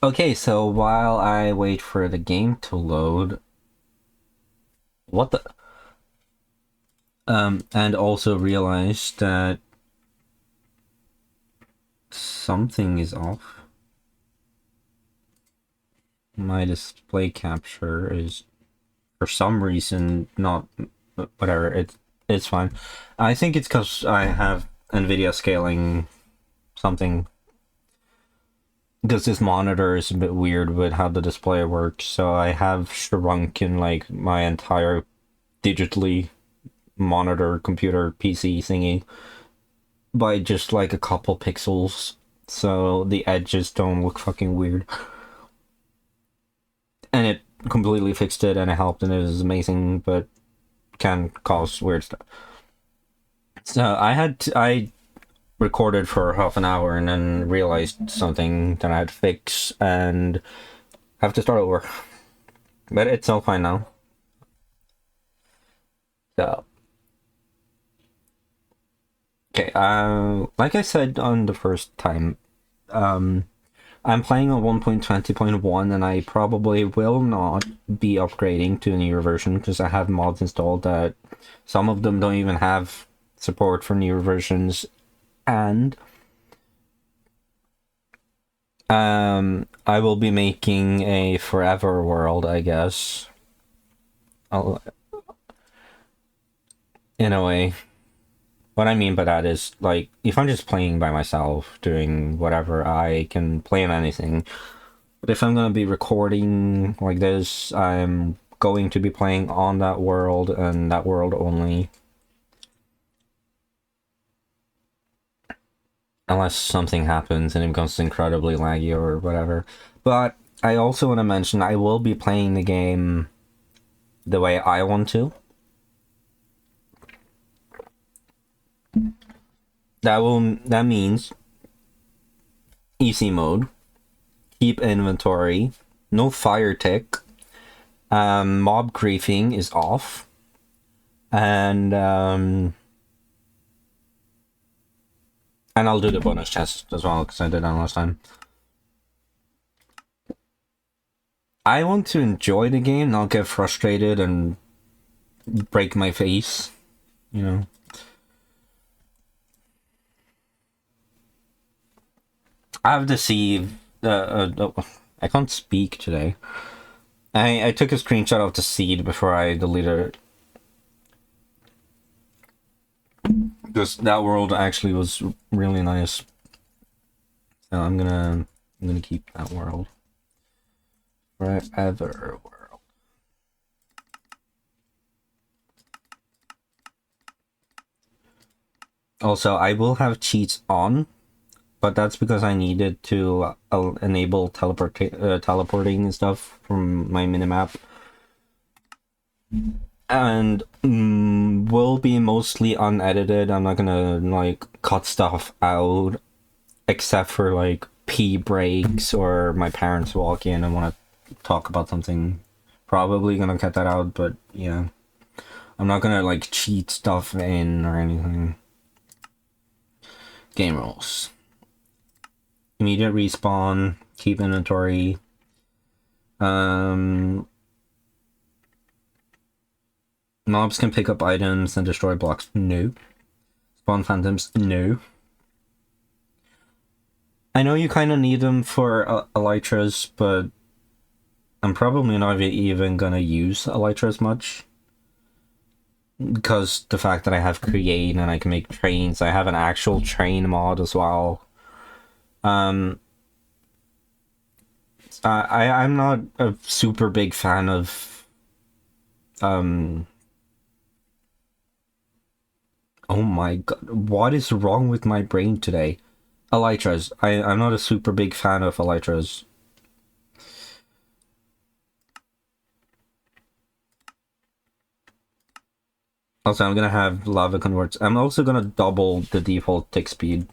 Okay, so while I wait for the game to load, what the and also realize that something is off. My display capture is for some reason not whatever. It's fine. I think it's because I have NVIDIA scaling something because this monitor is a bit weird with how the display works. So I have shrunken like my entire digitally monitor computer PC thingy by just like a couple pixels, so the edges don't look fucking weird. And it completely fixed it, and it helped, and it was amazing, but can cause weird stuff. So I recorded for half an hour and then realized something that I had to fix and have to start over. But it's all fine now. So okay, like I said on the first time, um, I'm playing on 1.20.1 and I probably will not be upgrading to a newer version because I have mods installed that some of them don't even have support for newer versions, and I will be making a forever world, I guess. I'll, in a way. What I mean by that is, like, if I'm just playing by myself, doing whatever, I can play on anything. But if I'm going to be recording like this, I'm going to be playing on that world and that world only. Unless something happens and it becomes incredibly laggy or whatever. But I also want to mention I will be playing the game the way I want to. That means easy mode, keep inventory, no fire tick, mob griefing is off, and I'll do the bonus chest as well because I did that last time. I want to enjoy the game, not get frustrated and break my face, you know. I have to see. I can't speak today. I took a screenshot of the seed before I deleted it. Because that world actually was really nice. So I'm gonna keep that world forever. World. Also, I will have cheats on, but that's because I needed to enable teleporting and stuff from my minimap, and will be mostly unedited. I'm not gonna like cut stuff out except for like pee breaks or my parents walk in and want to talk about something. Probably gonna cut that out, but yeah, I'm not gonna like cheat stuff in or anything. Game rules: immediate respawn, keep inventory. Um, Mobs can pick up items and destroy blocks. No. Spawn phantoms. No. I know you kind of need them for elytras, but I'm probably not even gonna use elytras much. Because the fact that I have create and I can make trains, I have an actual train mod as well. Um, I'm not a super big fan of oh my god, what is wrong with my brain today? Elytras. I'm not a super big fan of elytras. Also, I'm gonna have lava converts. I'm also gonna double the default tick speed.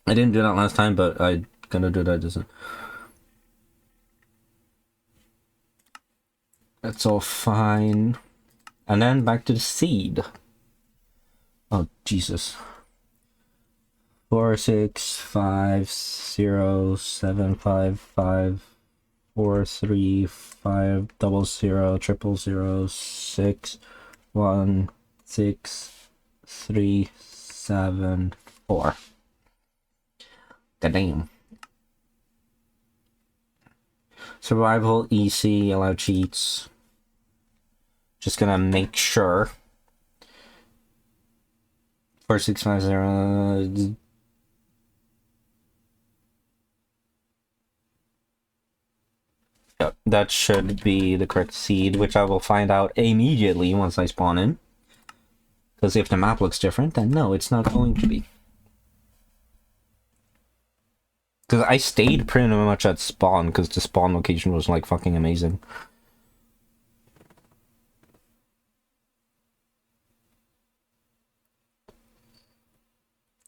I didn't do that last time, but I'm gonna do that this time. That's all fine. And then back to the seed. Oh, Jesus. 465007550305000601634. God damn. Survival, EC, allow cheats. Just gonna make sure. 4650. Yep, that should be the correct seed, which I will find out immediately once I spawn in. Because if the map looks different, then no, it's not going to be. Because I stayed pretty much at spawn, because the spawn location was like fucking amazing.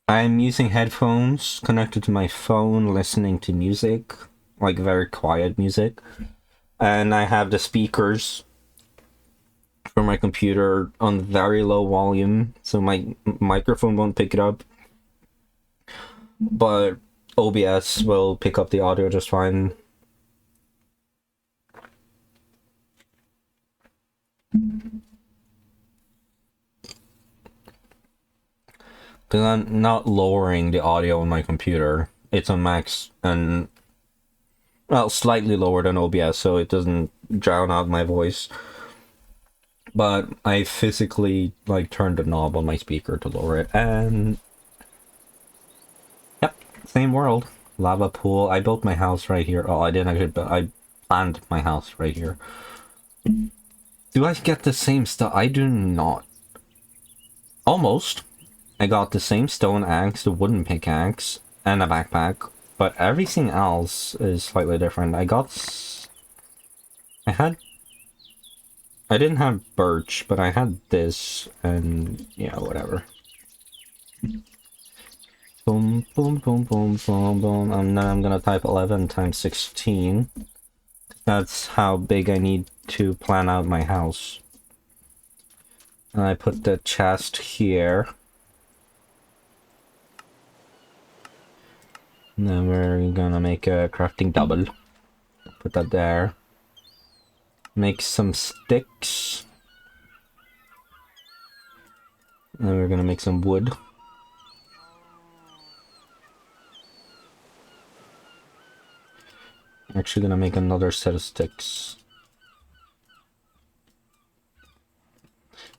I'm using headphones connected to my phone, listening to music, like very quiet music. And I have the speakers for my computer on very low volume, so my microphone won't pick it up. But OBS will pick up the audio just fine. Because I'm not lowering the audio on my computer. It's on max and, well, slightly lower than OBS, so it doesn't drown out my voice. But I physically, like, turned the knob on my speaker to lower it, and... Yep, same world. Lava pool. I built my house right here. Oh, I didn't actually, but I planned my house right here. Do I get the same stuff? I do not. Almost. I got the same stone axe, the wooden pickaxe, and a backpack, but everything else is slightly different. I didn't have birch, but I had this, and yeah, whatever. Boom, boom, boom, boom, boom, boom, and then I'm gonna type 11 times 16. That's how big I need to plan out my house. And I put the chest here. And then we're gonna make a crafting double. Put that there. Make some sticks. And then we're gonna make some wood. Actually gonna make another set of sticks.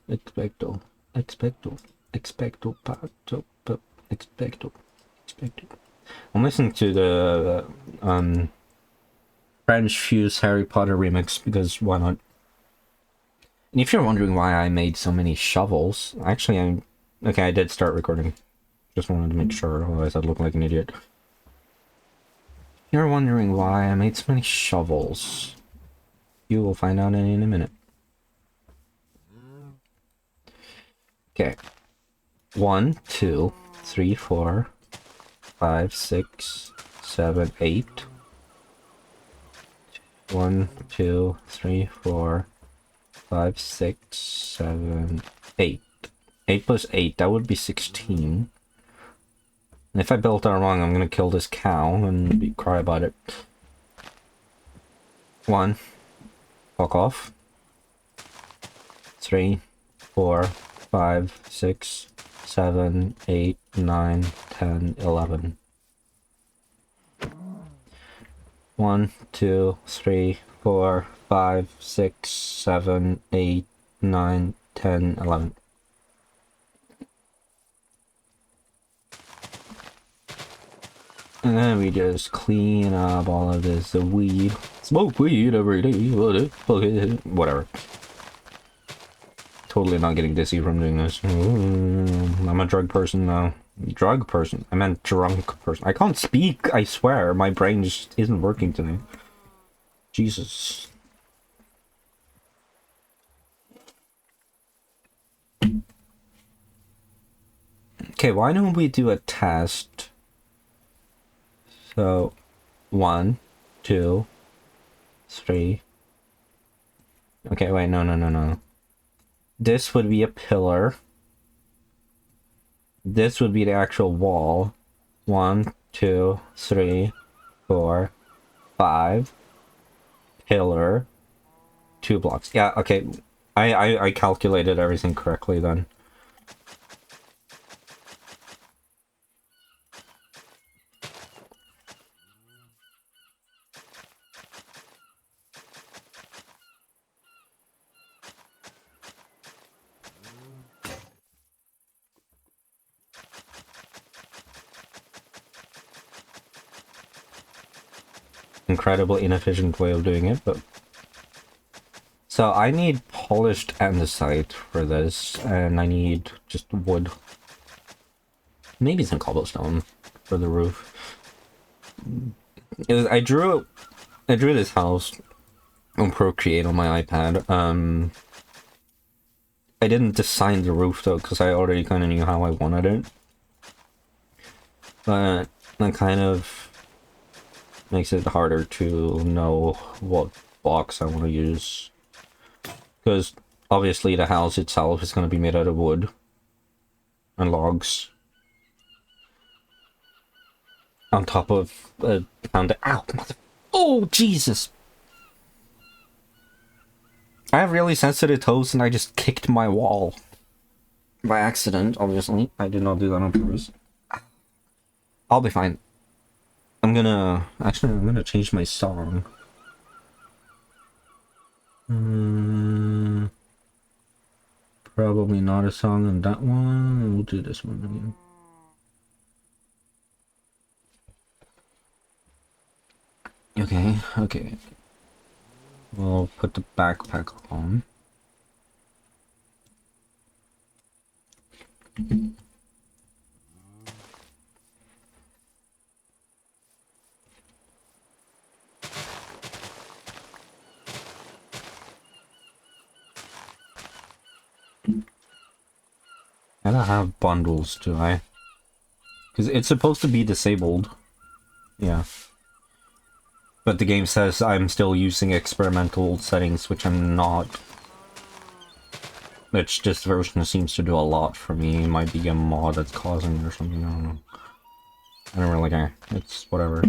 Expecto. Expecto. Expecto. Pato. Expecto. Expecto. I'm listening to the French Fuse Harry Potter remix because why not? And if you're wondering why I made so many shovels, actually I did start recording. Just wanted to make sure, otherwise I'd look like an idiot. If you're wondering why I made so many shovels, you will find out in a minute. Okay. 1, 2, 3, 4, 5, 6, 7, 8. 1, 2, 3, 4, 5, 6, 7, 8. 8 plus 8, that would be 16. And if I built that wrong, I'm gonna kill this cow and cry about it. 1. Fuck off. 3, 4, 5, 6, 7, 8, 9, 10, 11. 1, 2, 3, 4, 5, 6, 7, 8, 9, 10, 11. And then we just clean up all of this weed. Smoke weed every day, whatever. Totally not getting dizzy from doing this. I'm a drug person now. Drug person? I meant drunk person. I can't speak, I swear. My brain just isn't working today. Jesus. Okay, why don't we do a test? So, 1, 2, 3. Okay, wait, no. This would be a pillar. This would be the actual wall. 1, 2, 3, 4, 5. Pillar. 2 blocks. Yeah, okay. I calculated everything correctly then. Incredibly inefficient way of doing it, but... So I need polished andesite for this, and I need just wood. Maybe some cobblestone for the roof. I drew this house on Procreate on my iPad. I didn't design the roof though, because I already kind of knew how I wanted it. But that kind of makes it harder to know what blocks I want to use. Because obviously the house itself is going to be made out of wood and logs. On top of a pound. Ow! Oh, Jesus! I have really sensitive toes and I just kicked my wall. By accident, obviously. I did not do that on purpose. I'll be fine. I'm gonna change my song. Probably not a song on that one. We'll do this one again. Okay. We'll put the backpack on. I don't have bundles, do I? Because it's supposed to be disabled. Yeah. But the game says I'm still using experimental settings, which I'm not. Which this version seems to do a lot for me. It might be a mod that's causing it or something, I don't know. I don't really care. It's whatever.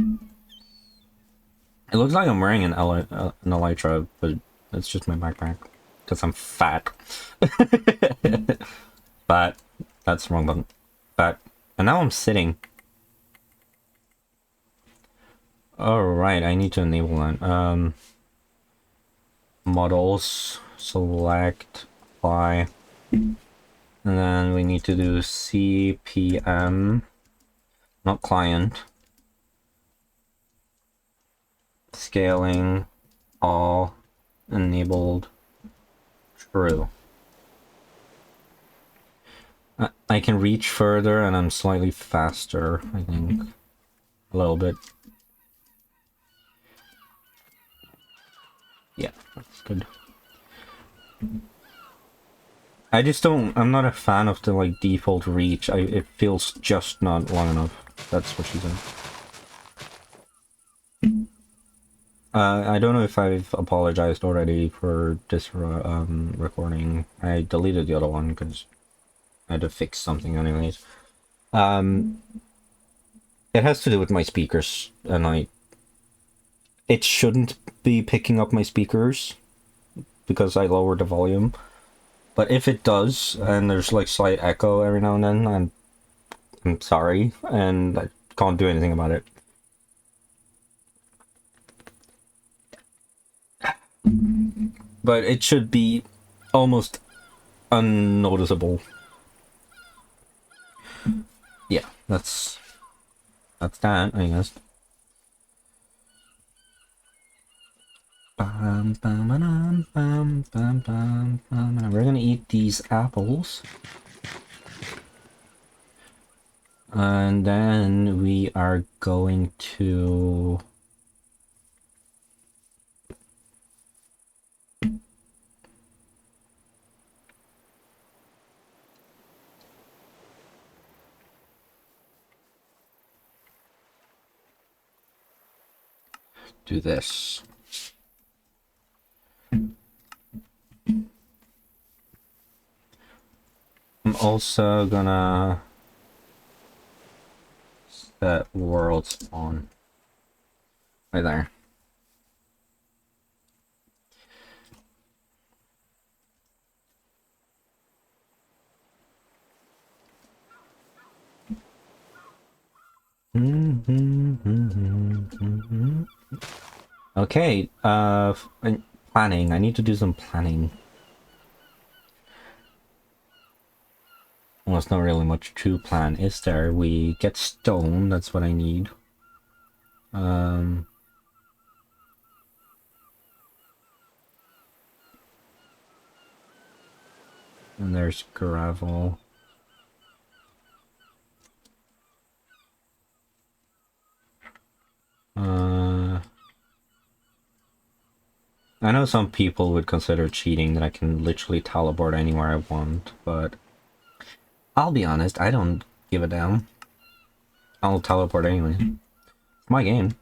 It looks like I'm wearing an elytra, but it's just my backpack. Because I'm fat. Fat. That's the wrong button. Fat. And now I'm sitting. Alright, I need to enable that. Models. Select. Apply. And then we need to do CPM. Not client. Scaling. All. Enabled. True. I can reach further and I'm slightly faster, I think. A little bit. Yeah, that's good. I just don't... I'm not a fan of the, like, default reach. It feels just not long enough. That's what she said. I don't know if I've apologized already for this recording. I deleted the other one because I had to fix something anyways. It has to do with my speakers, and it shouldn't be picking up my speakers because I lowered the volume. But if it does, and there's like slight echo every now and then, I'm sorry, and I can't do anything about it. But it should be almost unnoticeable. Yeah, that's that, I guess. We're gonna eat these apples. And then we are going to... do this. I'm also gonna world spawn. Right there. Okay, planning. I need to do some planning. Well, it's not really much to plan, is there? We get stone, that's what I need. And there's gravel. I know some people would consider cheating that I can literally teleport anywhere I want, but I'll be honest, I don't give a damn. I'll teleport anyway. It's my game.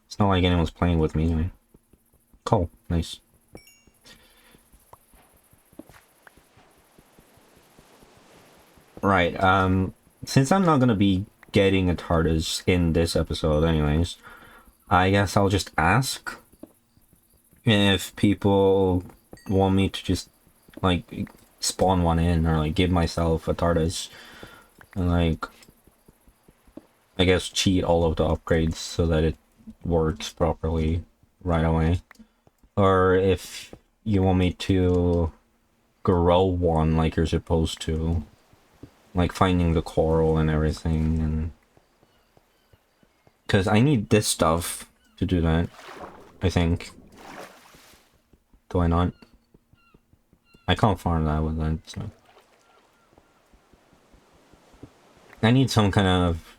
It's not like anyone's playing with me anyway. Cool, nice. Right, since I'm not gonna be getting a TARDIS in this episode anyways, I guess I'll just ask if people want me to just, like, spawn one in, or, like, give myself a TARDIS, and, like, I guess cheat all of the upgrades so that it works properly right away. Or if you want me to grow one like you're supposed to, like finding the coral and everything, and because I need this stuff to do that, I think. Do I not? I can't farm that with that, so I need some kind of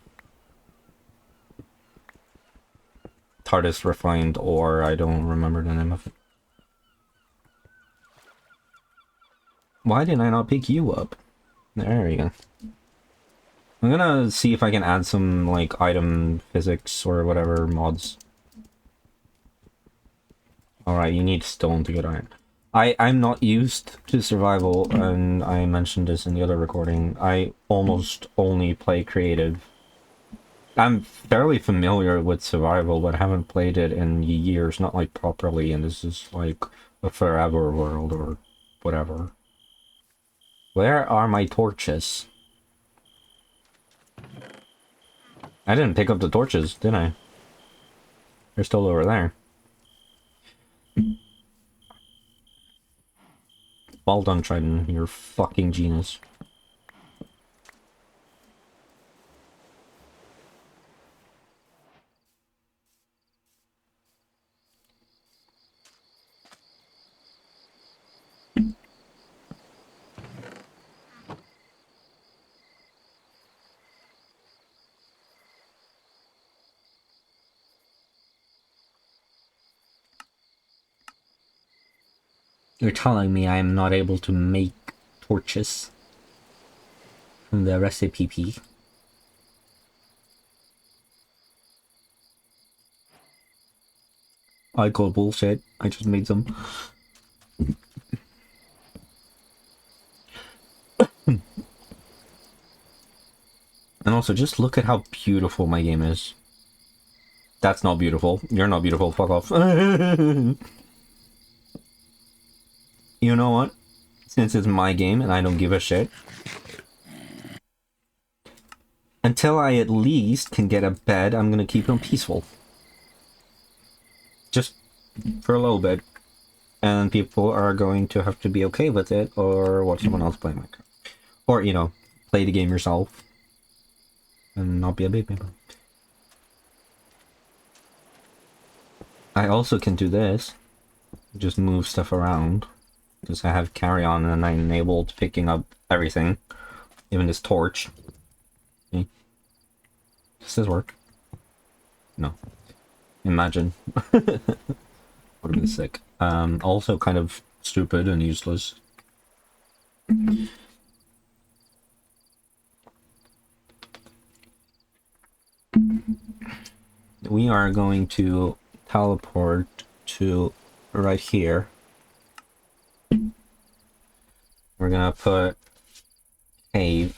TARDIS refined ore. I don't remember the name of it. Why did I not pick you up? There you go. I'm gonna see if I can add some, like, item physics or whatever mods. Alright, you need stone to get iron. I'm not used to survival, and I mentioned this in the other recording. I almost only play creative. I'm fairly familiar with survival, but haven't played it in years, not like properly, and this is like a forever world or whatever. Where are my torches? I didn't pick up the torches, did I? They're still over there. Well done, Triton. You're fucking genius. You're telling me I am not able to make torches from the recipe? I call bullshit. I just made some. And also, just look at how beautiful my game is. That's not beautiful. You're not beautiful. Fuck off. You know what? Since it's my game and I don't give a shit, until I at least can get a bed, I'm gonna keep them peaceful. Just for a little bit. And people are going to have to be okay with it, or watch someone else play Minecraft. Or, you know, play the game yourself. And not be a baby. I also can do this. Just move stuff around. Because I have carry on and I'm enabled picking up everything. Even this torch. See? Does this work? No. Imagine. Would have been sick. Also kind of stupid and useless. We are going to teleport to right here. We're gonna put cave.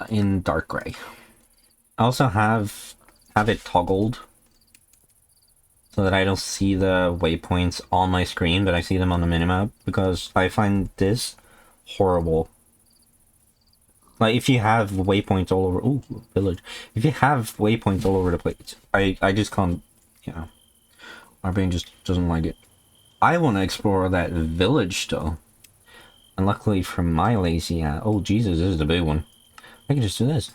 in dark gray. I also have it toggled so that I don't see the waypoints on my screen, but I see them on the minimap, because I find this horrible. Like, if you have waypoints all over... Ooh, village. If you have waypoints all over the place, I just can't... Yeah. My brain just doesn't like it. I want to explore that village, though. And luckily for my lazy ass... Oh, Jesus, this is the big one. I can just do this.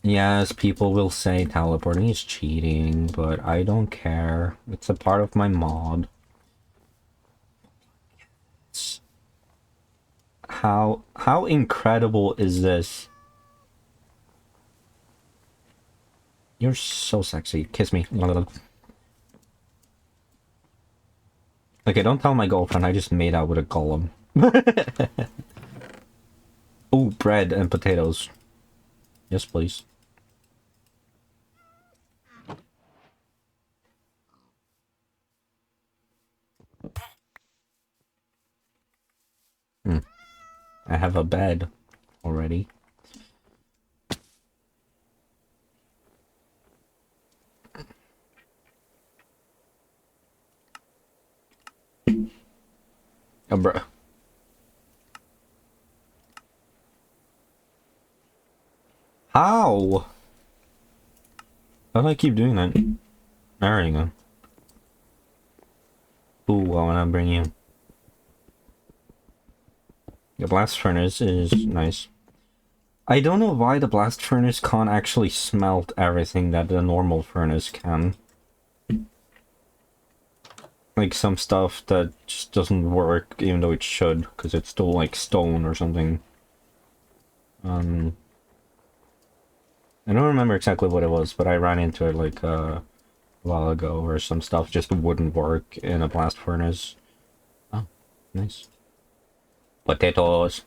Yes, people will say teleporting is cheating, but I don't care. It's a part of my mod. How incredible is this? You're so sexy. Kiss me. Okay, don't tell my girlfriend I just made out with a golem. Oh, bread and potatoes. Yes, please. I have a bed already. Oh, bruh. How? How do I keep doing that? There you go. Ooh, I wanna bring you. The blast furnace is nice. I don't know why the blast furnace can't actually smelt everything that the normal furnace can. Like some stuff that just doesn't work, even though it should, because it's still like stone or something. I don't remember exactly what it was, but I ran into it like a while ago, where some stuff just wouldn't work in a blast furnace. Oh, nice. Potatoes.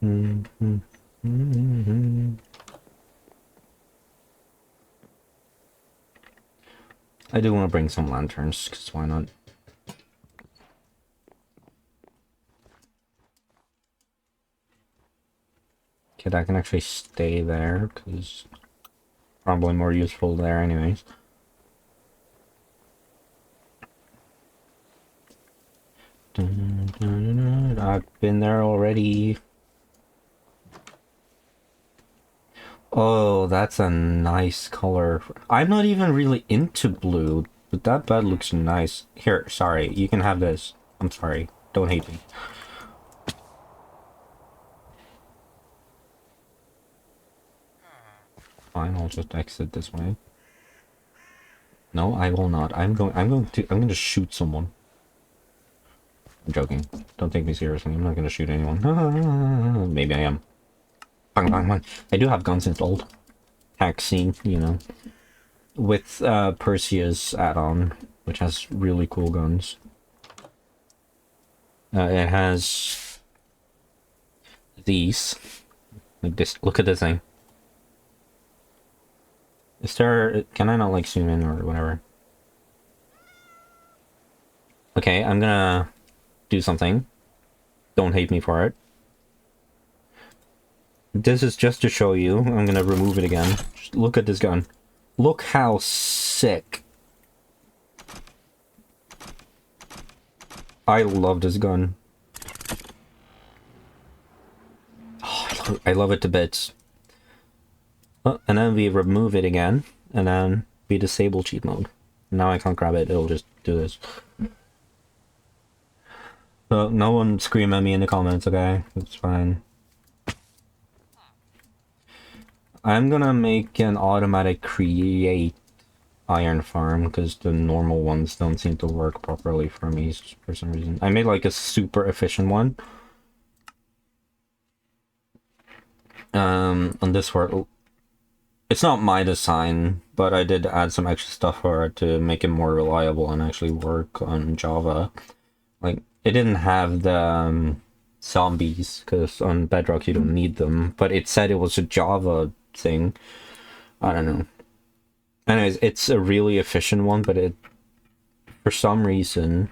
I do want to bring some lanterns, because why not? Okay, that can actually stay there, because probably more useful there anyways. I've been there already. Oh, that's a nice color. I'm not even really into blue, but that bed looks nice. Here, sorry, you can have this. I'm sorry. Don't hate me. Fine, I'll just exit this way. No, I will not. I'm going to shoot someone. I'm joking. Don't take me seriously. I'm not going to shoot anyone. Maybe I am. Bang, bang, bang. I do have guns installed. Hack scene, you know. With Perseus add-on, which has really cool guns. It has these. Like this. Look at this thing. Is there... Can I not like zoom in or whatever? Okay, I'm gonna do something. Don't hate me for it. This is just to show you. I'm gonna remove it again. Just look at this gun. Look how sick. I love this gun. Oh, I love it to bits. Oh, and then we remove it again, and then we disable cheat mode. Now I can't grab it, it'll just do this. So no one scream at me in the comments, okay? It's fine. I'm gonna make an automatic create iron farm, because the normal ones don't seem to work properly for me for some reason. I made like a super efficient one. On this world, it's not my design, but I did add some extra stuff for it to make it more reliable and actually work on Java. Like, it didn't have the zombies, because on Bedrock you don't need them, but it said it was a Java thing. I don't know. Anyways, it's a really efficient one, but it, for some reason,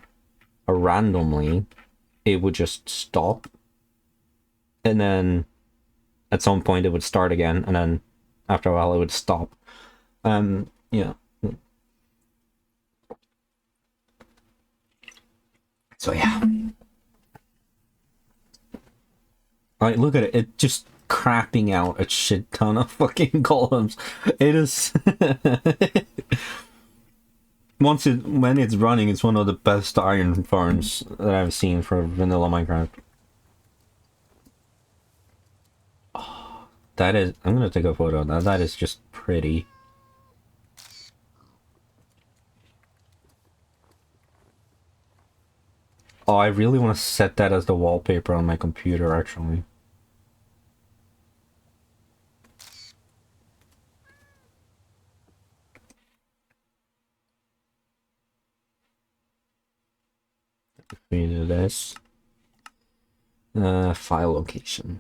or randomly, it would just stop and then at some point it would start again, and then after a while it would stop. Yeah. So yeah. Like, look at it. It just crapping out a shit ton of fucking columns. It is. When it's running, it's one of the best iron farms that I've seen for vanilla Minecraft. Oh, that is. I'm gonna take a photo of that. That is just pretty. Oh, I really want to set that as the wallpaper on my computer, actually. We do this. File location.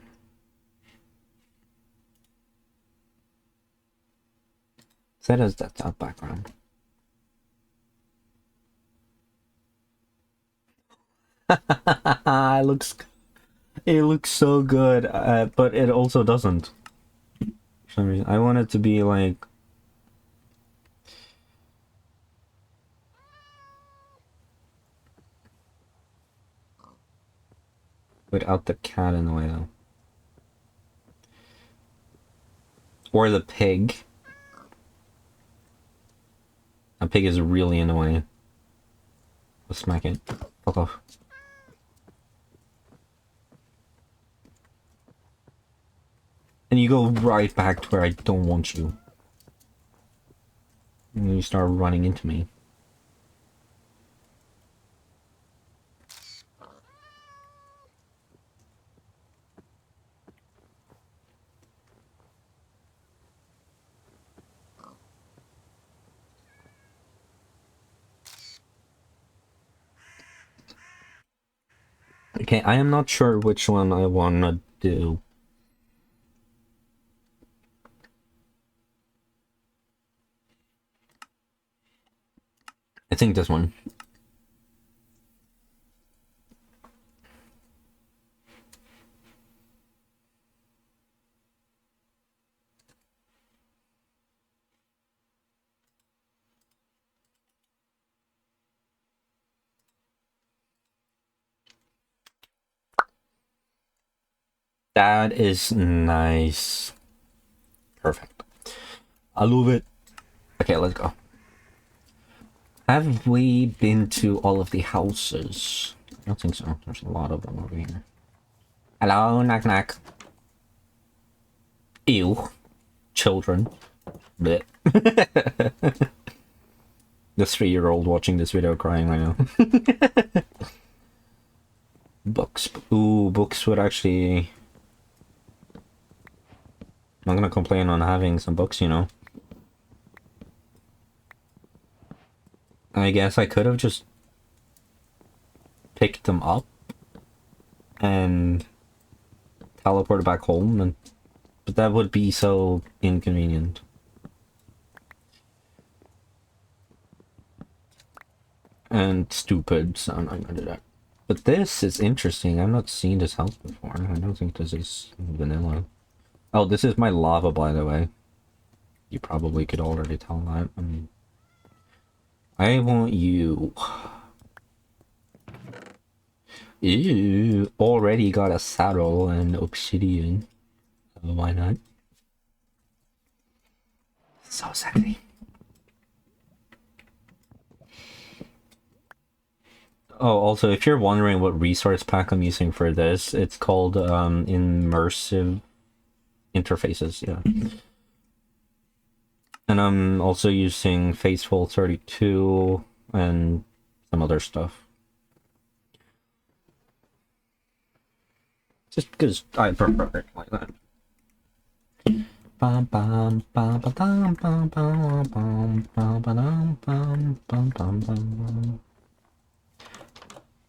Set as desktop background. It looks so good, but it also doesn't. For some reason, I want it to be like without the cat in the way though, or the pig. A pig is really in the way. Let's smack it. Fuck off. And you go right back to where I don't want you. And you start running into me. Okay, I am not sure which one I wanna do. I think this one. That is nice. Perfect. I love it. Okay, let's go. Have we been to all of the houses? I don't think so. There's a lot of them over here. Hello, knock knock. Ew. Children. Blech. The 3-year-old watching this video crying right now. Books. Ooh, books would actually... I'm not gonna complain on having some books, you know. I guess I could have just picked them up and teleported back home, and but that would be so inconvenient. And stupid, so I'm not gonna do that. But this is interesting. I've not seen this house before. I don't think this is vanilla. Oh, this is my lava, by the way. You probably could already tell that. I mean, I want you. Ew, already got a saddle and obsidian. Why not? So sexy. Oh, also, if you're wondering what resource pack I'm using for this, it's called Immersive Interfaces, yeah. And I'm also using Faceful 32 and some other stuff. Just because I prefer it like that.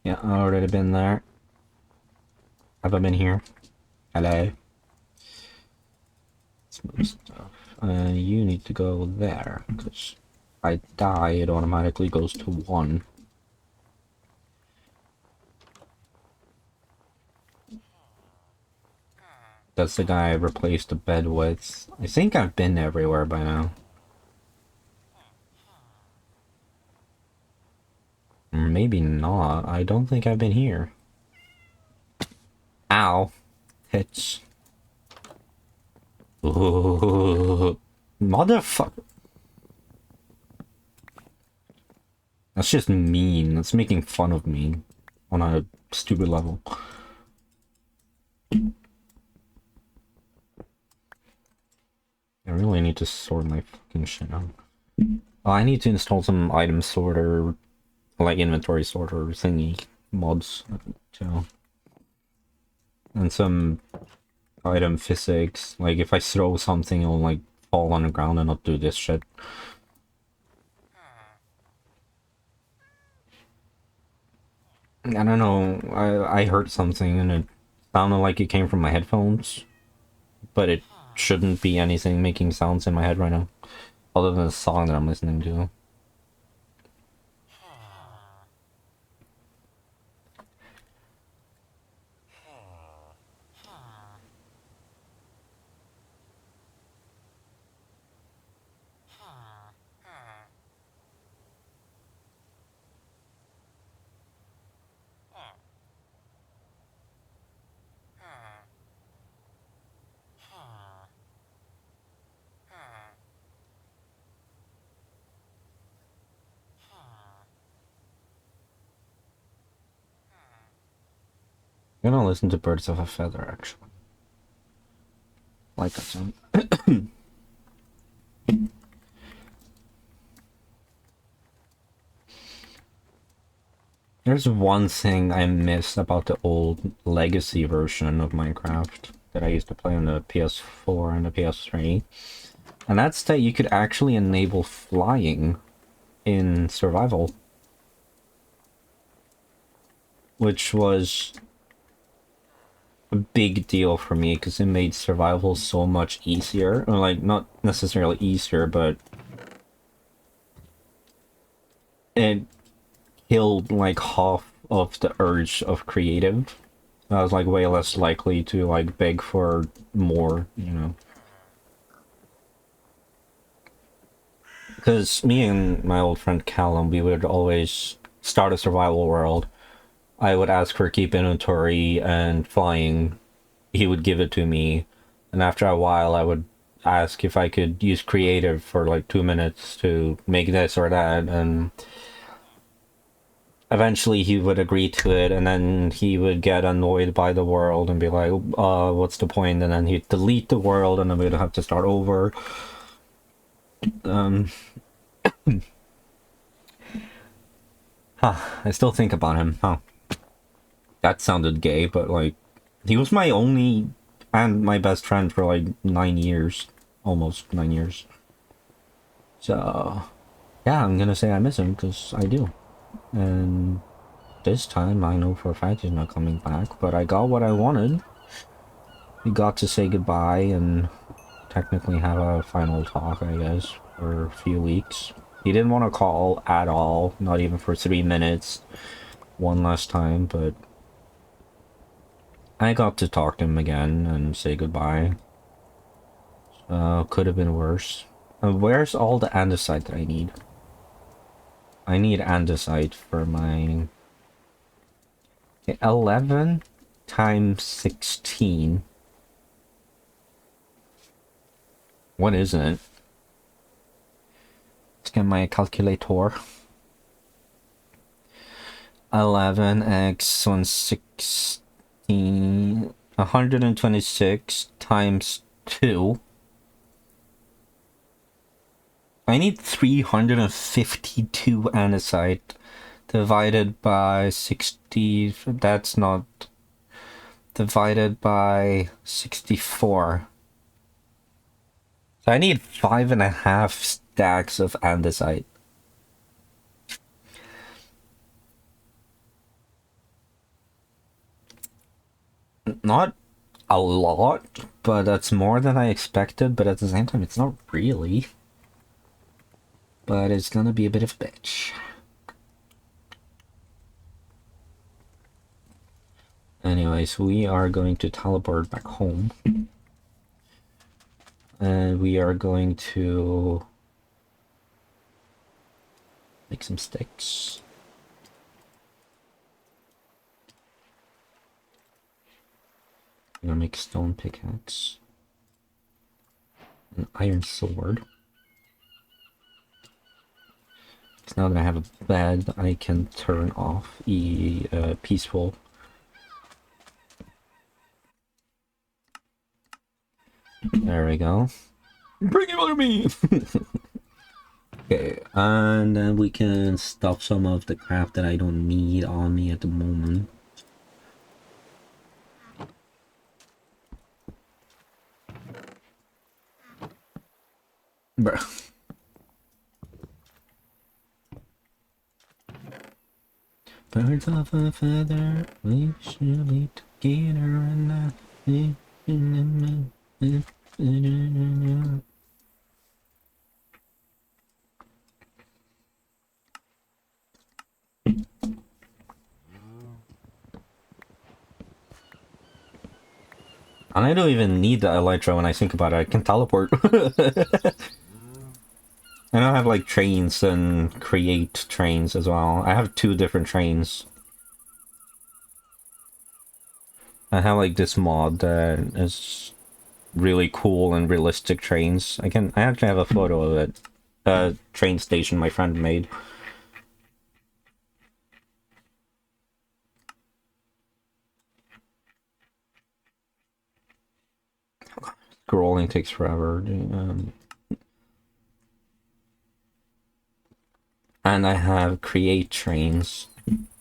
Yeah, I've already been there. Have I been here? Hello. Let's move stuff. You need to go there, because if I die, it automatically goes to 1. That's the guy I replaced the bed with. I think I've been everywhere by now. Maybe not. I don't think I've been here. Ow. Hits. Ooh. Motherfucker. That's just mean. That's making fun of me on a stupid level. I really need to sort my fucking shit out. Oh, I need to install some item sorter, like inventory sorter thingy mods too. And some item physics. Like if I throw something, it'll like fall on the ground and not do this shit. I don't know. I heard something and it sounded like it came from my headphones, but it shouldn't be anything making sounds in my head right now, other than the song that I'm listening to. I'm gonna listen to Birds of a Feather, actually. Like that song. There's one thing I miss about the old legacy version of Minecraft that I used to play on the PS4 and the PS3. And that's that you could actually enable flying in survival. Which was a big deal for me because it made survival so much easier. Or like, not necessarily easier, but it killed like half of the urge of creative. I was like way less likely to like beg for more, you know. Because me and my old friend Callum, we would always start a survival world. I would ask for keep inventory and flying. He would give it to me. And after a while, I would ask if I could use creative for like 2 minutes to make this or that. And eventually he would agree to it. And then he would get annoyed by the world and be like, what's the point? And then he'd delete the world and then we'd have to start over. I still think about him. That sounded gay, but like, he was my only and my best friend for like 9 years. Almost 9 years. So, yeah, I'm gonna say I miss him, because I do. And this time, I know for a fact he's not coming back, but I got what I wanted. We got to say goodbye and technically have a final talk, I guess, for a few weeks. He didn't want to call at all, not even for 3 minutes. One last time, but I got to talk to him again and say goodbye. Could have been worse. Where's all the andesite that I need? I need andesite for my 11 times 16. What is it? Let's get my calculator. 11x 116. 126 times 2. I need 352 andesite divided by 60. That's not divided by 64. So I need 5.5 stacks of andesite. Not a lot, but that's more than I expected, but at the same time, it's not really. But it's gonna be a bit of a bitch. Anyways, we are going to teleport back home. And we are going to make some sticks. I'm gonna make a stone pickaxe. An iron sword. So now that I have a bed, I can turn off peaceful. There we go. Bring it on me! Okay, and then we can stop some of the crap that I don't need on me at the moment. Bruh. Birds of a feather, we should be together and not and I don't even need the elytra when I think about it. I can teleport. I don't have like trains and create trains as well. I have 2 different trains. I have like this mod that is really cool and realistic trains. I actually have a photo of it. A train station my friend made. Scrolling takes forever. And I have create trains,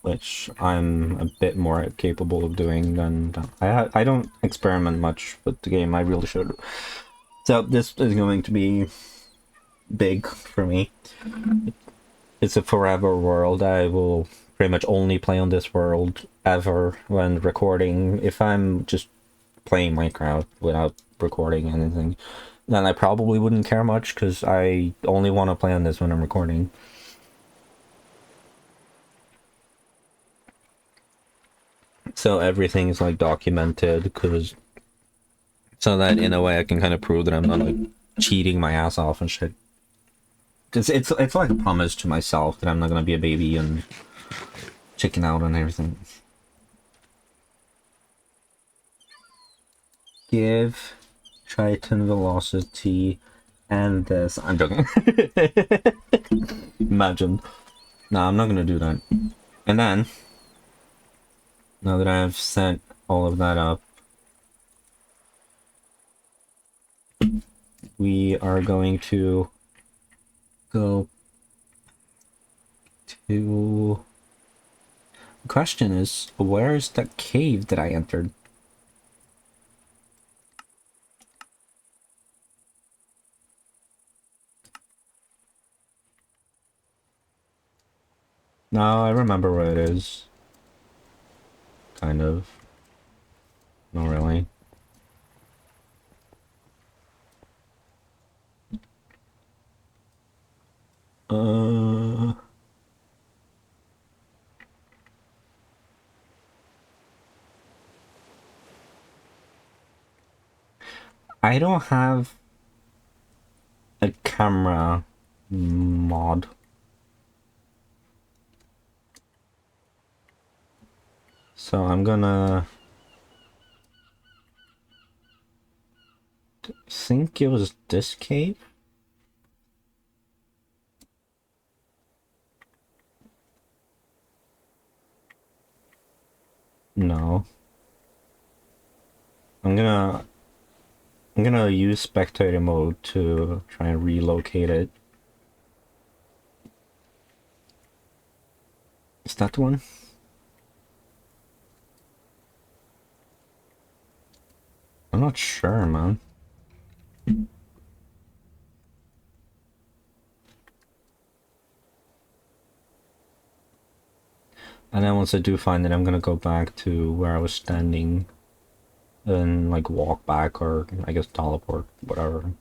which I'm a bit more capable of doing than I don't experiment much with the game. I really should. So this is going to be big for me. It's a forever world. I will pretty much only play on this world ever when recording. If I'm just playing Minecraft without recording anything, then I probably wouldn't care much because I only want to play on this when I'm recording. So everything is like documented because so that in a way I can kind of prove that I'm not like cheating my ass off and shit. Cause it's like a promise to myself that I'm not gonna be a baby and chicken out and everything. Give Triton velocity and this. I'm joking. Imagine. No, I'm not gonna do that. And then now that I've set all of that up, we are going to go to... The question is, where is that cave that I entered? No, I remember where it is. Kind of. Not really. I don't have a camera mod. So I'm gonna think it was this cave. No. I'm gonna use spectator mode to try and relocate it. Is that the one? I'm not sure, man. And then once I do find it, I'm gonna go back to where I was standing and like walk back, or I guess teleport, whatever.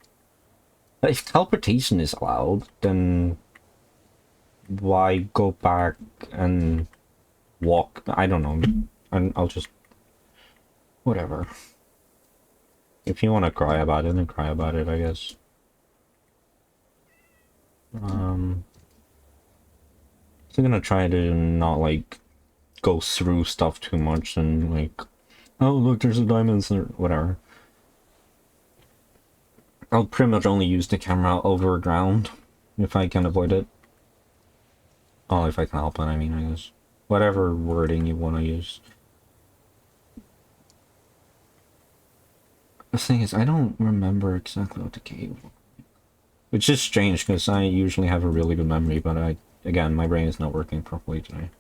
If teleportation is allowed, then why go back and walk? I don't know. And I'll just... whatever. if you want to cry about it, then cry about it, I guess. I'm gonna try to not, like, go through stuff too much and, like, oh, look, there's the diamonds, or whatever. I'll pretty much only use the camera over ground, if I can avoid it. Oh, if I can help it, I mean, I guess. Whatever wording you want to use. The thing is, I don't remember exactly what the cave was. Which is strange, because I usually have a really good memory, but again, my brain is not working properly today.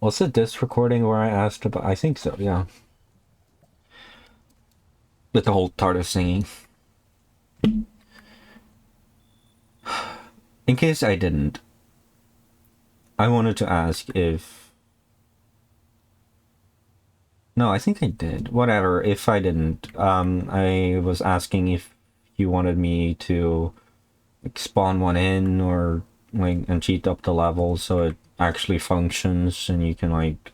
Was it this recording where I asked about... I think so, yeah. With the whole TARDIS singing. In case I didn't, I wanted to ask if... No, I think I did. Whatever, if I didn't, I was asking if you wanted me to, like, spawn one in, or, like, and cheat up the levels so it actually functions and you can, like,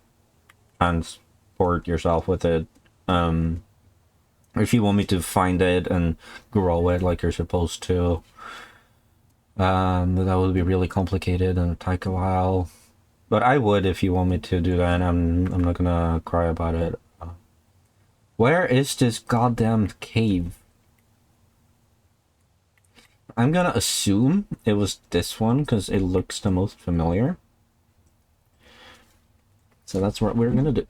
transport yourself with it. If you want me to find it and grow it like you're supposed to. That would be really complicated and take a while. But I would if you want me to do that, and I'm not gonna cry about it. Where is this goddamn cave? I'm gonna assume it was this one, because it looks the most familiar. So that's what we're gonna do.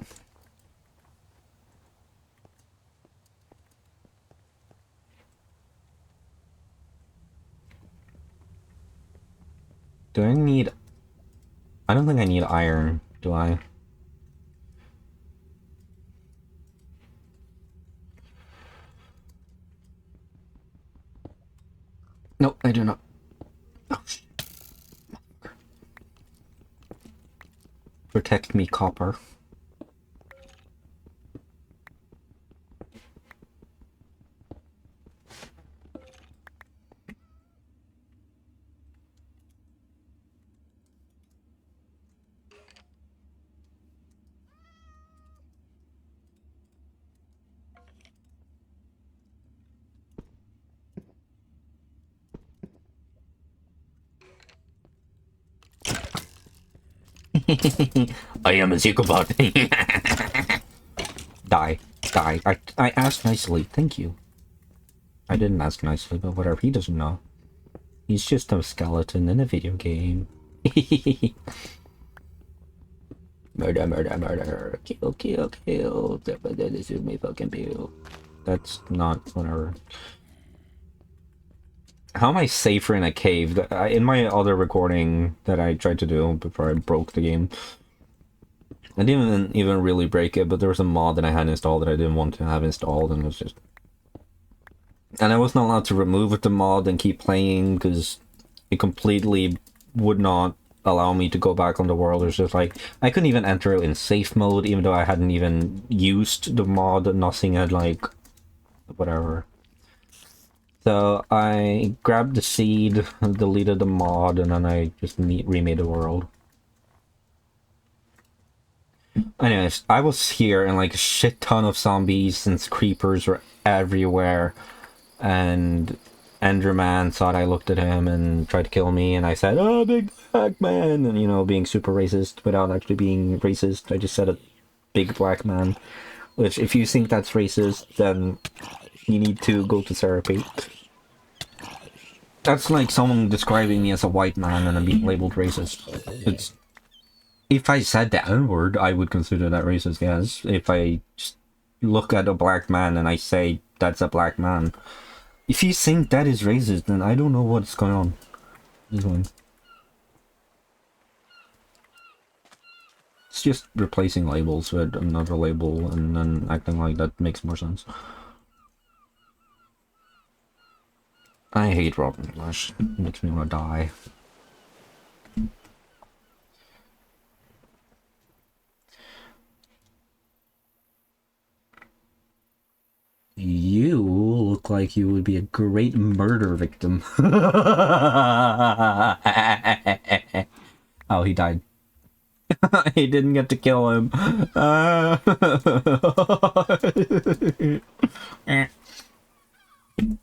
Do I need... I don't think I need iron, do I? Nope, I do not. Oh, shit. Protect me, copper. I am a Zikobot. Die. Die. I asked nicely. Thank you. I didn't ask nicely, but whatever. He doesn't know. He's just a skeleton in a video game. Murder, murder, murder. Kill, kill, kill. This is me fucking bill. That's not whatever. How am I safer in a cave? In my other recording that I tried to do before I broke the game, I didn't even really break it, but there was a mod that I had installed that I didn't want to have installed, and it was just... And I was not allowed to remove the mod and keep playing, because it completely would not allow me to go back on the world. It's just like, I couldn't even enter it in safe mode, even though I hadn't even used the mod, nothing had, like, whatever. So I grabbed the seed, deleted the mod, and then I just remade the world. Anyways, I was here and like a shit ton of zombies and creepers were everywhere, and Enderman thought I looked at him and tried to kill me, and I said, "Oh, big black man," and, you know, being super racist without actually being racist. I just said a big black man, which, if you think that's racist, then you need to go to therapy. That's like someone describing me as a white man and I'm being labeled racist. It's... If I said the N-word, I would consider that racist, yes. If I just look at a black man and I say, that's a black man. If you think that is racist, then I don't know what's going on. This one. It's just replacing labels with another label and then acting like that makes more sense. I hate Robin Flash. It makes me want to die. You look like you would be a great murder victim. Oh, he died. I didn't get to kill him. I'm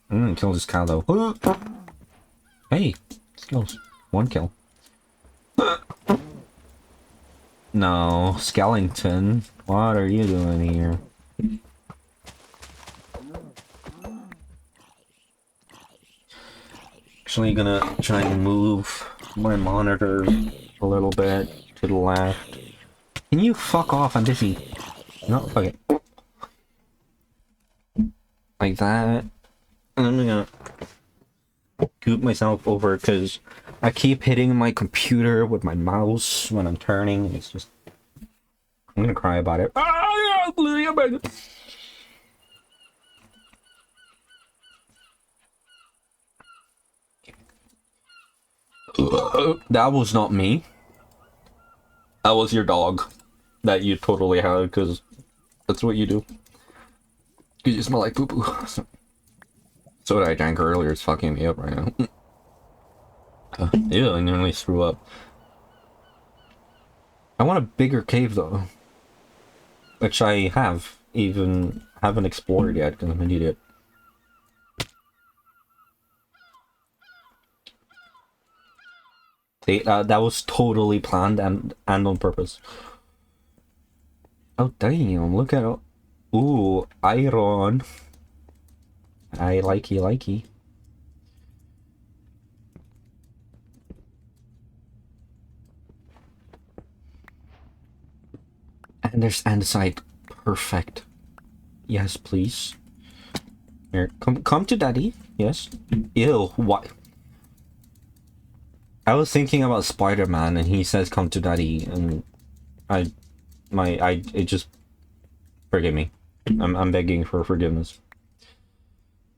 gonna kill this cow though. Hey, skills. One kill. No, Skellington. What are you doing here? Actually gonna try and move my monitor a little bit to the left. Can you fuck off? I'm busy. No, fuck it. Like that. And I'm gonna scoop myself over because I keep hitting my computer with my mouse when I'm turning, and it's just... I'm gonna cry about it. That was not me. That was your dog. That you totally had, because that's what you do. Because you smell like poo-poo. Soda I drank earlier is fucking me up right now. Ew, I nearly threw up. I want a bigger cave though. Which I haven't explored yet because I'm an idiot. See, that was totally planned and on purpose. Oh damn, look at it. Ooh, iron. I likey. And there's andesite. Perfect. Yes, please. Here, come to daddy. Yes. Ew, what? I was thinking about Spider-Man and he says come to daddy and it just... Forgive me. I'm begging for forgiveness.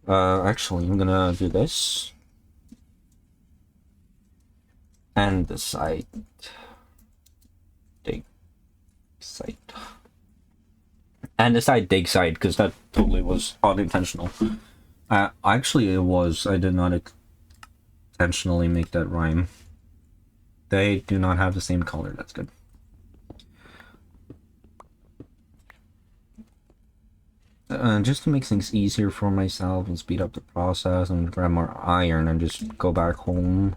Actually, I'm gonna do this. And the site. Dig site. And the site dig site, because that totally was unintentional. Actually, it was. I did not intentionally make that rhyme. They do not have the same color. That's good. Just to make things easier for myself and speed up the process and grab more iron and just go back home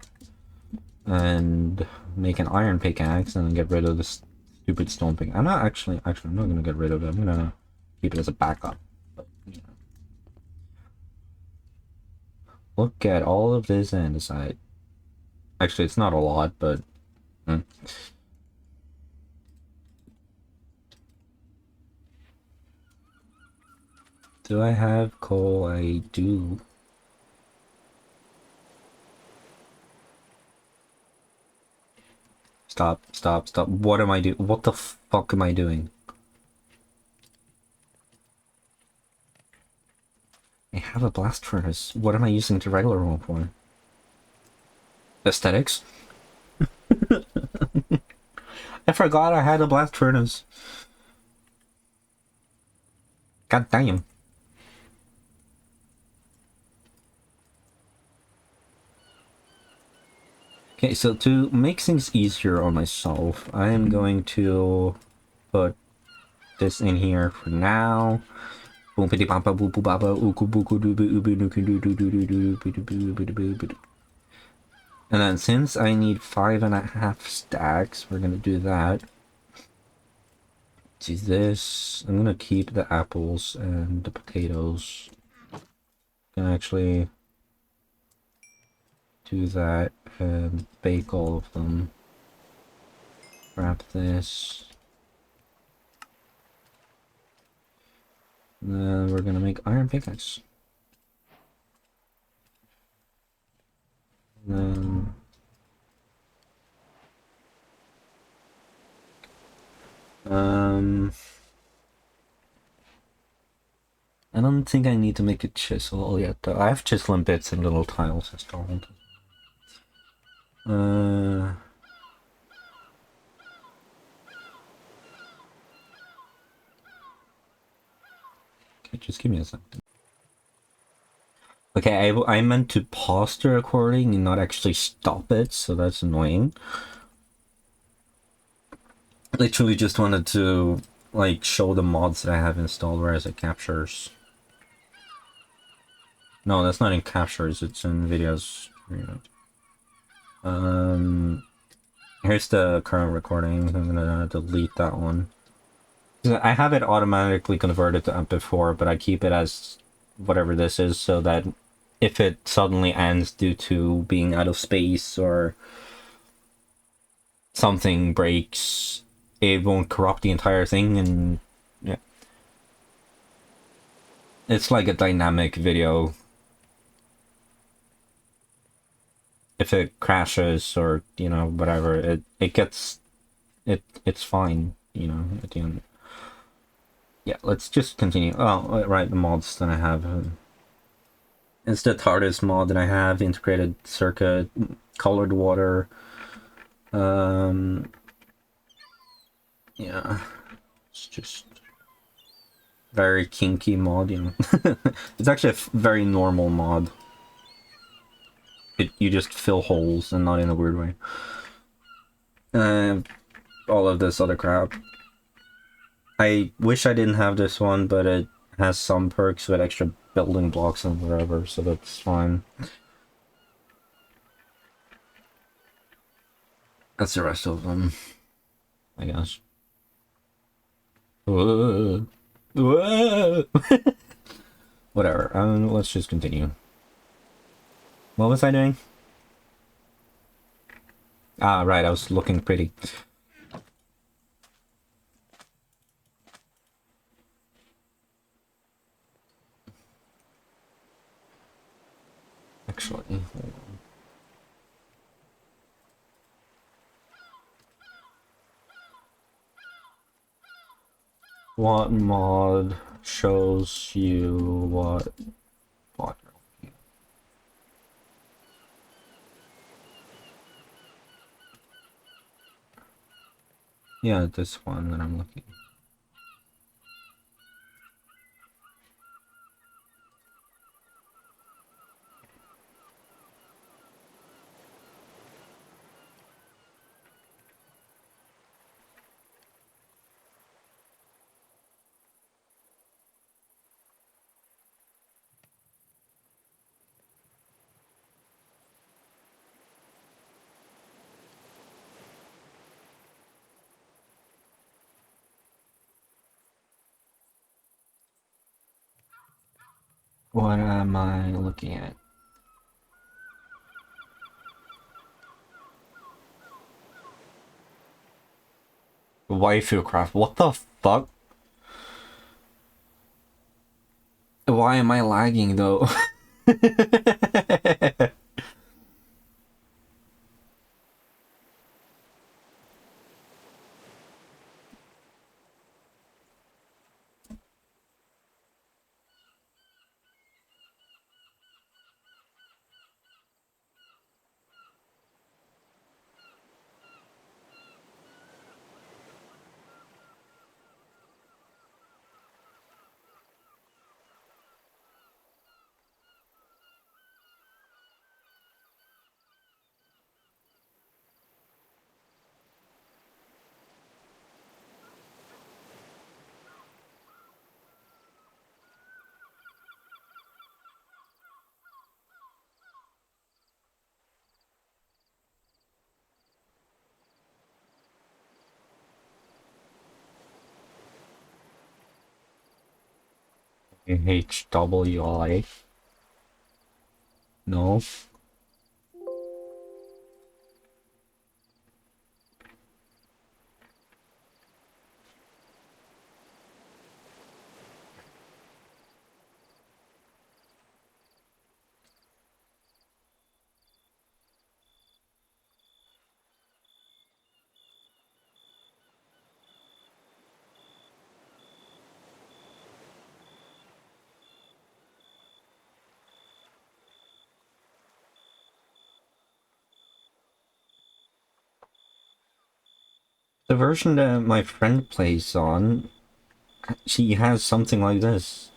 and make an iron pickaxe and get rid of this stupid stone pick. I'm not actually I'm not gonna get rid of it. I'm gonna keep it as a backup. But, you know. Look at all of this andesite. Actually, it's not a lot, but do I have coal? I do. Stop. What am I doing? What the fuck am I doing? I have a blast furnace. What am I using the regular one for? Aesthetics? I forgot I had a blast furnace. God damn. Okay, so to make things easier on myself, I am going to put this in here for now. And then since I need 5.5 stacks, we're gonna do that. Do this. I'm gonna keep the apples and the potatoes. Gonna actually do that and bake all of them. Wrap this. And then we're gonna make iron pickaxe. And then I don't think I need to make a chisel yet though. I have chisel and bits and little tiles installed. Okay, just give me a second. Okay, I meant to pause the recording and not actually stop it, so that's annoying. Literally just wanted to like show the mods that I have installed, whereas it captures. No, that's not in captures, it's in videos. Here's the current recording. I'm gonna delete that one. I have it automatically converted to MP4, but I keep it as whatever this is so that if it suddenly ends due to being out of space or something breaks, it won't corrupt the entire thing, and yeah. It's like a dynamic video. If it crashes or, you know, whatever, it gets it's fine, you know, at the end. Yeah, let's just continue. Oh, right, the mods that I have. It's the TARDIS mod that I have, integrated circuit, colored water. Um, yeah, it's just very kinky mod, you know. It's actually a very normal mod. You just fill holes and not in a weird way. All of this other crap. I wish I didn't have this one, but it has some perks with extra building blocks and whatever, so that's fine. That's the rest of them, I guess. Whoa. Whoa. Whatever, let's just continue. What was I doing? Ah, right, I was looking pretty. Actually, hold on. What mod shows you what mod? Yeah, this one that I'm looking. What am I looking at? Waifu craft. What the fuck? Why am I lagging though? HWI? No. The version that my friend plays on, she has something like this.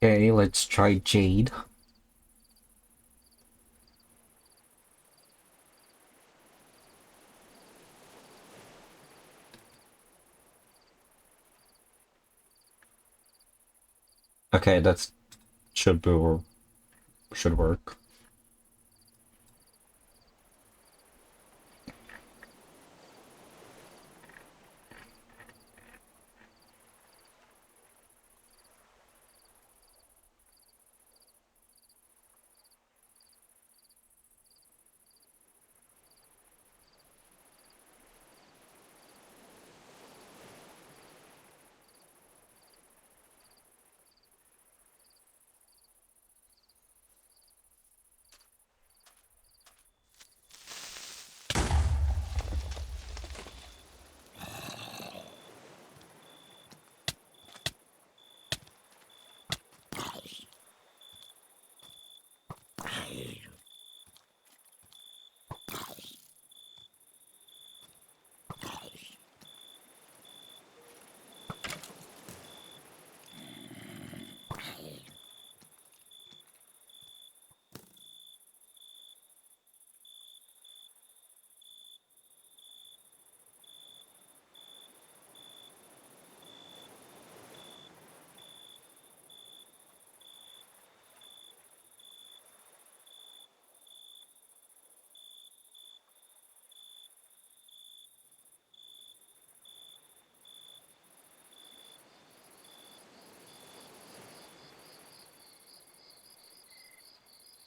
Okay, let's try Jade. Okay, that's should work.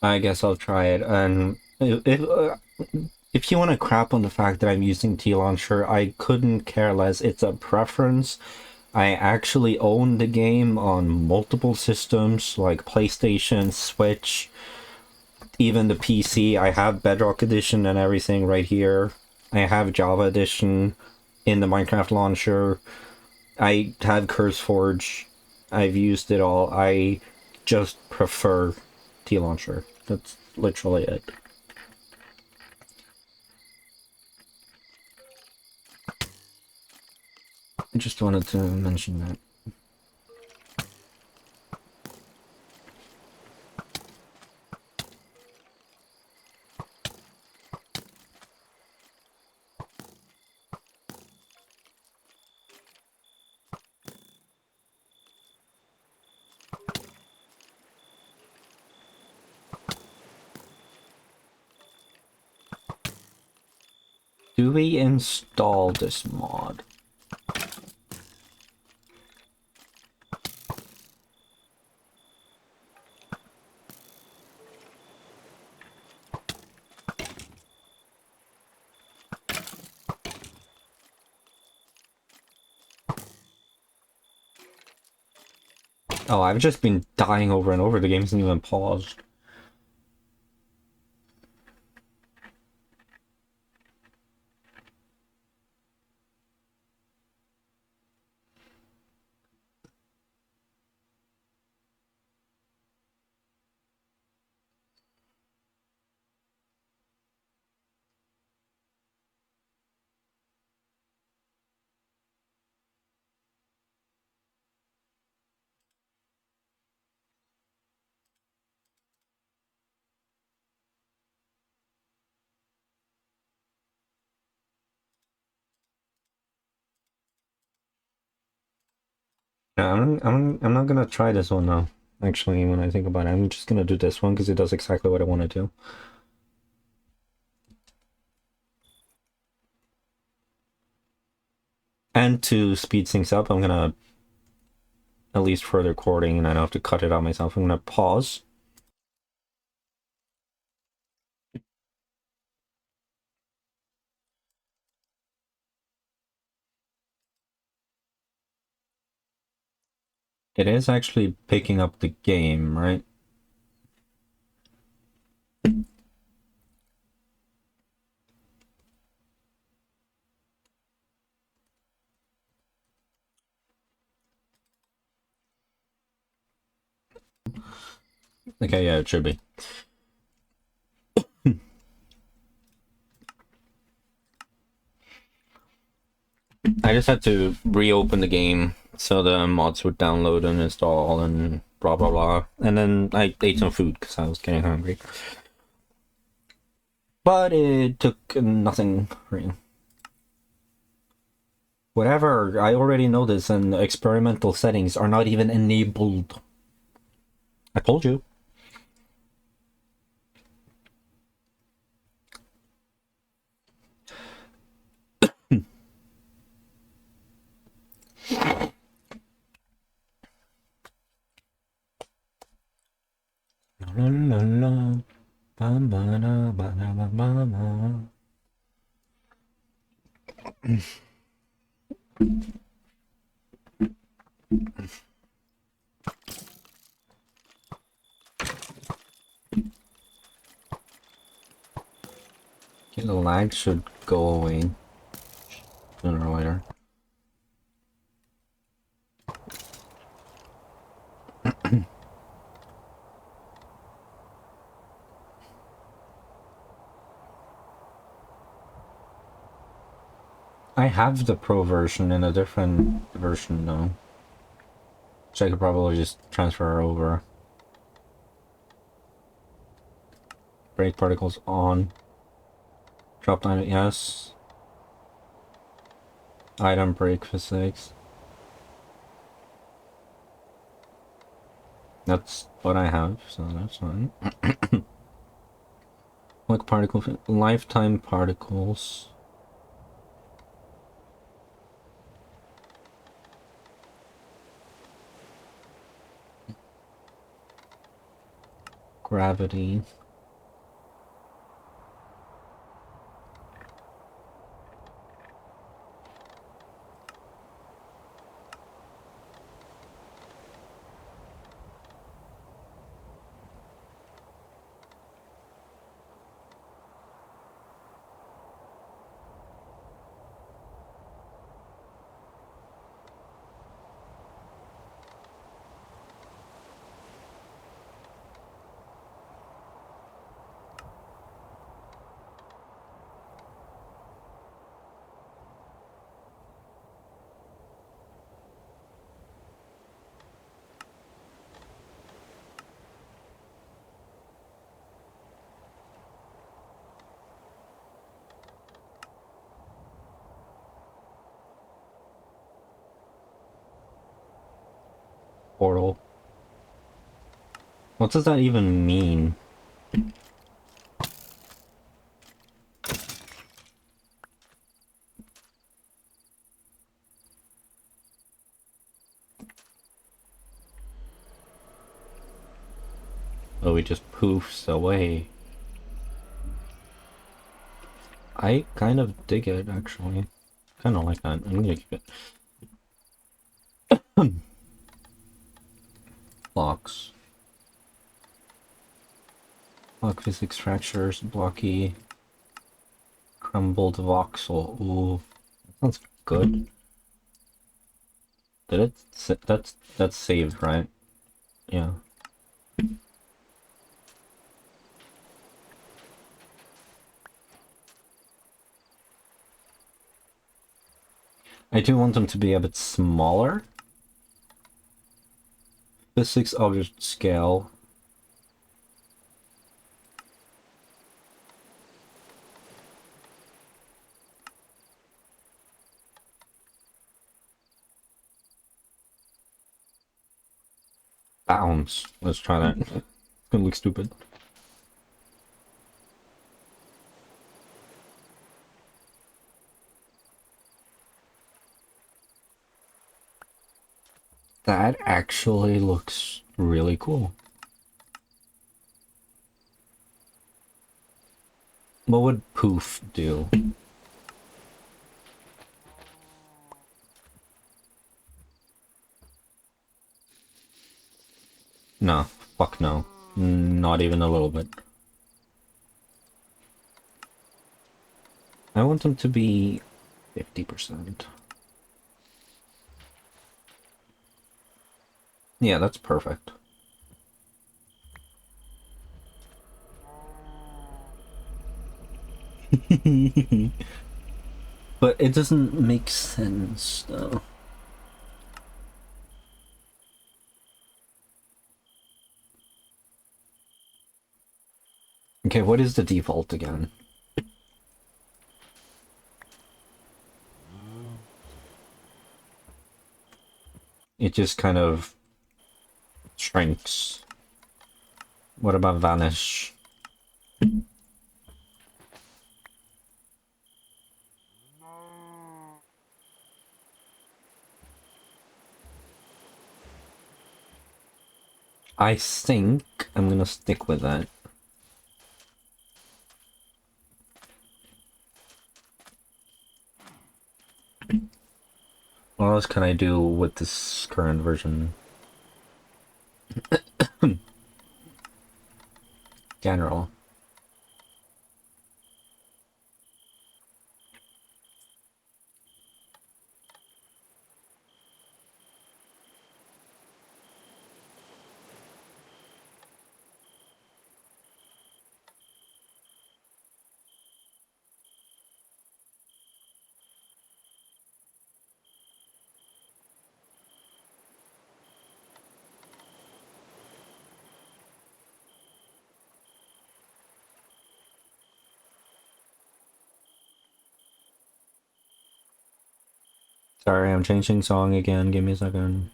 I guess I'll try it. And if you want to crap on the fact that I'm using T-Launcher, I couldn't care less. It's a preference. I actually own the game on multiple systems, like PlayStation, Switch, even the PC. I have Bedrock Edition and everything right here. I have Java Edition in the Minecraft launcher. I have CurseForge. I've used it all. I just prefer T-Launcher. That's literally it. I just wanted to mention that. Do we install this mod? Oh, I've just been dying over and over. The game hasn't even paused. Yeah, I'm not gonna try this one now. Actually, when I think about it, I'm just gonna do this one because it does exactly what I want to do. And to speed things up, I'm gonna, at least for the recording, and I don't have to cut it out myself, I'm gonna pause. It is actually picking up the game, right? Okay, yeah, it should be. I just had to reopen the game so the mods would download and install, and blah blah blah. And then I ate some food because I was getting hungry. But it took nothing really. Whatever, I already know this, and experimental settings are not even enabled. I told you. La, la, la. Ba, ba, da, ba, da, ba, ba, ba. Okay, the lag should go away sooner or later. I have the pro version in a different version though, so I could probably just transfer over. Brake particles on. Drop down, yes. Item brake physics. That's what I have, so that's fine. Like particle, lifetime particles. Gravity. Portal. What does that even mean? Oh, it just poofs away. I kind of dig it, actually. Kind of like that. I'm gonna keep it. Blocks. Block physics fractures, blocky. Crumbled voxel. Ooh. That sounds good. Did it? That's saved, right? Yeah. I do want them to be a bit smaller. Physics object scale. Bounds. Let's try that. It's gonna look stupid. That actually looks really cool. What would poof do? No. Fuck no. Not even a little bit. I want them to be 50%. Yeah, that's perfect. But it doesn't make sense, though. Okay, what is the default again? It just kind of shrinks. What about vanish? I think I'm gonna stick with that. What else can I do with this current version? General. Sorry, I'm changing song again. Give me a second.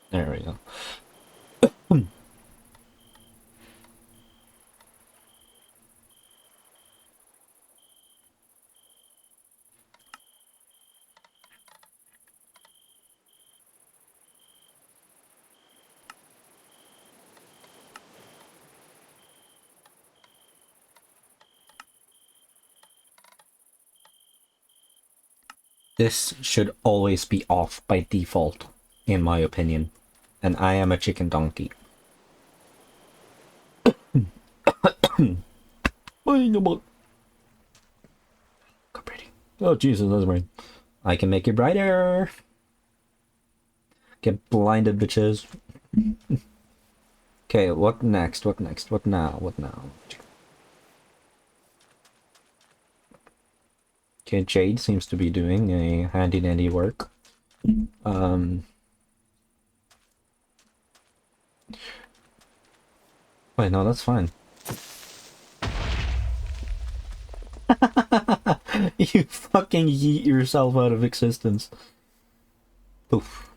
There we go. This should always be off by default, in my opinion. And I am a chicken donkey. Oh, Jesus, that's right. I can make it brighter. Get blinded, bitches. Okay, what next? What next? What now? What now? Okay, Jade seems to be doing a handy dandy work. Wait, no, that's fine. You fucking yeet yourself out of existence. Poof.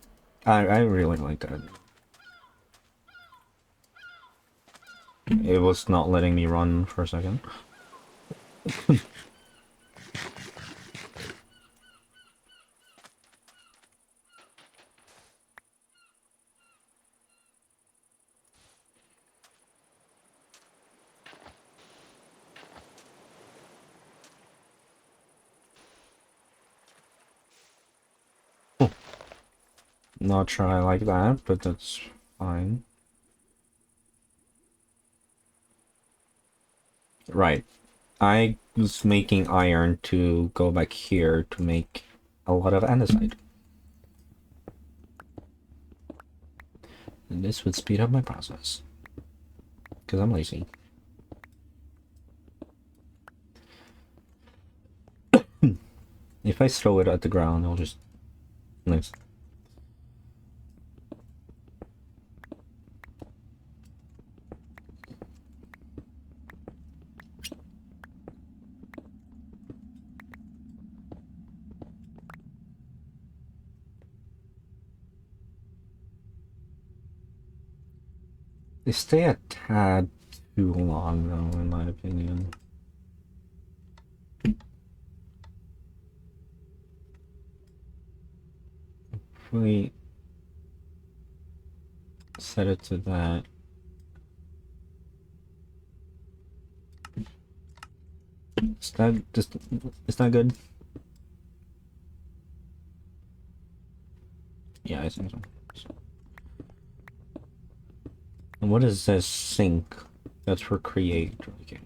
I really like that. It was not letting me run for a second. Not sure I like that, but that's fine. Right. I was making iron to go back here to make a lot of andesite. And this would speed up my process. Because I'm lazy. If I throw it at the ground, it'll just... Nice. They stay a tad too long, though, in my opinion. Hopefully... Set it to that. Is that good? Yeah, I think so. And what is this sync? That's for create. Okay.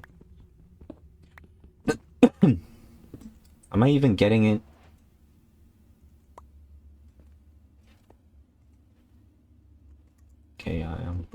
Am I even getting it? Okay, I am.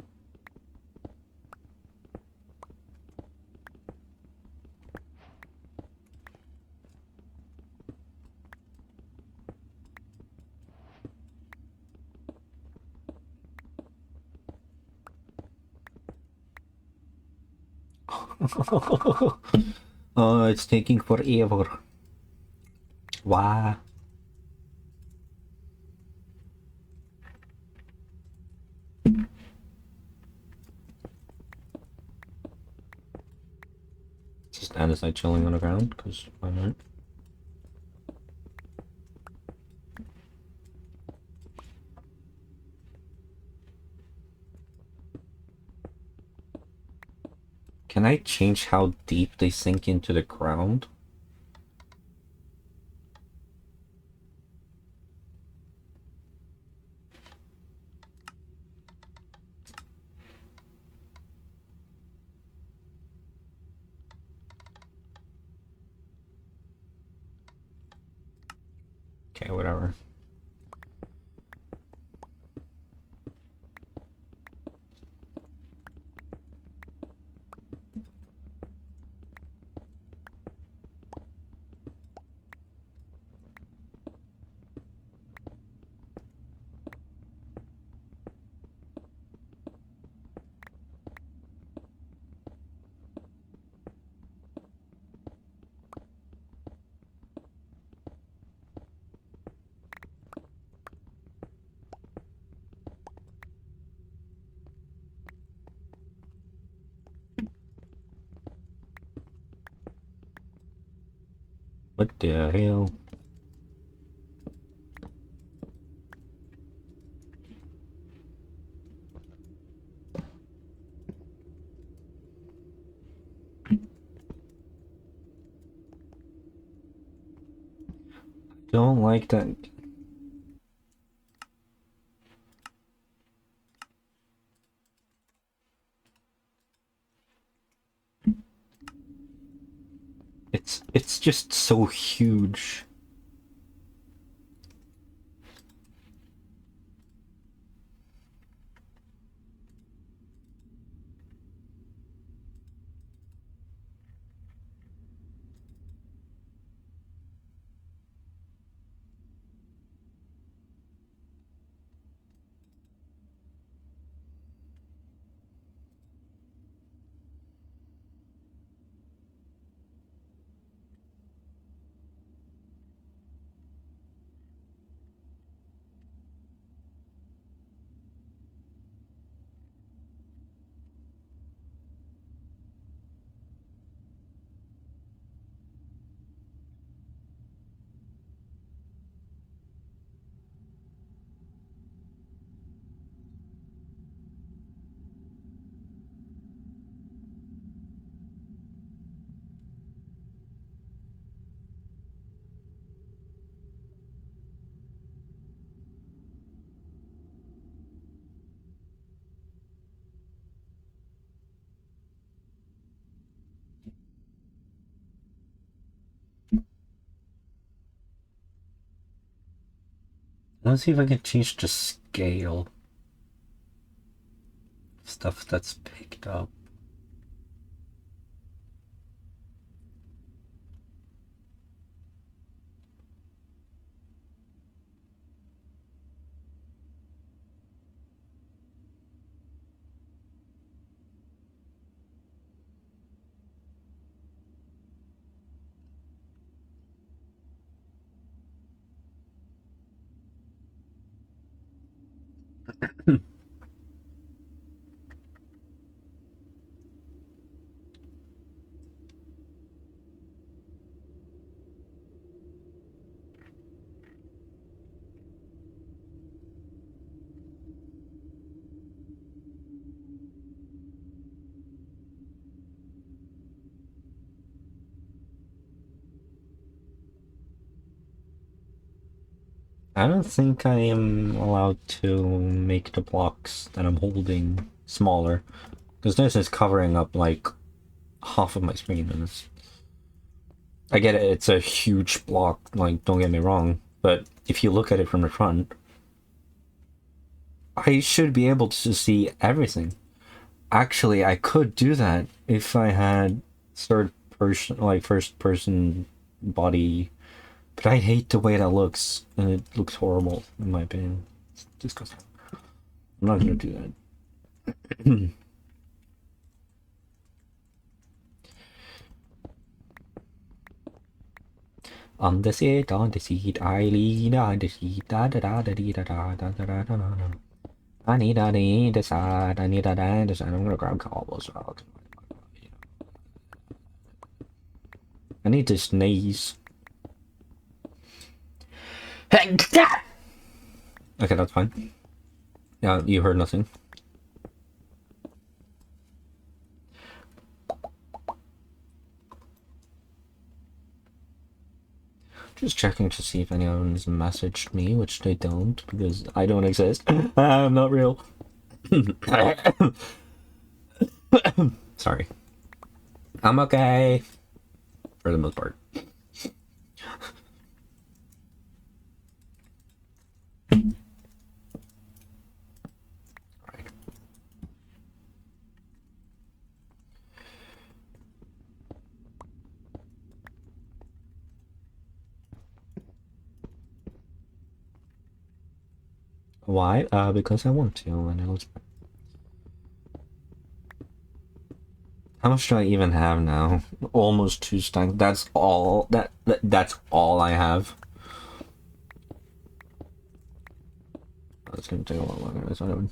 Oh, it's taking forever. Why? Just Anisite chilling on the ground, because why not? Can I change how deep they sink into the ground? Okay, whatever. What the hell? Don't like that. It's just so huge. Let's see if I can change the scale. Stuff that's picked up. I don't think I am allowed to make the blocks that I'm holding smaller, because this is covering up like half of my screen, and I get it, it's a huge block, like, don't get me wrong, but if you look at it from the front, I should be able to see everything. Actually, I could do that if I had third person, like first person body, but I hate the way that looks, and it looks horrible in my opinion. It's disgusting. I'm not gonna do that. On the seat, I lean on the seat, da da da da da da da da da da da. I need the side, I need the side. I'm gonna grab cobbles. I need to sneeze. Okay, that's fine. Yeah, you heard nothing. Just checking to see if anyone's messaged me, which they don't, because I don't exist. I'm not real. Sorry. I'm okay. For the most part. Right. Why? Because I want to, and it was... How much do I even have now? Almost 2 stacks. That's all. That's all I have. That's gonna take a lot longer than I thought it would.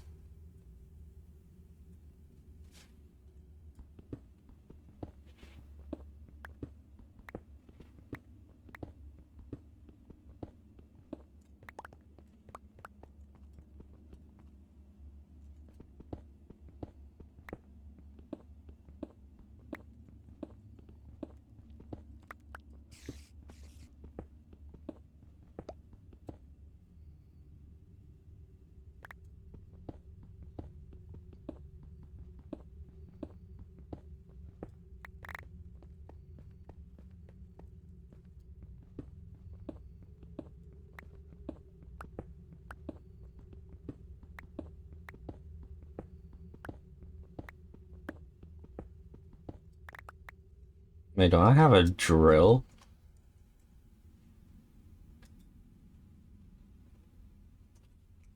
Wait, do I have a drill?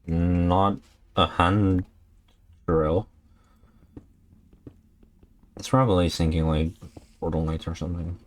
Not a hand drill. It's probably thinking like Portal Knights or something.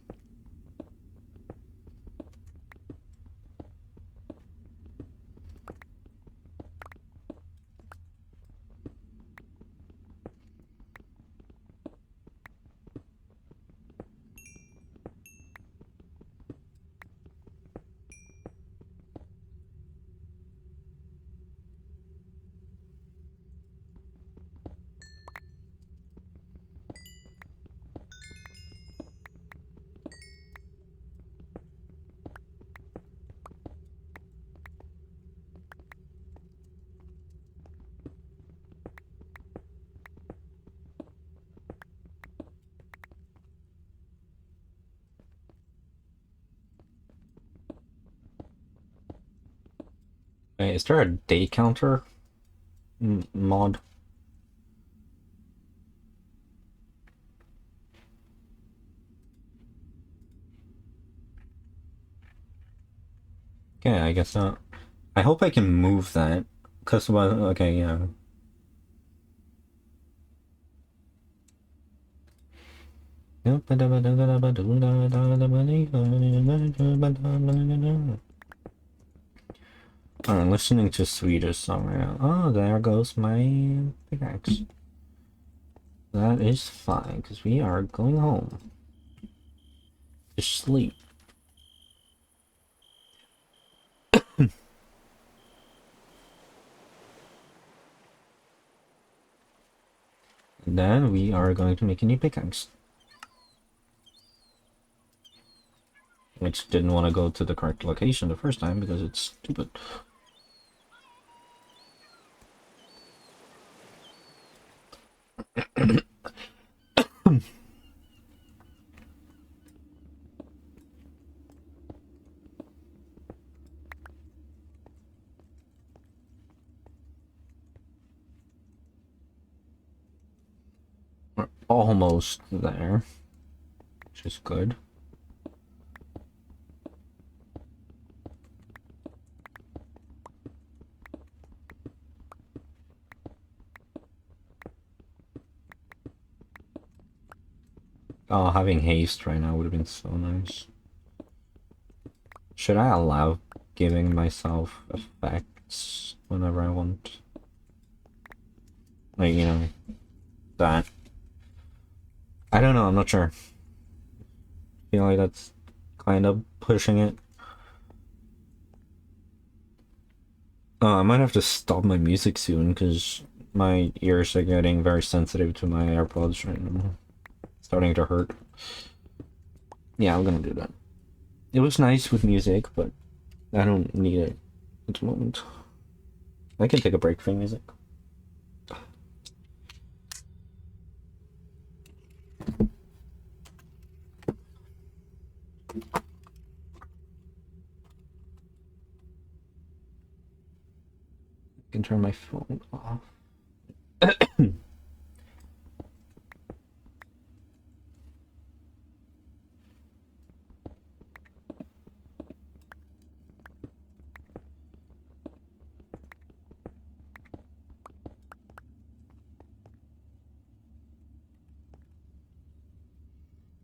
Wait, is there a day counter mod? Okay, I guess not. I hope I can move that. Cause well, okay, yeah. I'm listening to Swedish song right now. Oh, there goes my pickaxe. That is fine, because we are going home. To sleep. And then we are going to make a new pickaxe. Which didn't want to go to the correct location the first time because it's stupid. almost there, which is good. Oh, having haste right now would have been so nice. Should I allow giving myself effects whenever I want? Like, you know, that. I don't know, I'm not sure. I feel like that's kind of pushing it. I might have to stop my music soon because my ears are getting very sensitive to my AirPods right now. Starting to hurt. Yeah, I'm gonna do that. It was nice with music, but I don't need it at the moment. I can take a break from music. I can turn my phone off.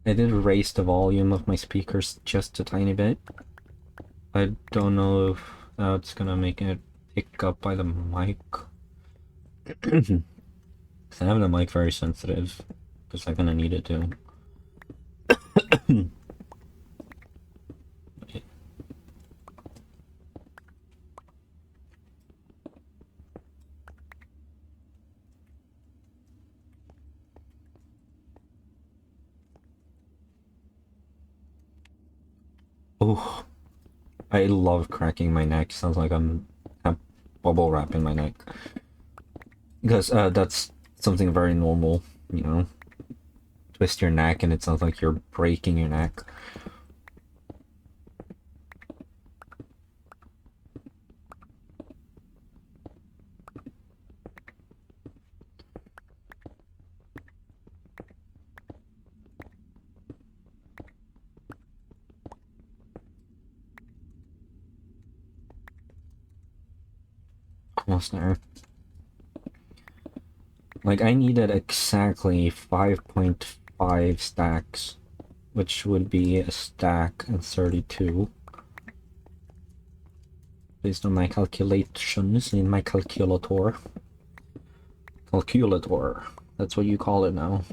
I did raise the volume of my speakers just a tiny bit. I don't know if it's gonna make it pick up by the mic. Because I have the mic very sensitive, because I'm gonna need it to. Oh, I love cracking my neck. Sounds like I'm have bubble wrap in my neck. Because that's something very normal, you know. Twist your neck and it sounds like you're breaking your neck. Almost there. Like, I needed exactly 5.5 stacks, which would be a stack and 32. Based on my calculations in my calculator. Calculator. That's what you call it now.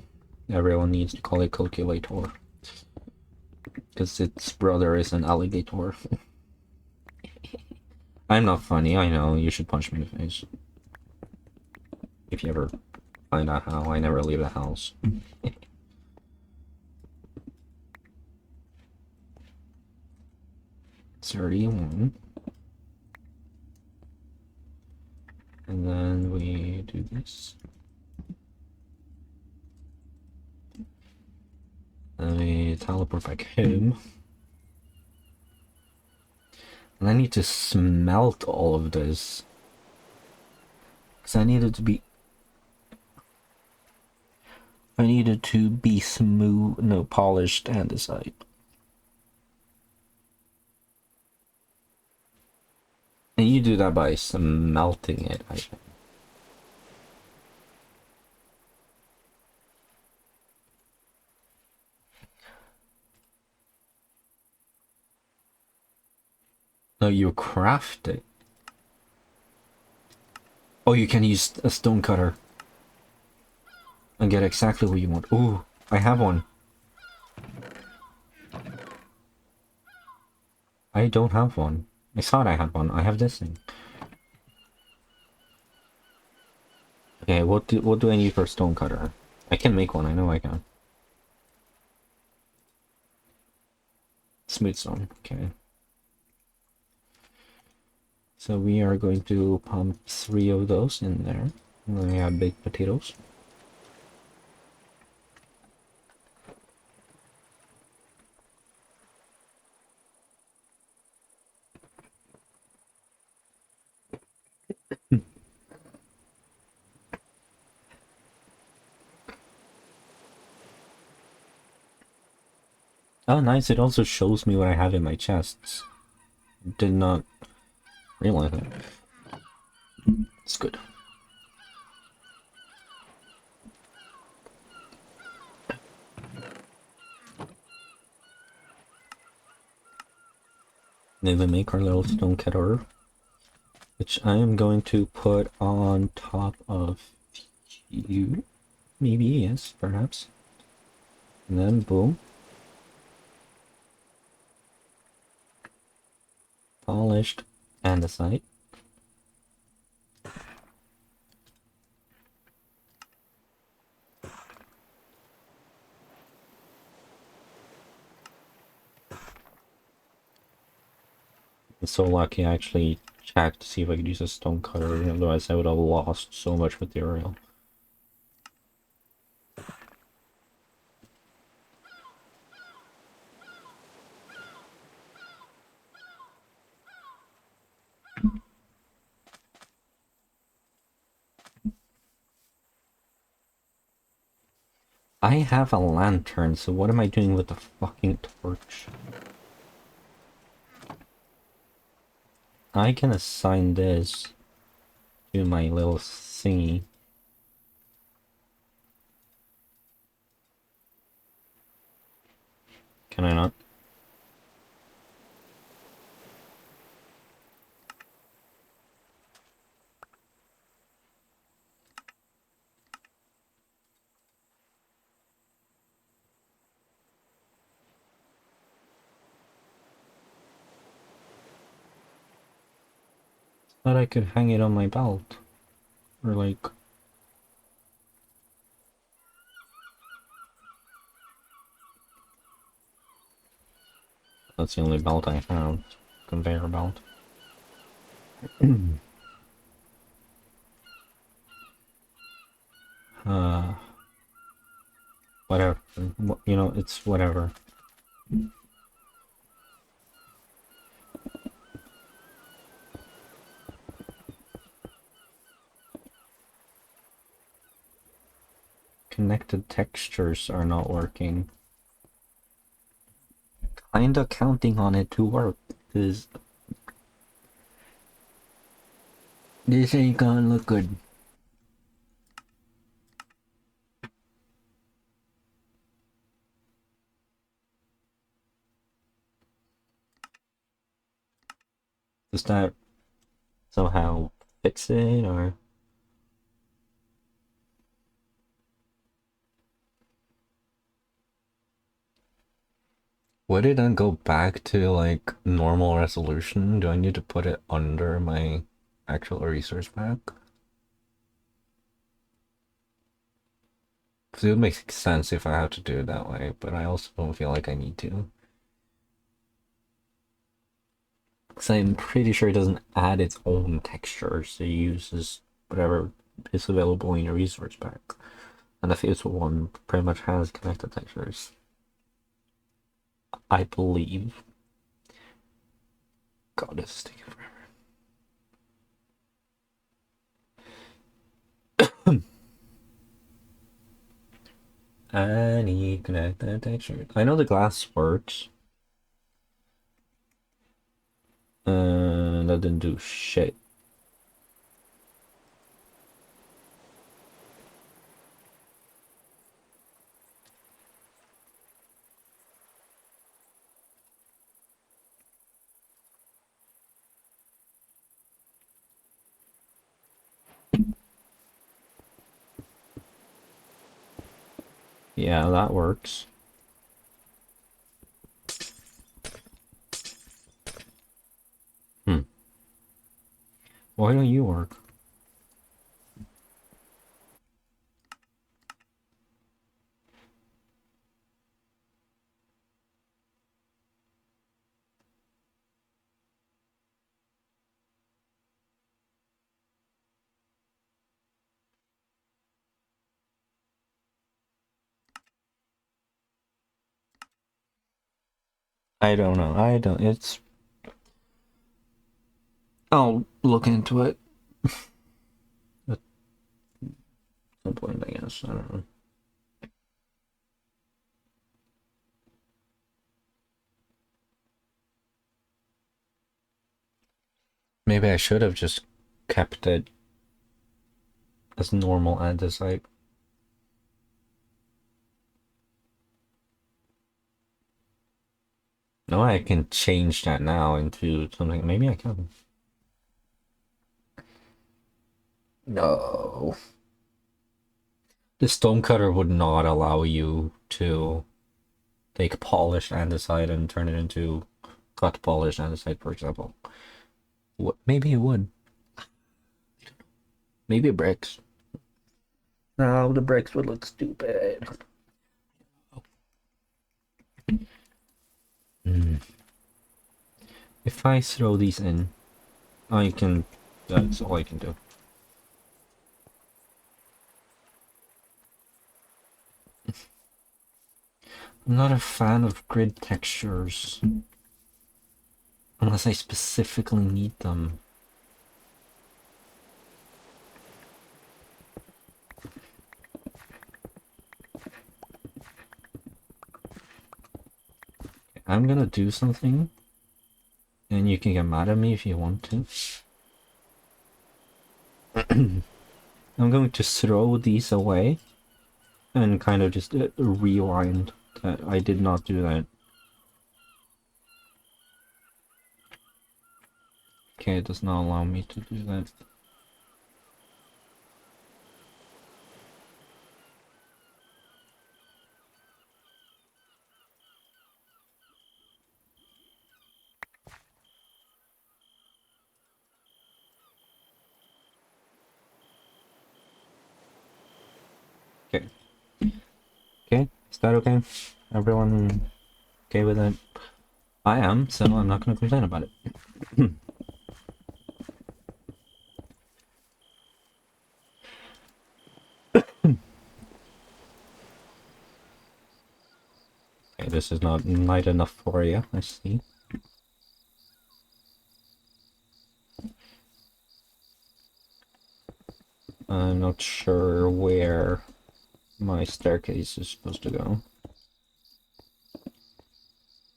Everyone needs to call it calculator. Because its brother is an alligator. I'm not funny, I know. You should punch me in the face. If you ever find out how, I never leave the house. 31. And then we do this. And we teleport back home. And I need to smelt all of this. Because I needed to be... I needed to be smooth, no, polished andesite. And you do that by smelting it, I think. No, you craft it. Oh, you can use a stone cutter. And get exactly what you want. Ooh, I have one. I don't have one. I thought I had one. I have this thing. Okay, what do I need for a stone cutter? I can make one, I know I can. Smooth stone, okay. So we are going to pump 3 of those in there. And then we have baked potatoes. Oh, nice. It also shows me what I have in my chests. Did not realize it. It's good. Then we make our little stone cutter, which I am going to put on top of you. Maybe, yes, perhaps. And then boom. Polished andesite. I'm so lucky I actually checked to see if I could use a stone cutter, otherwise I would have lost so much material. I have a lantern, so what am I doing with the fucking torch? I can assign this to my little thingy. Can I not? Thought I could hang it on my belt. Or like... That's the only belt I have. Conveyor belt. uh... Whatever. You know, it's whatever. Connected textures are not working. Kinda counting on it to work. This ain't gonna look good. Does that somehow fix it, or... Would it then go back to, like, normal resolution? Do I need to put it under my actual resource pack? Because it would make sense if I had to do it that way, but I also don't feel like I need to. Because I'm pretty sure it doesn't add its own textures, it uses whatever is available in your resource pack. And the Faithful one pretty much has connected textures. I believe. God, this is taking forever. I need connected textures. I know the glass works. That didn't do shit. Yeah, that works. Why don't you work? I don't know. I don't. It's. I'll look into it. At some point, I guess. I don't know. Maybe I should have just kept it as normal andesite. No, I can change that now into something. Maybe I can. No. The stonecutter would not allow you to take polished andesite and turn it into cut polished andesite, for example. What? Maybe it would. Maybe bricks. No, the bricks would look stupid. Mm. If I throw these in, I can. That's all I can do. I'm not a fan of grid textures. Unless I specifically need them. I'm gonna do something, and you can get mad at me if you want to. I'm going to throw these away and kind of just rewind that I did not do that. Okay, it does not allow me to do that. Okay. Okay, is that okay? Everyone okay with it? I am, so I'm not going to complain about it. Okay, this is not light enough for you, I see. I'm not sure where my staircase is supposed to go.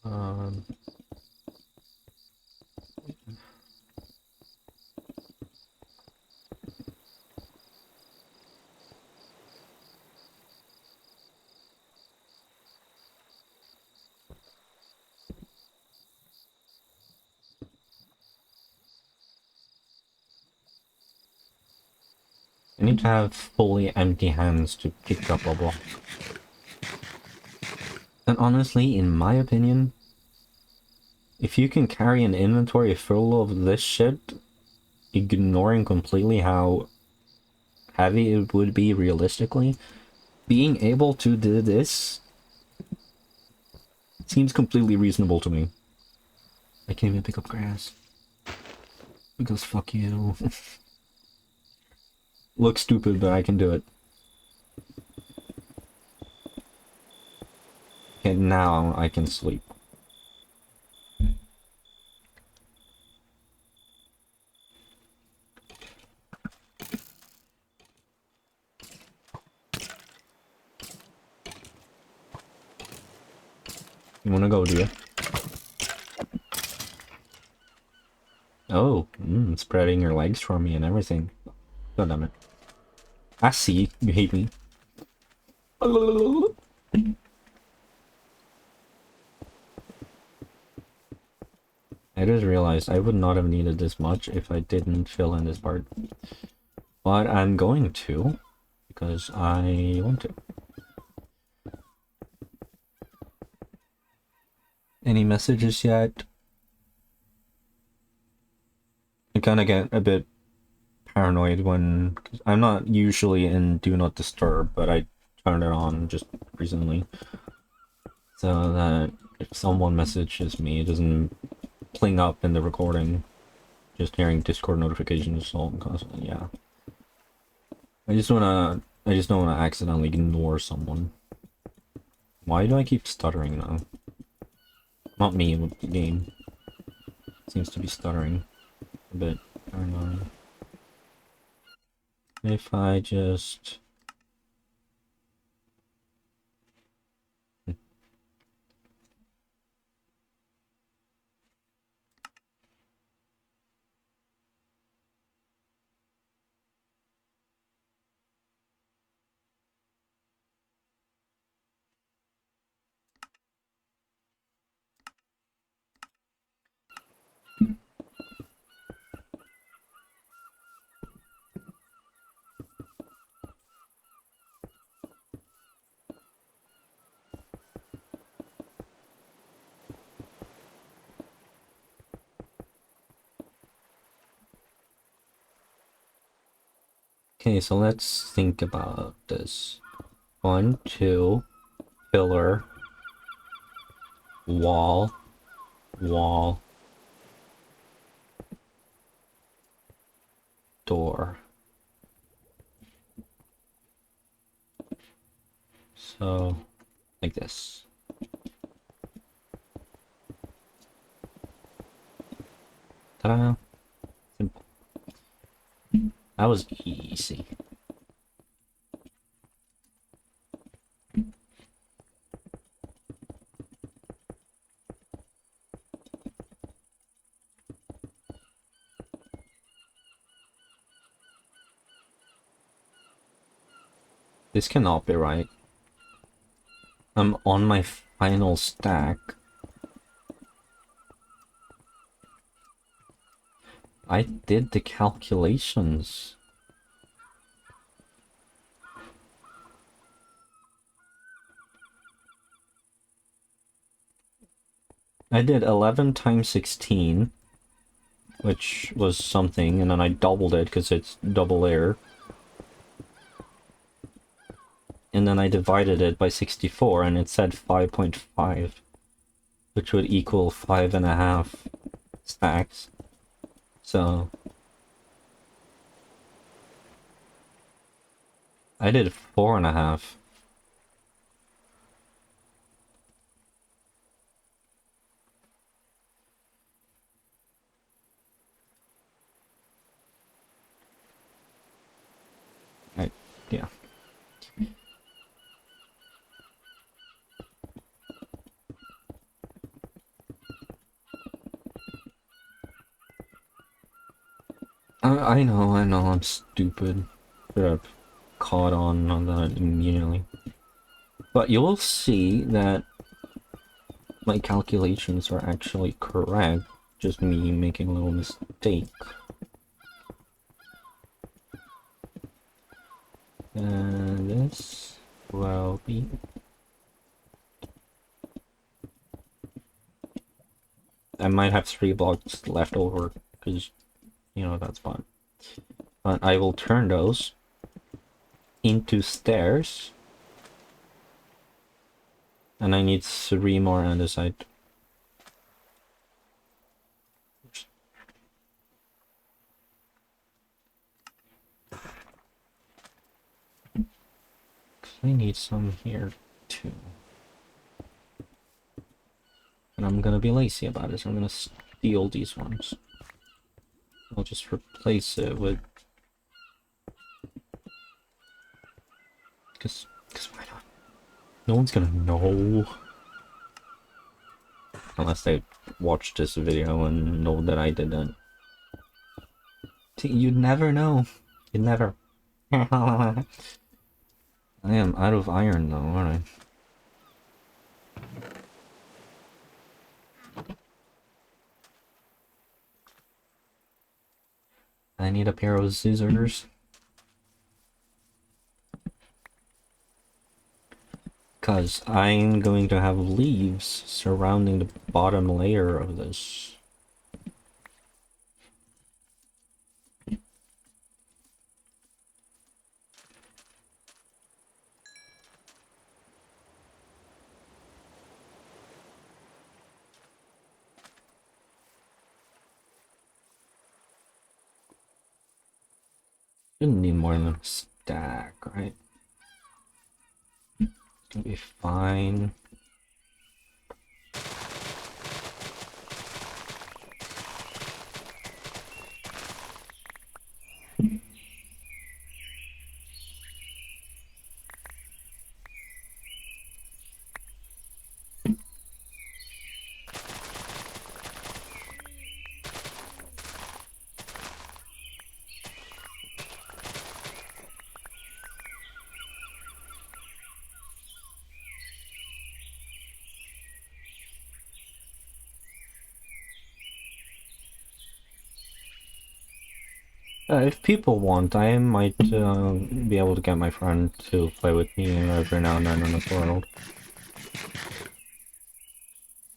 Um, I need to have fully empty hands to pick up a block. And honestly, in my opinion, if you can carry an inventory full of this shit, ignoring completely how heavy it would be realistically, being able to do this seems completely reasonable to me. I can't even pick up grass. Because fuck you. Looks stupid, but I can do it. And now I can sleep. You wanna go, do you? Oh, spreading your legs for me and everything. God damn it. I see, you hate me. I just realized I would not have needed this much if I didn't fill in this part. But I'm going to, because I want to. Any messages yet? I kind of get a bit paranoid when I'm not usually in Do Not Disturb, but I turned it on just recently so that if someone messages me, it doesn't pling up in the recording. Just hearing Discord notifications all constantly. Yeah, I just don't wanna accidentally ignore someone. Why do I keep stuttering now? Not me, but the game seems to be stuttering a bit. I don't know. If I just... Okay, so let's think about this. 1, 2, pillar, wall, wall, door. So, like this. Ta-da! Simple. That was easy. This cannot be right. I'm on my final stack. I did the calculations. I did 11 times 16, which was something, and then I doubled it because it's double layer. And then I divided it by 64, and it said 5.5, which would equal 5.5 stacks. So I did 4.5. Yeah. I know, I'm stupid. Should have caught on that immediately. But you will see that my calculations are actually correct, just me making a little mistake. And this will be... I might have 3 blocks left over, because, you know, that's fine. But I will turn those into stairs. And I need 3 more on the side. I need some here too. And I'm gonna be lazy about it, so I'm gonna steal these ones. I'll just replace it with... Cause why not? No one's gonna know. Unless they watch this video and know that I did that. You'd never know. You'd never. I am out of iron though, aren't I? I need a pair of scissors. Because I'm going to have leaves surrounding the bottom layer of this. Shouldn't need more than a stack, right? It's gonna be fine. If people want, I might be able to get my friend to play with me every now and then on this world.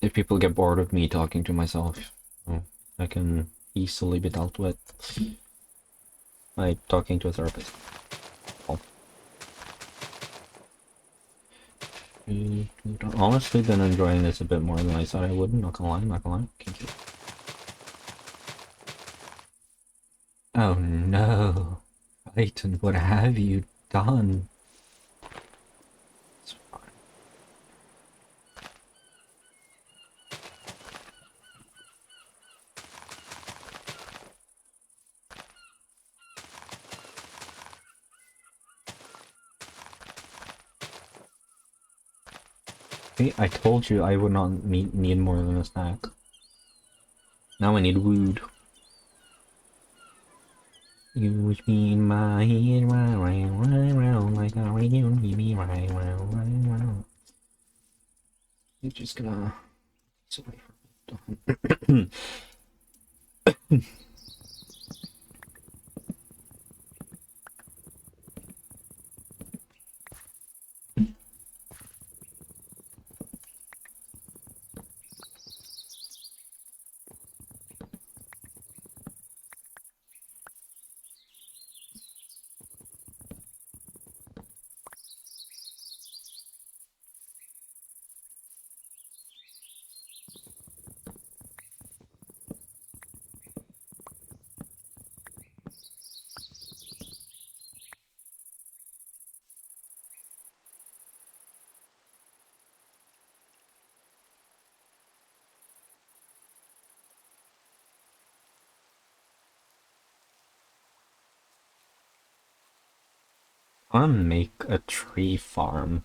If people get bored of me talking to myself, I can easily be dealt with. Like talking to a therapist. Oh. Honestly, been enjoying this a bit more than I thought I would. Not gonna lie, not gonna lie. Thank you. Oh no, Titan, what have you done? It's fine. See, I told you I would not need more than a snack. Now I need wood. You spin my head round like a radio, baby, round. You're just gonna. It's away from me. I'll make a tree farm.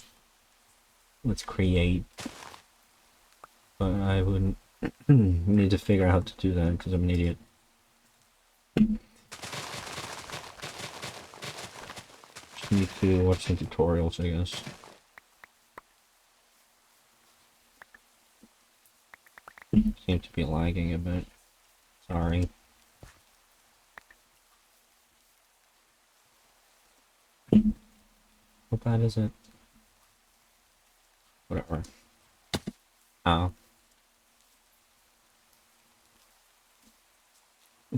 Let's create. But I would need to figure out how to do that because I'm an idiot. Just need to watch some tutorials, I guess. Seem to be lagging a bit. Sorry. How bad is it? Whatever. Oh.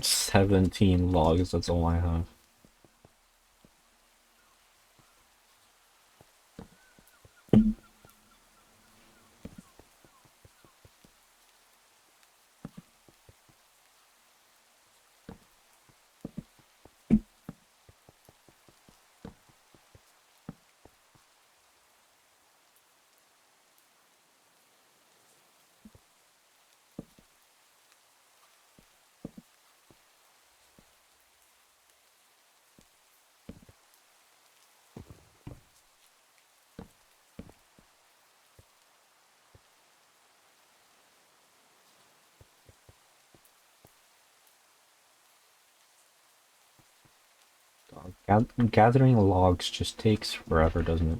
17 logs, that's all I have. Gathering logs just takes forever, doesn't it?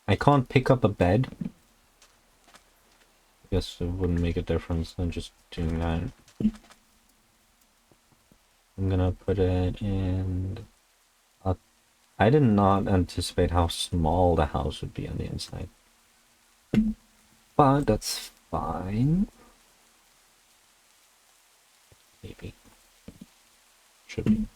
I can't pick up a bed. I guess it wouldn't make a difference than just doing that. I'm gonna put it in... I did not anticipate how small the house would be on the inside. But that's fine. Maybe. Should be.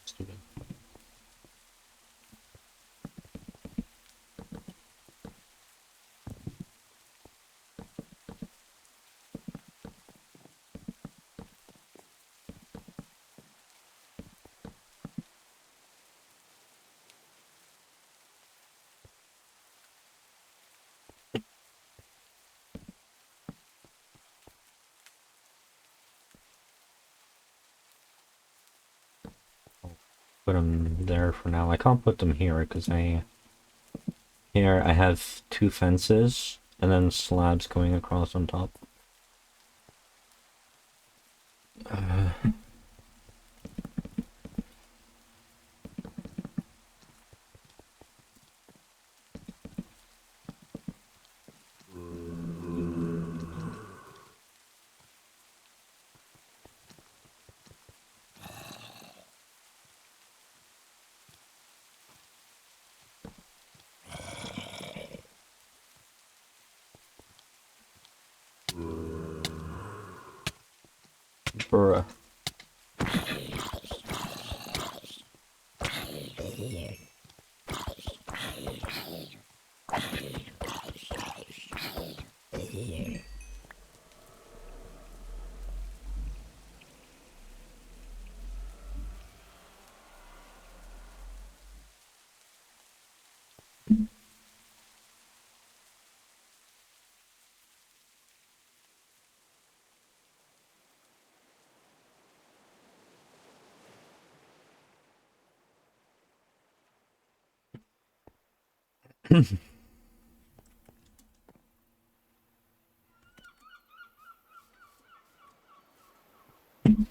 Stupid. Put them there for now. I can't put them here because here I have two fences and then slabs going across on top. Bruh.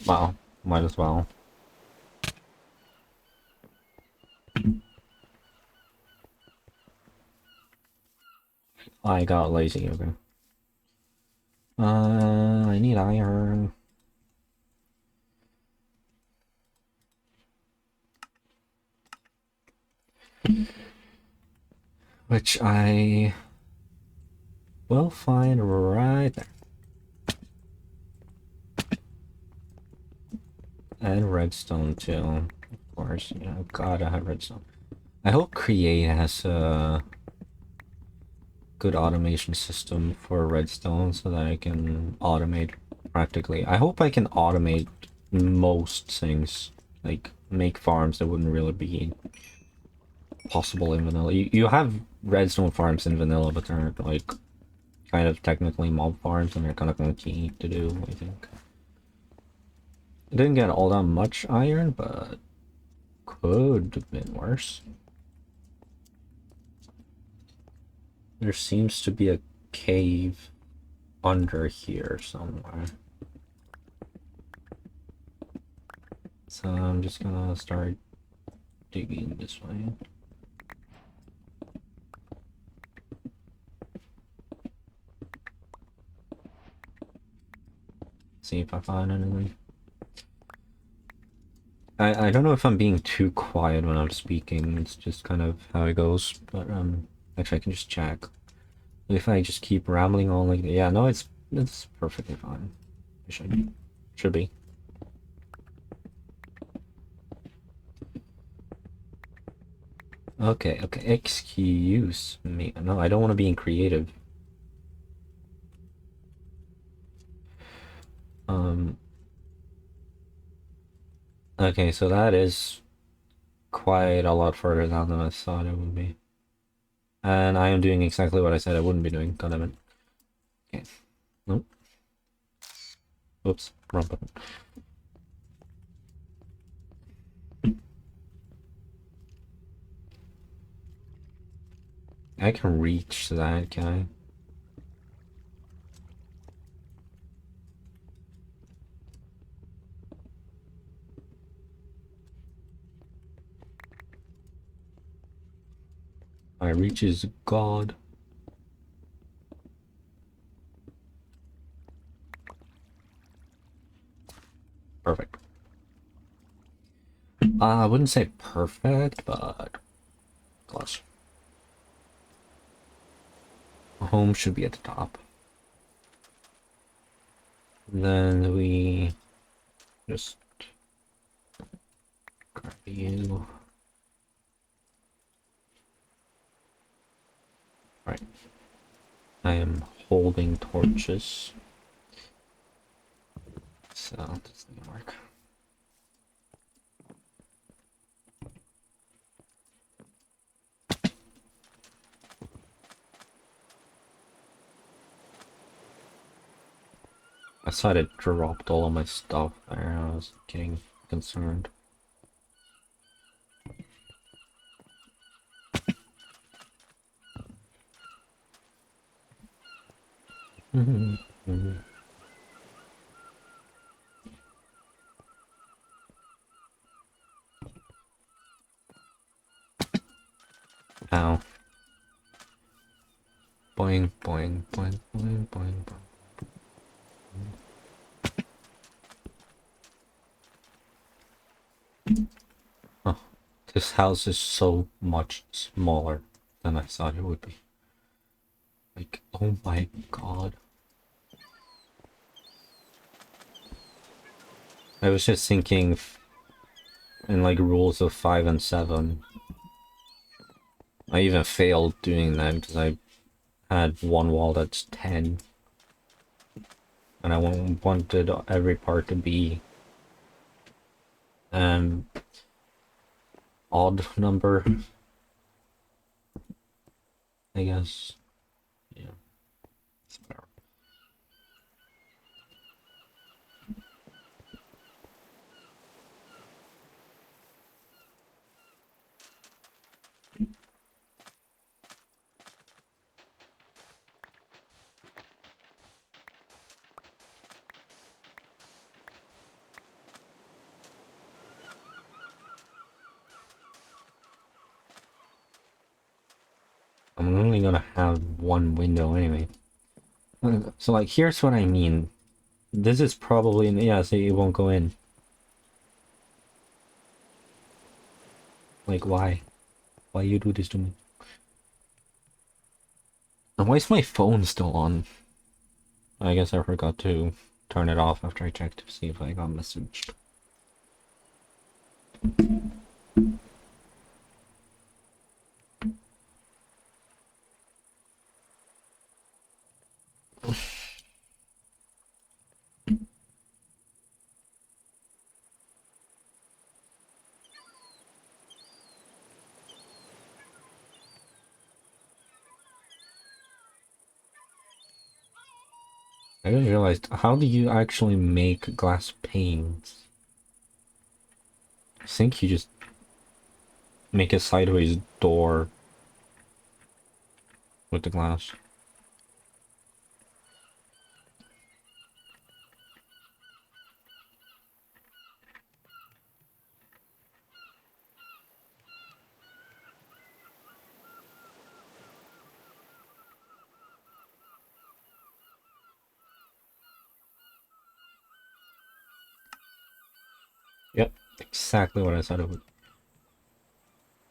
Wow, might as well. I got lazy, okay. I need iron. Which I will find right there. And redstone too, of course. Yeah, gotta have redstone. I hope Create has a good automation system for redstone so that I can automate practically. I hope I can automate most things, like make farms that wouldn't really be possible in vanilla. You have redstone farms in vanilla, but they're like kind of technically mob farms and they're kind of clunky to do, I think. I didn't get all that much iron, but could have been worse. There seems to be a cave under here somewhere. So I'm just gonna start digging this way. See if I find anything. I don't know if I'm being too quiet when I'm speaking. It's just kind of how it goes. But actually I can just check. If I just keep rambling on like, yeah, no, it's perfectly fine. It should be. Okay, excuse me. No, I don't want to be in creative. Okay, so that is quite a lot further down than I thought it would be. And I am doing exactly what I said I wouldn't be doing. God damn it. Okay. Nope. Oops. Wrong button. I can reach that, can I? My reach is God. Perfect. I wouldn't say perfect, but close. Home should be at the top. And then we just grab you. Right. I am holding torches. So this doesn't work. I thought it dropped all of my stuff there. I was getting concerned. Ow. Boing, boing, boing, boing, boing, boing. Oh, this house is so much smaller than I thought it would be. Like, oh my god. I was just thinking in like rules of 5 and 7. I even failed doing that because I had one wall that's 10. And I wanted every part to be um odd number, I guess. Yeah. It's fair. I'm only gonna have one window anyway. So like here's what I mean. This is probably, yeah, so it won't go in. Like why? Why you do this to me? And why is my phone still on? I guess I forgot to turn it off after I checked to see if I got messaged. I just realized, how do you actually make glass panes? I think you just make a sideways door with the glass. Yep, exactly what I thought it would.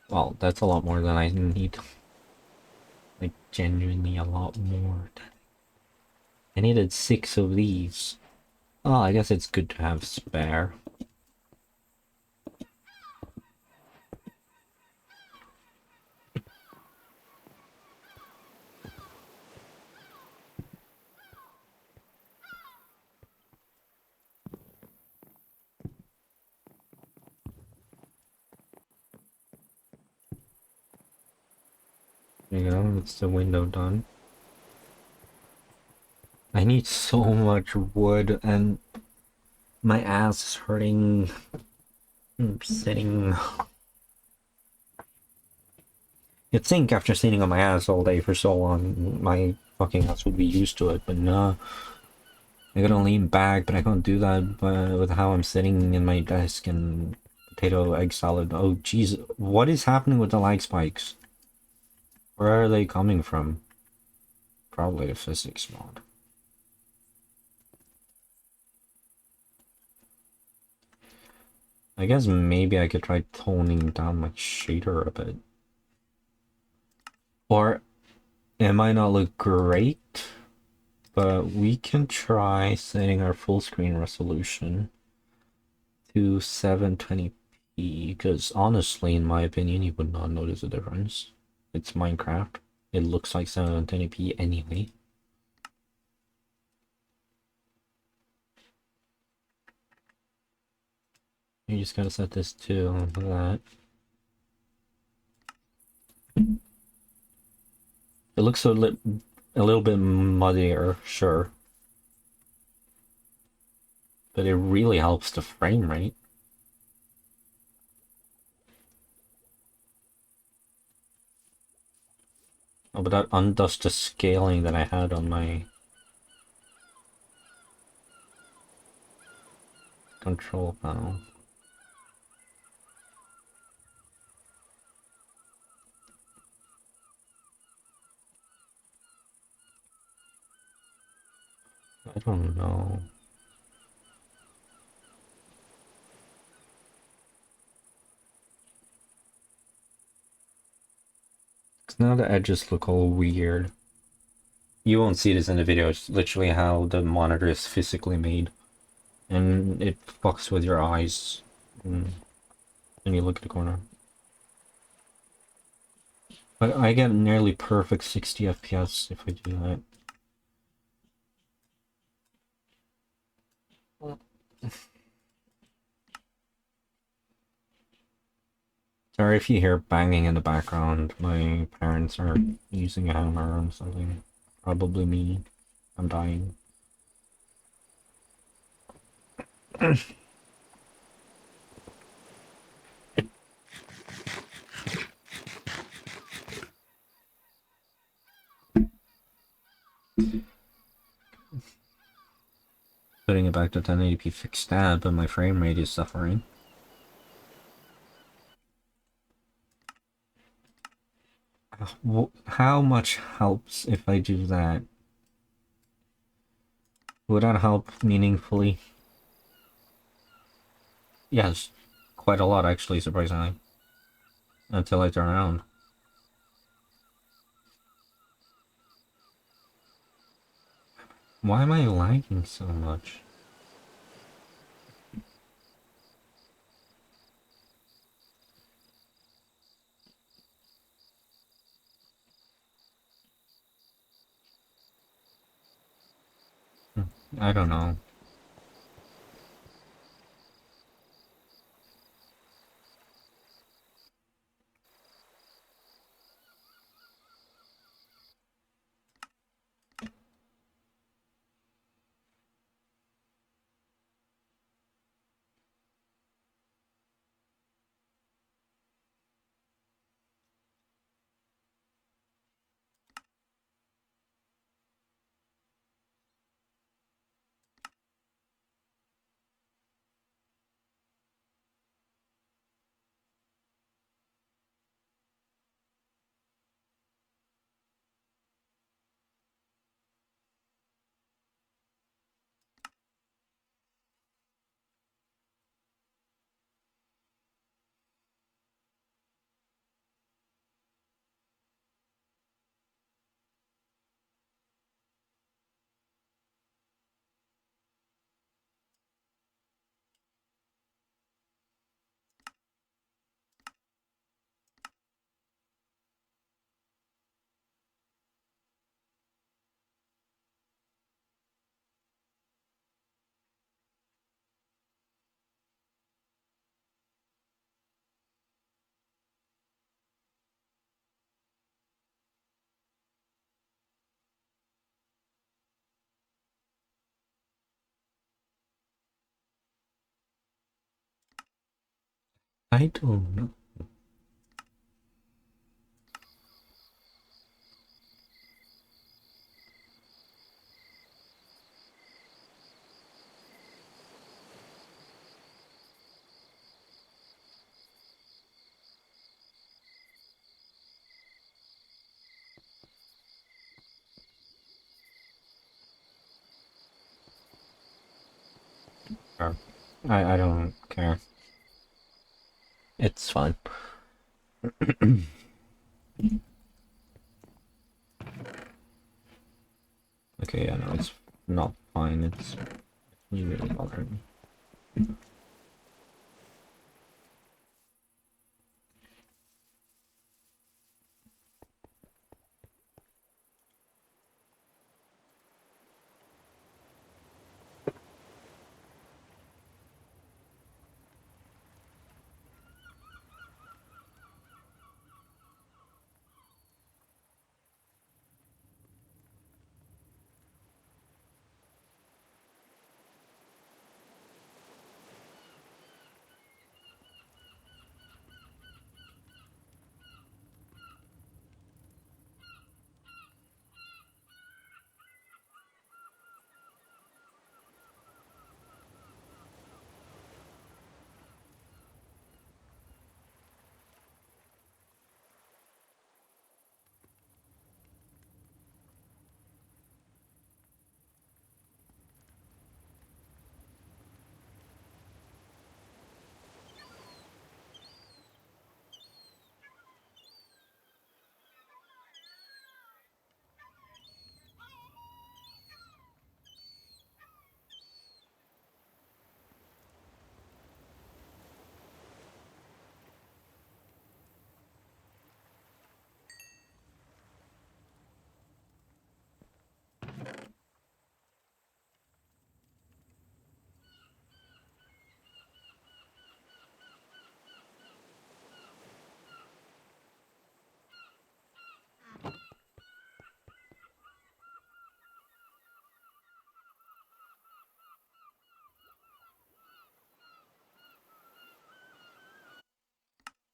Well, that's a lot more than I need. Like, genuinely a lot more. I needed 6 of these. Oh, I guess it's good to have spare. There you go, it's the window done. I need so much wood and my ass is hurting. I'm sitting. You'd think after sitting on my ass all day for so long, my fucking ass would be used to it, but no. I gotta lean back, but I can't do that with how I'm sitting in my desk and potato egg salad. Oh jeez, what is happening with the lag spikes? Where are they coming from? Probably the physics mod. I guess maybe I could try toning down my shader a bit. Or it might not look great, but we can try setting our full screen resolution to 720p, because honestly, in my opinion, you would not notice a difference. It's Minecraft. It looks like 720p anyway. You just gotta set this to that. It looks a little bit muddier, sure. But it really helps the frame rate. Oh, but that undoes the scaling that I had on my control panel. I don't know. Because now the edges look all weird. You won't see this in the video, it's literally how the monitor is physically made. and it fucks with your eyes when you look at the corner. But I get nearly perfect 60 FPS if I do that. Sorry if you hear banging in the background. My parents are using a hammer on something. Probably me. I'm dying. Putting it back to 1080p fixed stat, but my frame rate is suffering. How much helps if I do that? Would that help meaningfully? Yes, quite a lot actually, surprisingly. Until I turn around. Why am I lagging so much? I don't know. I don't know. I don't care. It's fine. Okay, yeah, no, it's not fine. It's really bothering me.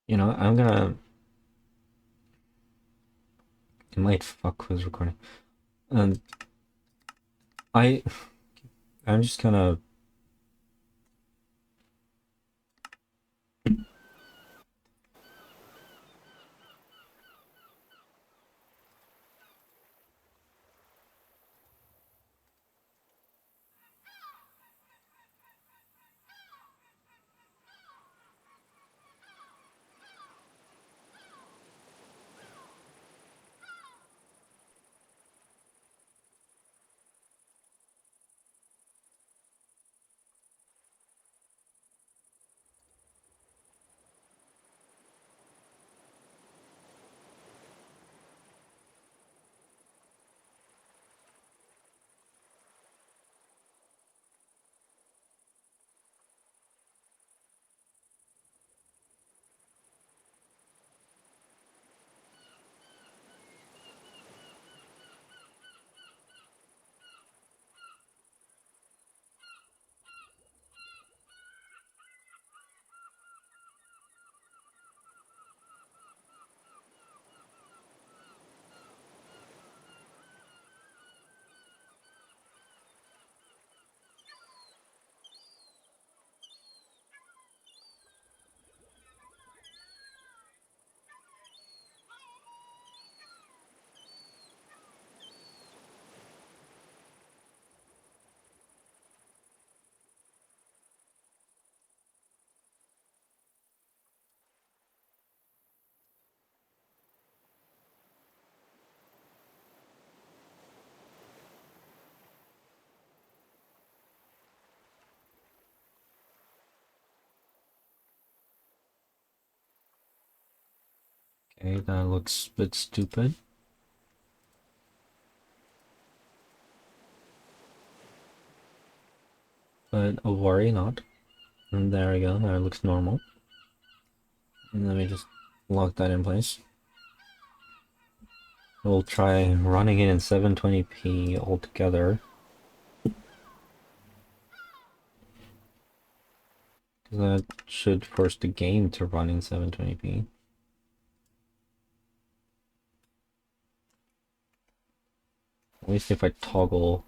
You know, I'm gonna. It might fuck with recording. And I, I'm just gonna. Okay, that looks a bit stupid. But worry not. And there we go, now it looks normal. And let me just lock that in place. We'll try running it in 720p altogether. Because that should force the game to run in 720p. At least if I toggle.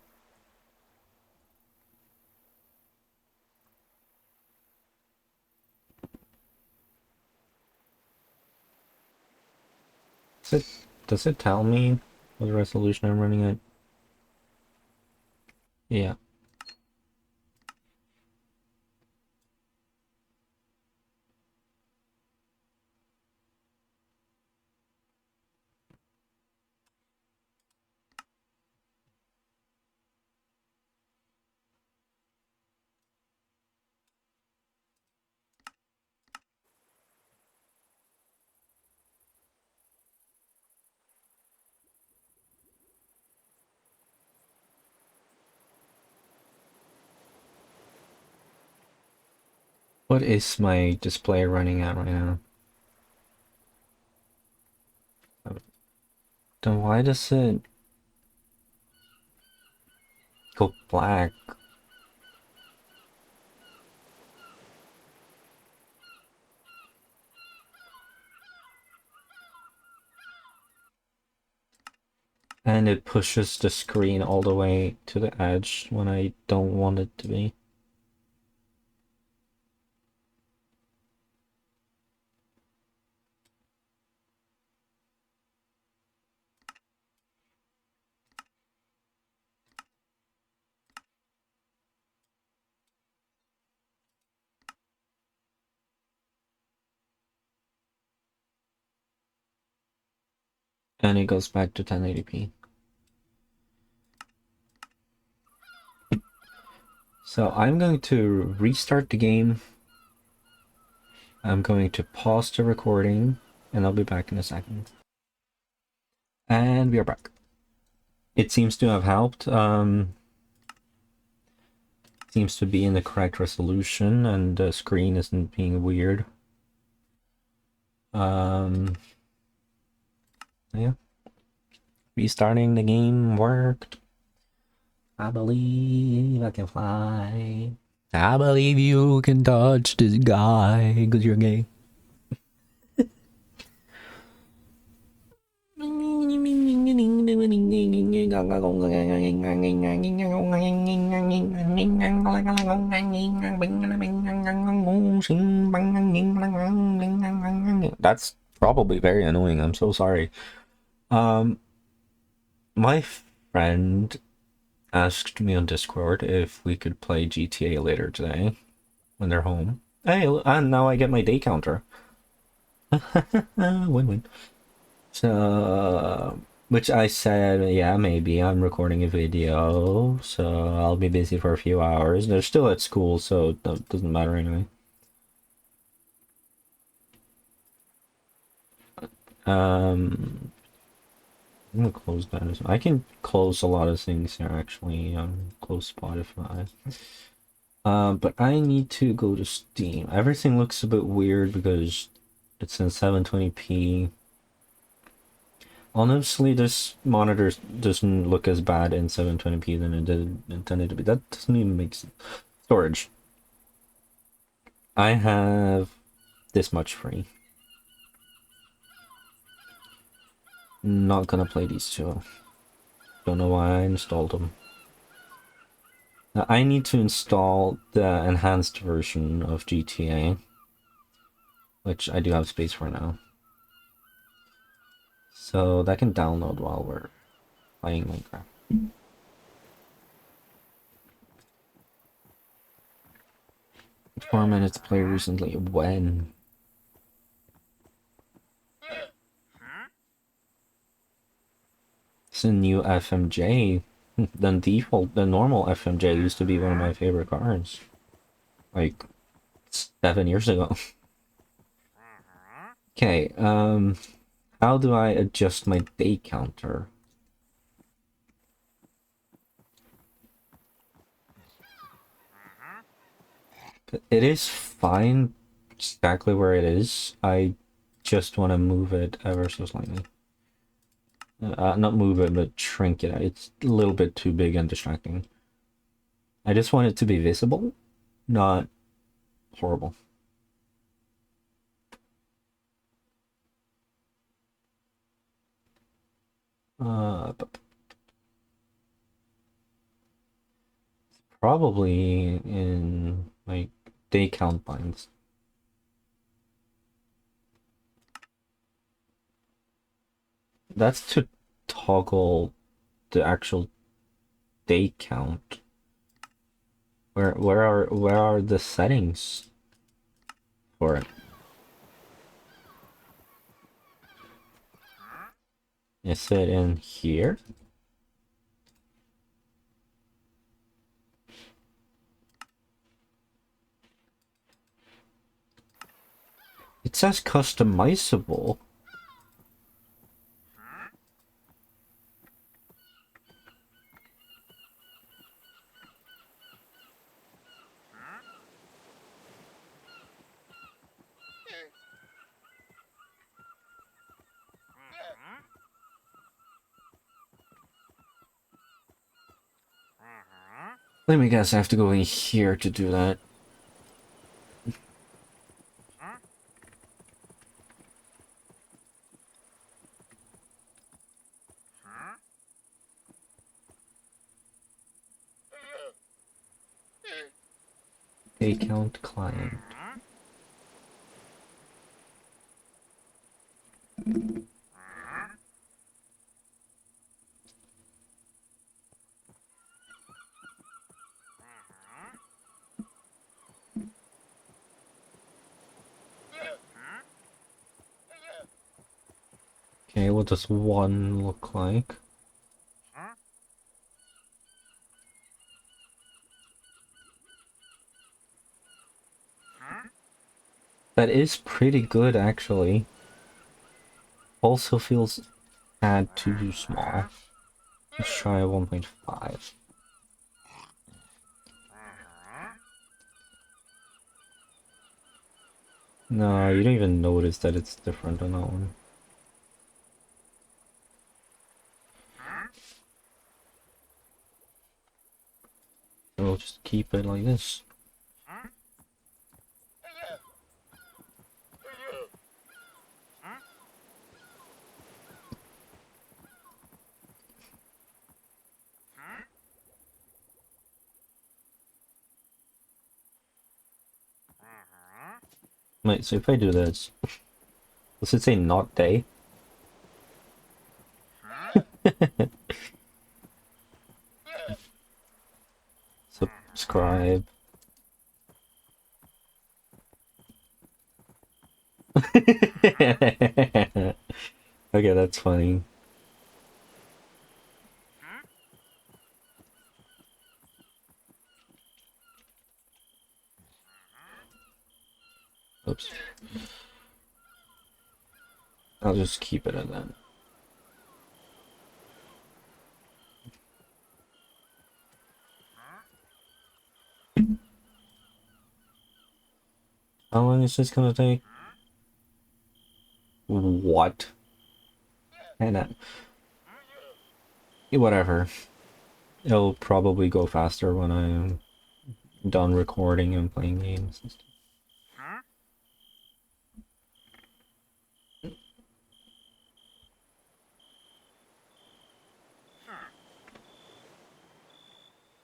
Does it tell me what resolution I'm running at? Yeah. What is my display running at right now? Then why does it go black? And it pushes the screen all the way to the edge when I don't want it to be. And it goes back to 1080p. So I'm going to restart the game. I'm going to pause the recording, and I'll be back in a second. And we are back. It seems to have helped. Seems to be in the correct resolution, and the screen isn't being weird. Yeah. Restarting the game worked. I believe I can fly. I believe you can touch the sky because you're gay. That's probably very annoying. I'm so sorry. Um, my friend asked me on Discord if we could play GTA later today when they're home. Hey, and now I get my day counter. Win-win. So, which I said, yeah, maybe. I'm recording a video, so I'll be busy for a few hours. They're still at school, so it doesn't matter anyway. I'm gonna close that. I can close a lot of things here, actually. Close Spotify. But I need to go to Steam. Everything looks a bit weird because it's in 720p. Honestly, this monitor doesn't look as bad in 720p than it did intended to be. That doesn't even make sense. Storage. I have this much free. Not gonna play these two. Don't know why I installed them. Now, I need to install the enhanced version of GTA, which I do have space for now. So that can download while we're playing Minecraft. 4 minutes play recently. When? It's a new FMJ. The normal FMJ used to be one of my favorite cars. Like 7 years ago. Okay, how do I adjust my day counter? It is fine exactly where it is. I just want to move it ever so slightly. Not move it, but shrink it. It's a little bit too big and distracting. I just want it to be visible, not horrible. Probably in like day count binds. That's to toggle the actual day count. Where are the settings for it? Is it in here? It says customizable. Let me guess, I have to go in here to do that. Day count client. Okay, what does one look like? That is pretty good, actually. Also feels tad too small. Let's try 1.5. No, you don't even notice that it's different on that one. So we'll just keep it like this. Wait, so if I do this, does it say not day? Subscribe. Okay, that's funny. Oops. I'll just keep it at that. How long is this gonna take? What? And whatever. It'll probably go faster when I'm done recording and playing games and stuff.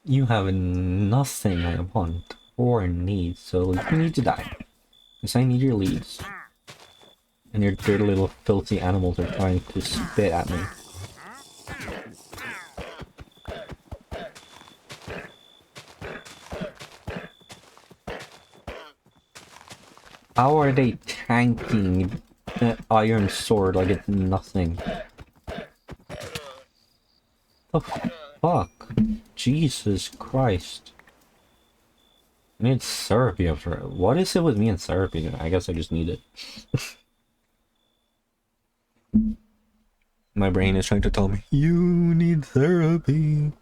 You have nothing I want or need, so you need to die. Because I need your leads. And your dirty little filthy animals are trying to spit at me. How are they tanking the iron sword like it's nothing? The fuck? Jesus Christ. I need therapy after it. What is it with me and therapy? I guess I just need it. My brain is trying to tell me, you need therapy.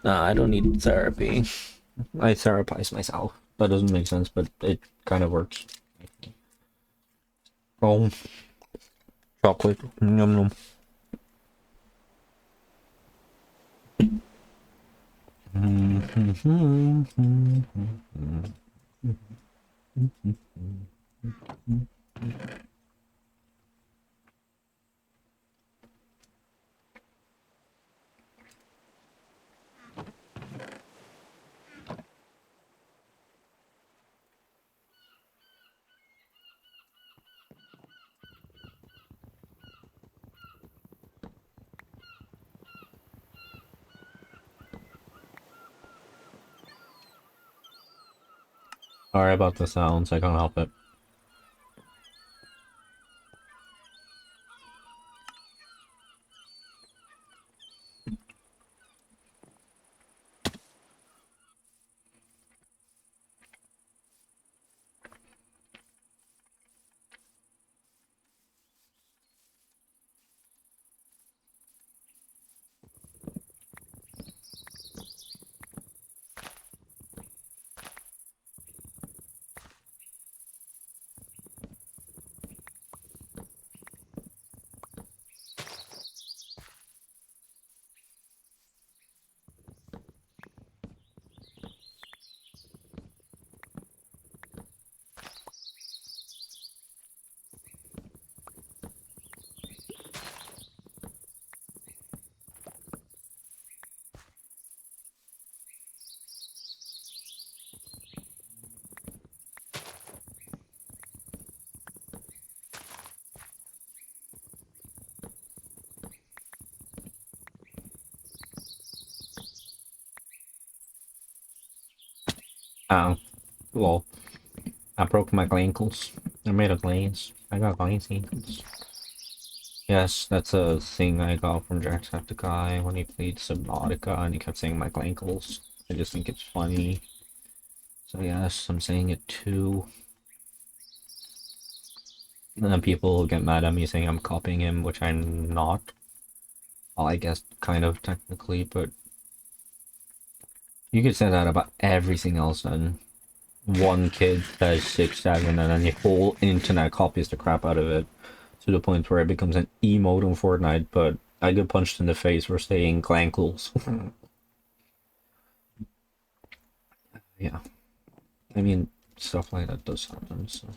Nah, I don't need therapy. I therapize myself. That doesn't make sense, but it kind of works. Oh, chocolate. Yum yum. Sorry about the sounds, I can't help it. Oh, well, I broke my ankles. I made a glaze. I got glaze ankles. Yes, that's a thing I got from Jacksepticeye when he played Subnautica and he kept saying my ankles. I just think it's funny. So yes, I'm saying it too. And then people get mad at me saying I'm copying him, which I'm not. Well, I guess kind of technically, but you could say that about everything else then. One kid says 6-7 and then the whole internet copies the crap out of it to the point where it becomes an emote on Fortnite, but I get punched in the face for saying clankles. Yeah. I mean, stuff like that does happen, so.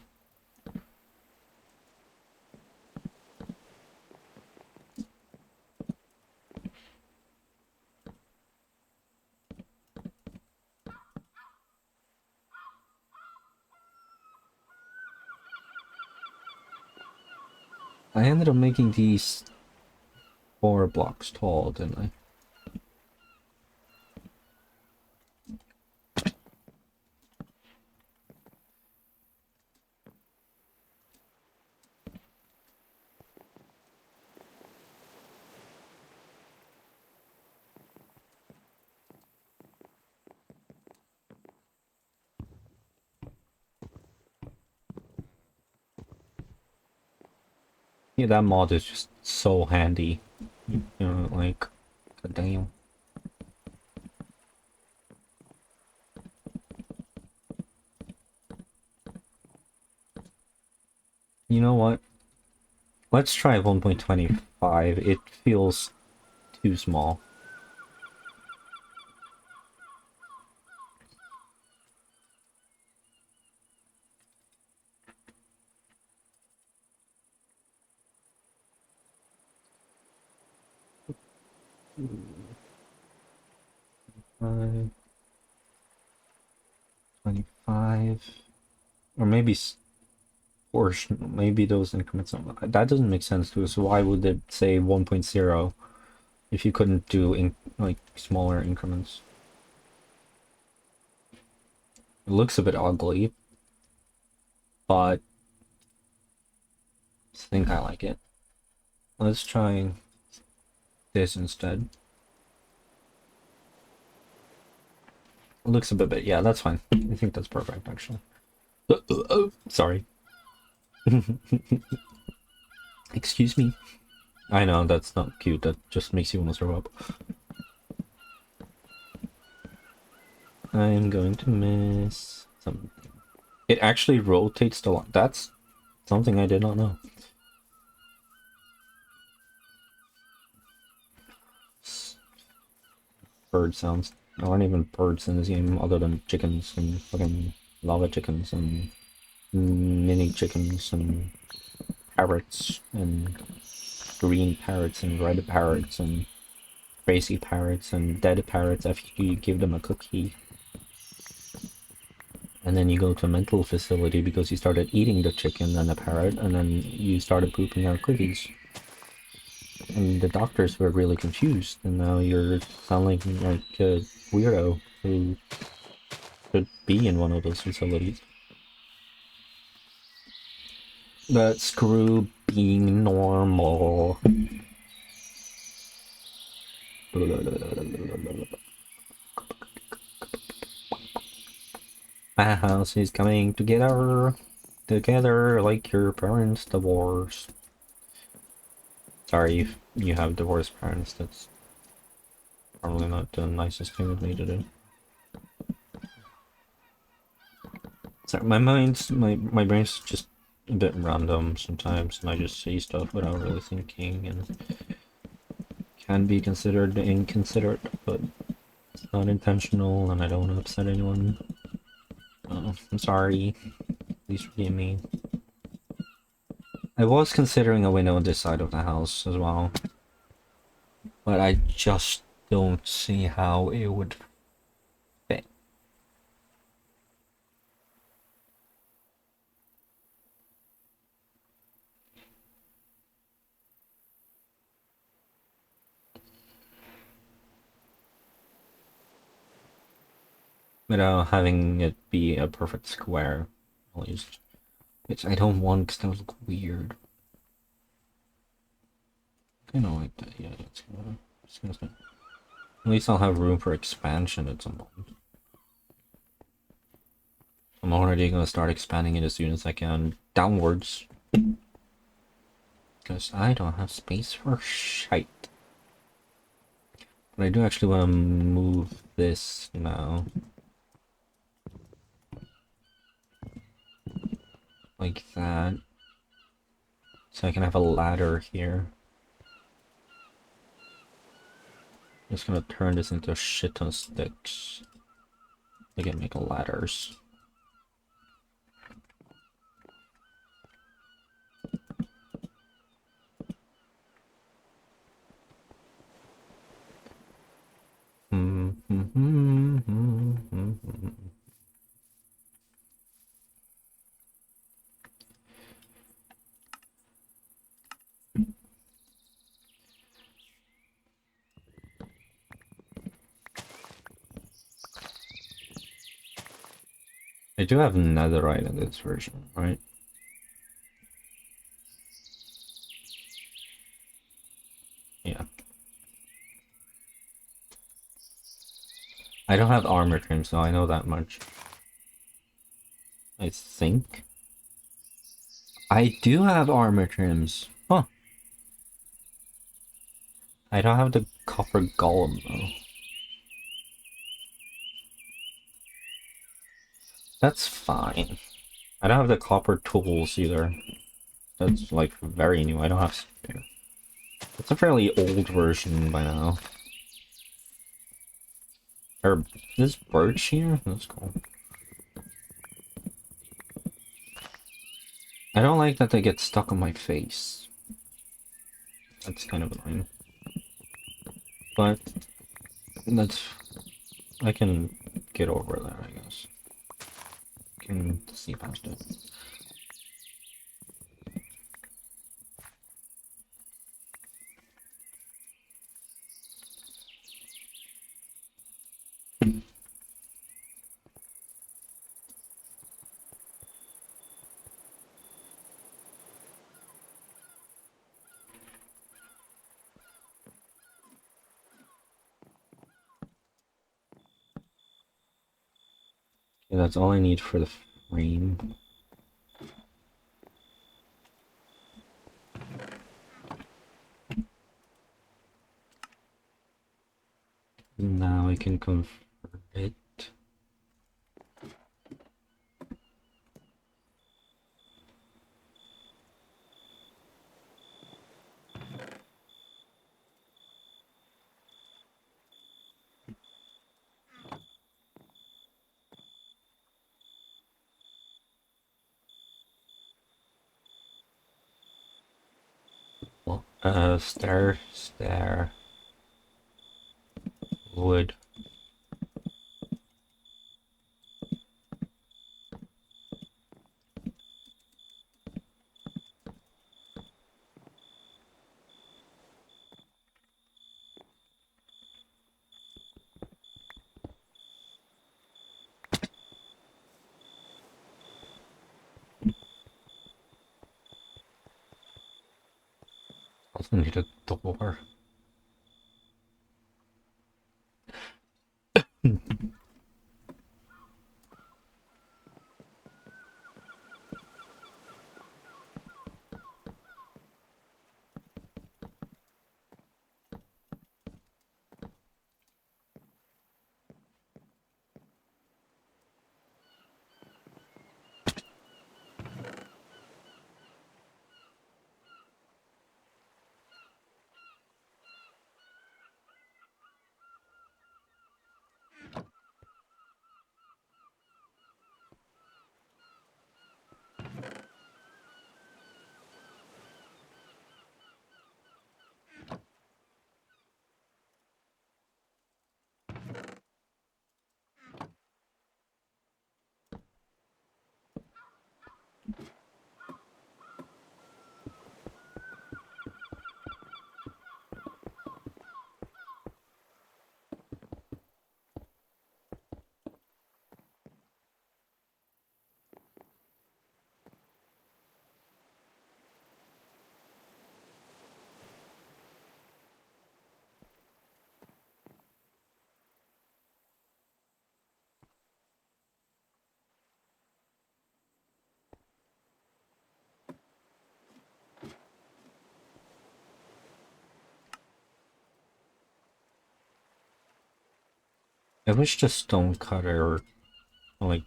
I ended up making these 4 blocks tall, didn't I? Yeah, that mod is just so handy. You know, like, god damn. You know what? Let's try 1.25. It feels too small. Uh, 25, or maybe portion, maybe those increments. That doesn't make sense to us. So why would it say 1.0 if you couldn't do like smaller increments? It looks a bit ugly, but I think I like it. Let's try this instead. It looks a bit, yeah, that's fine. I think that's perfect, actually. Sorry. Excuse me. I know, that's not cute. That just makes you want to throw up. I'm going to miss something. It actually rotates the line. That's something I did not know. Bird sounds. There aren't even birds in this game other than chickens and fucking lava chickens and mini chickens and parrots and green parrots and red parrots and crazy parrots and dead parrots after you give them a cookie. And then you go to a mental facility because you started eating the chicken and the parrot, and then you started pooping out cookies. And the doctors were really confused, and now you're sounding like a weirdo who should be in one of those facilities. But screw being normal. My house is coming together like your parents' divorce. Sorry if you have divorced parents, that's probably not the nicest thing of me to do. Sorry, my brain's just a bit random sometimes, and I just say stuff without really thinking, and can be considered inconsiderate, but it's not intentional, and I don't want to upset anyone. I'm sorry. Please forgive me. I was considering a window on this side of the house as well, but I just don't see how it would fit. Without having it be a perfect square, at least. Which I don't want because that would look weird. Kind of like that, yeah, it's gonna stay. At least I'll have room for expansion at some point. I'm already gonna start expanding it as soon as I can downwards. Because I don't have space for shite. But I do actually want to move this now. Like that. So I can have a ladder here. I'm just gonna turn this into a shit ton of sticks. I can make ladders. I do have netherite in this version, right? Yeah. I don't have armor trim, so I know that much. I think. I do have armor trims. Huh. I don't have the copper golem, though. That's fine. I don't have the copper tools either. That's like very new. I don't have spare. It's a fairly old version by now. Or is birch here? That's cool. I don't like that they get stuck on my face. That's kind of annoying. But that's I can get over that, I guess. Can see past it. Yeah, that's all I need for the frame. Now I can convert it. Well, stair, wood. Also need a door. I wish the stone cutter like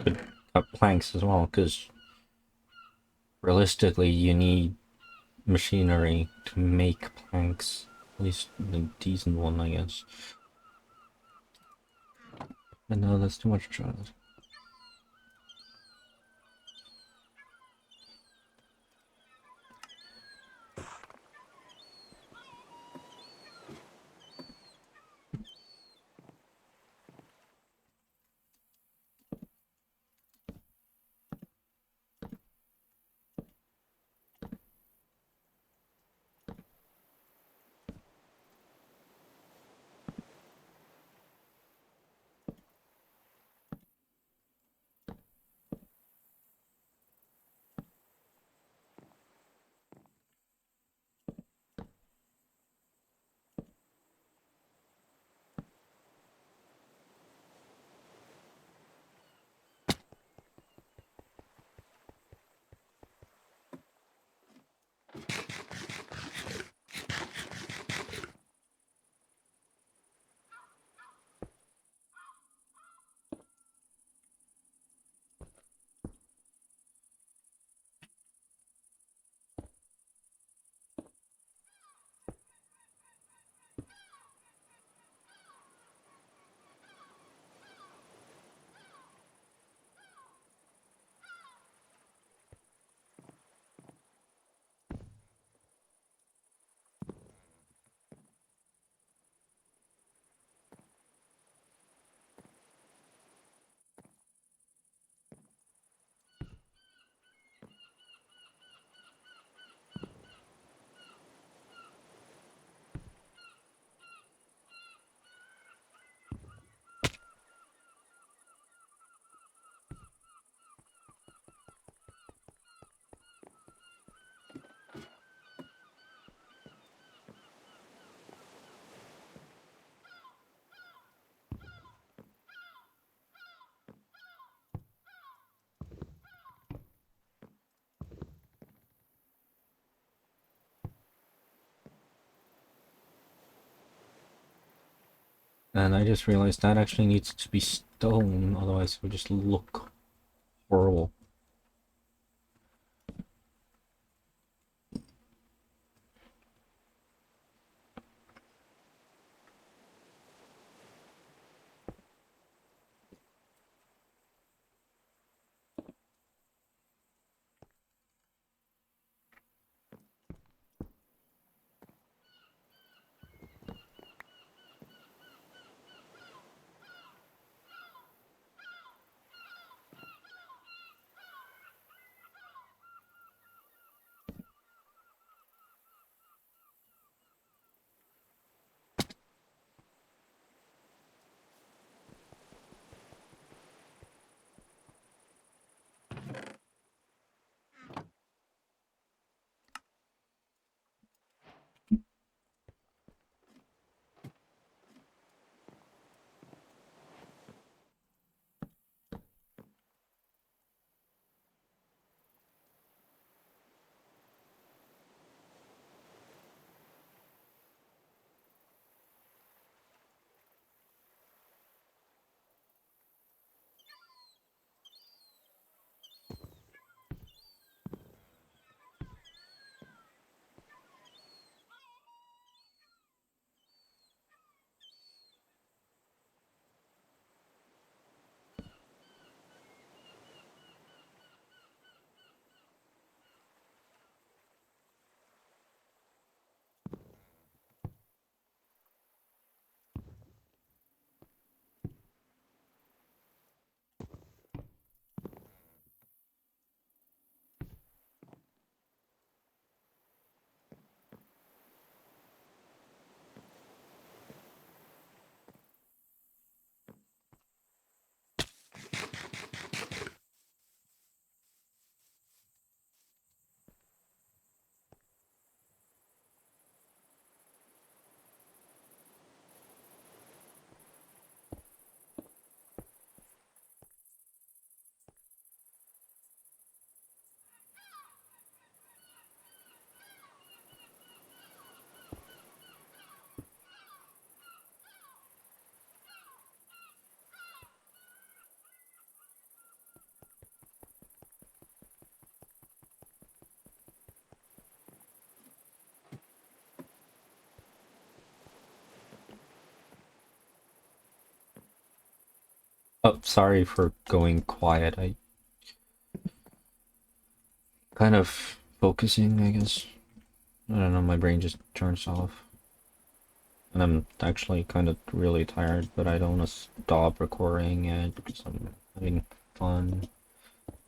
could cut planks as well, because realistically you need machinery to make planks. At least a decent one, I guess. But no, that's too much trouble. And I just realized that actually needs to be stone, otherwise it would just look horrible. Oh, sorry for going quiet. I kind of focusing, I guess. I don't know, my brain just turns off. And I'm actually kind of really tired, but I don't want to stop recording it because I'm having fun.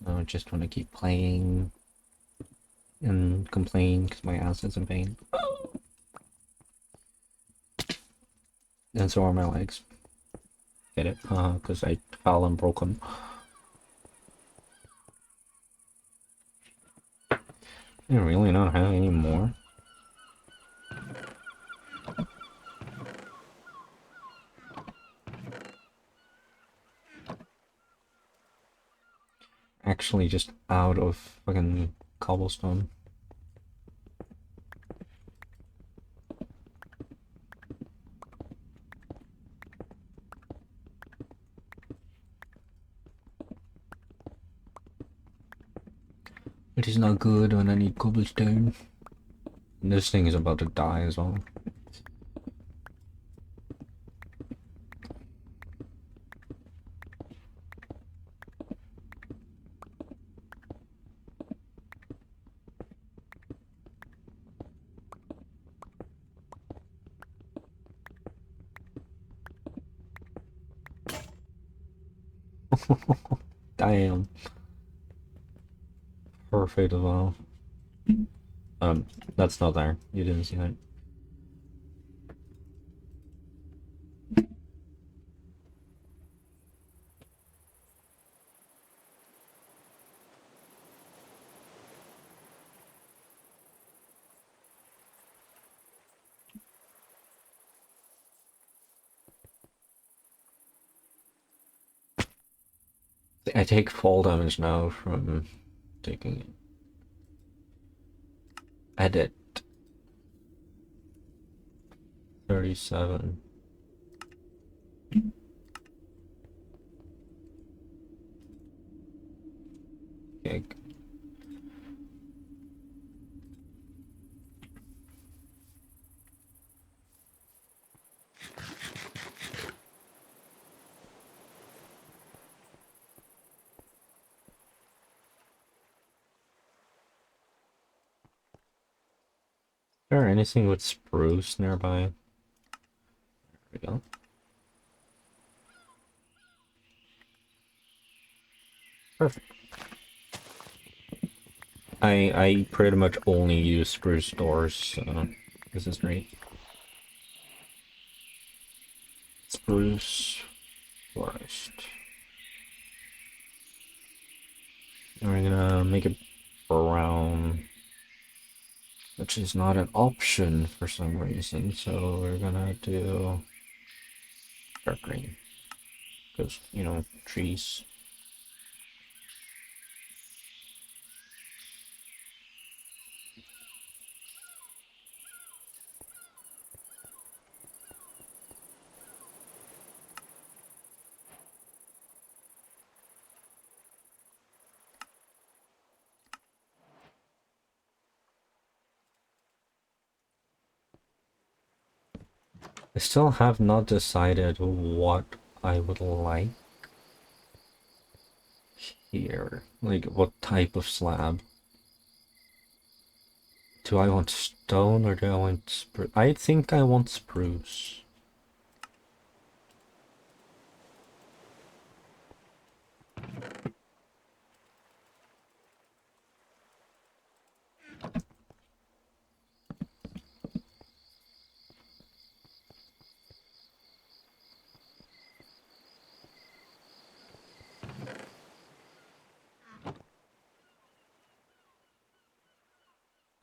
I just want to keep playing and complain because my ass is in pain. And so are my legs. Get it? Because I fell and broke them. I really not have any more. Actually, just out of fucking cobblestone. It is not good when I need cobblestone. And this thing is about to die as well. Damn. Perfect as well. That's not there. You didn't see that. I take fall damage now from taking it. Edit 37. Okay. Is there anything with spruce nearby? There we go. Perfect. I pretty much only use spruce doors, so this is great. Spruce forest. And we're gonna make it brown, which is not an option for some reason, so we're gonna do dark green. Because, you know, trees. I still have not decided what I would like here. Like, what type of slab. Do I want stone or do I want spruce? I think I want spruce.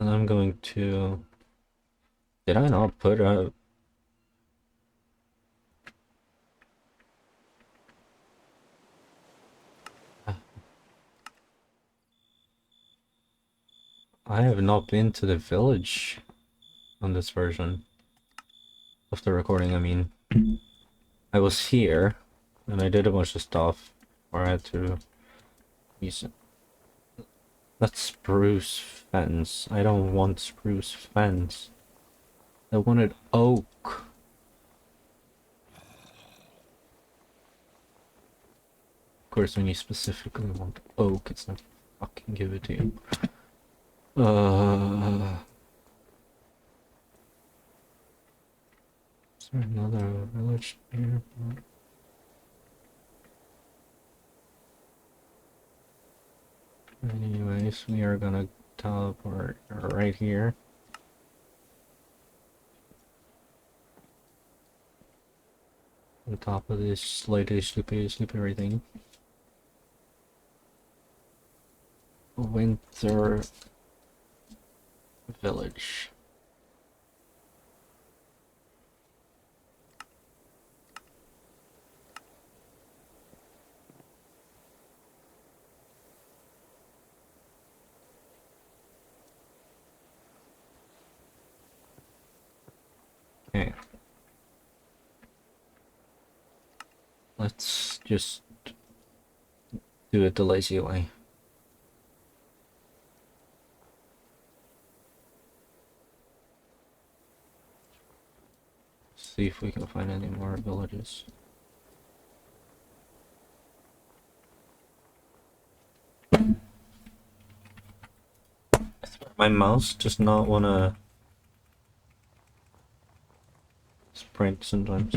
And I'm going to... Did I not put a... I have not been to the village on this version of the recording, I mean. I was here, and I did a bunch of stuff where I had to use it. That's spruce fence. I don't want spruce fence. I wanted oak. Of course, when you specifically want oak, it's not fucking give it to you. Is there another village here? Anyways, we are gonna teleport right here. On top of this slightly sleepy everything. Winter village. Okay. Let's just do it the lazy way. See if we can find any more villages. My mouse does not want to sprint sometimes.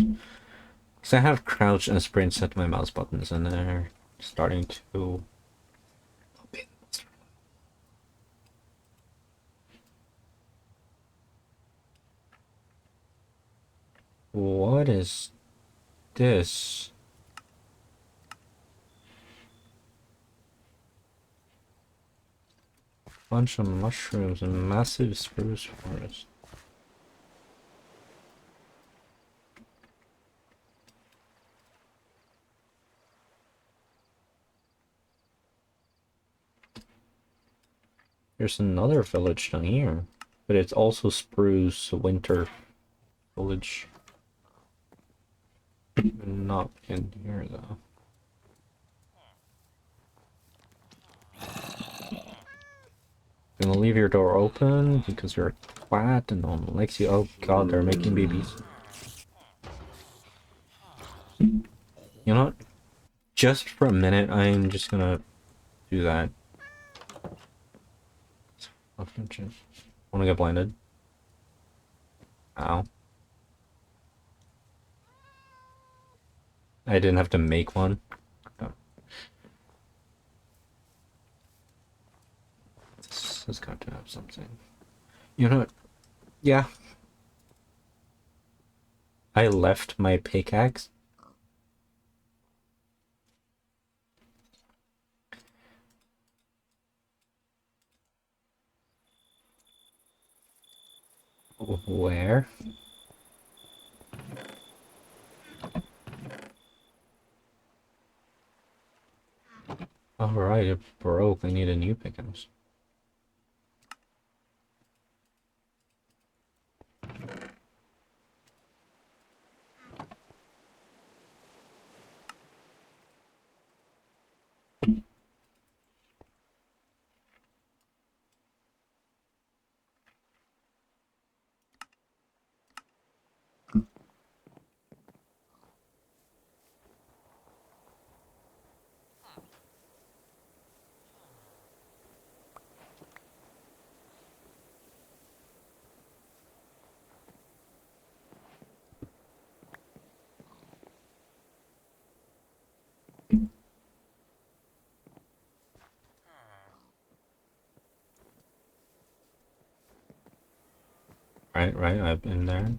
Because I have crouch and sprint set my mouse buttons and they're starting to... What is this? Bunch of mushrooms and massive spruce forest. There's another village down here, but it's also spruce winter village. Not in here though. Gonna leave your door open because you're a twat and no one likes you. Oh god, they're making babies. You know what? Just for a minute, I'm just gonna do that. Wanna get blinded? Ow. I didn't have to make one. Oh. This has got to have something. You know what? Yeah. I left my pickaxe. Where? Alright, it broke. I need a new pickaxe. Right, I've been there.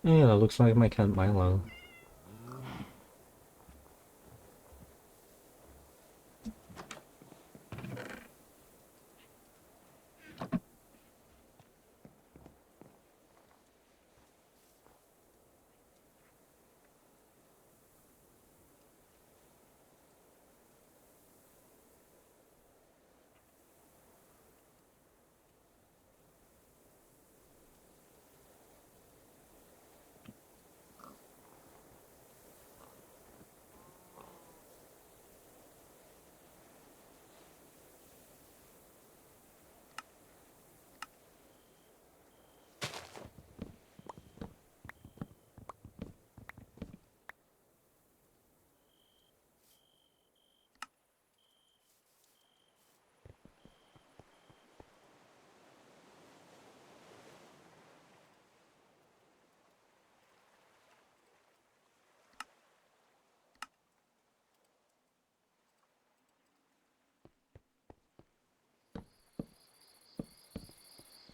Yeah, that looks like my Camp Milo.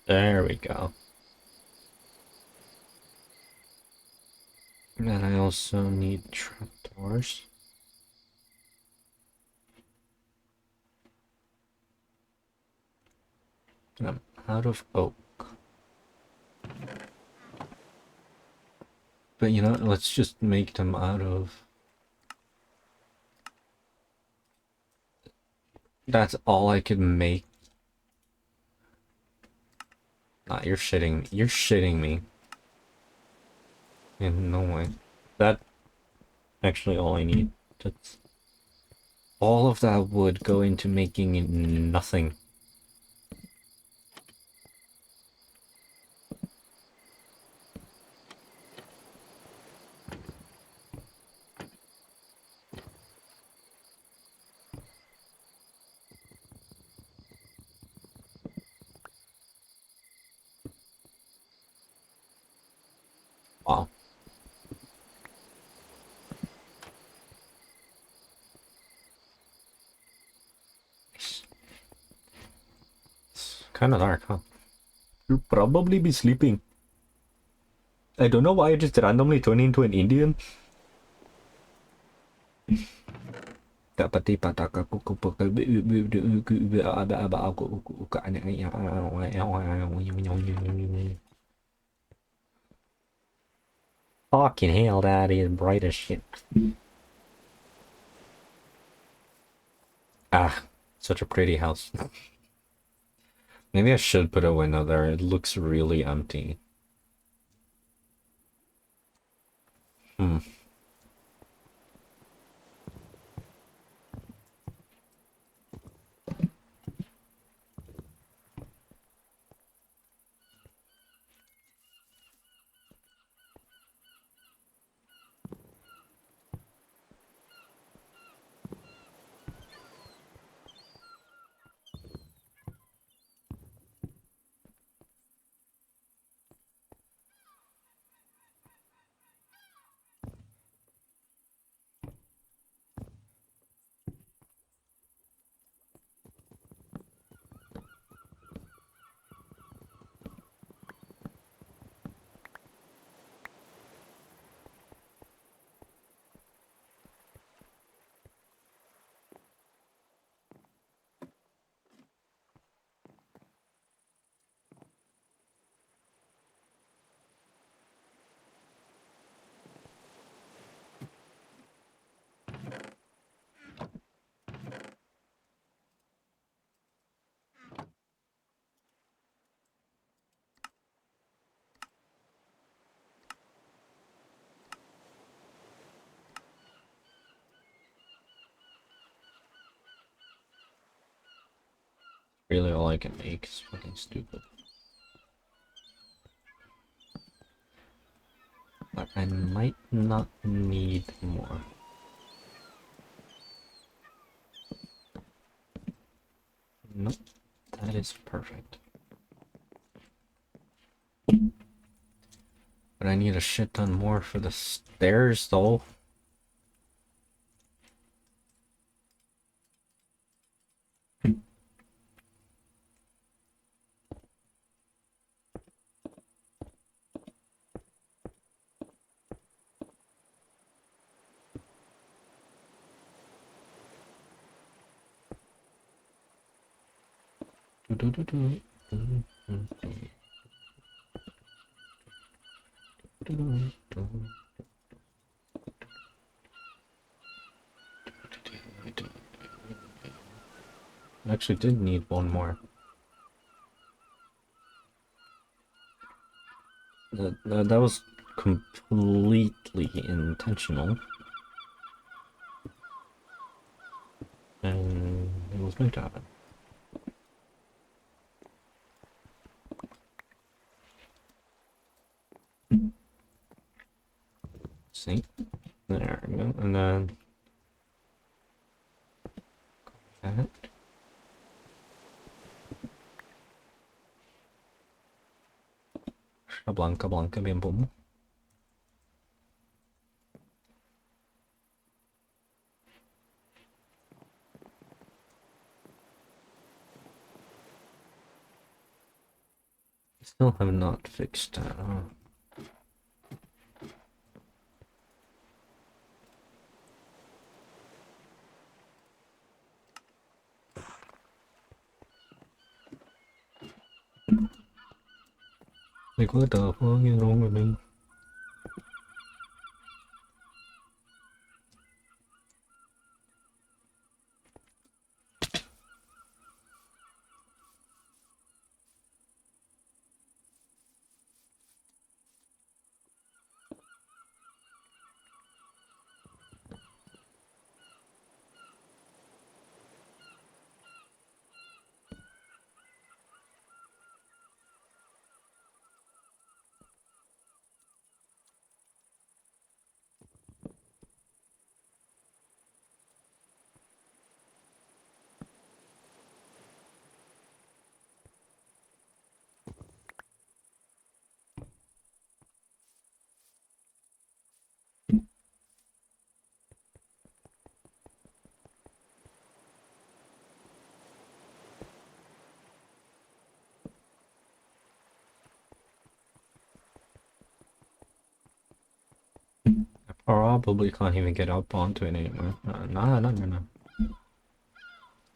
There we go. And I also need trapdoors. And I'm out of oak. But you know, let's just make them out of... That's all I could make. Ah, you're shitting me. You're shitting me. In no way. That actually all I need. That's all of that would go into making nothing. Wow. It's kind of dark, huh? You'll probably be sleeping. I don't know why I just randomly turned into an Indian. Fucking hell, that is bright as shit. Ah, such a pretty house. Maybe I should put a window there. It looks really empty. Hmm. Really, all I can make is fucking stupid. But I might not need more. Nope, that is perfect. But I need a shit ton more for the stairs, though. I actually did need one more. That was completely intentional. And it was meant to happen. See? There we go. And then that. Blanca, Blanca, bien boom. Still have not fixed that. Like, what the fuck is wrong with me? I probably can't even get up onto it anymore. No.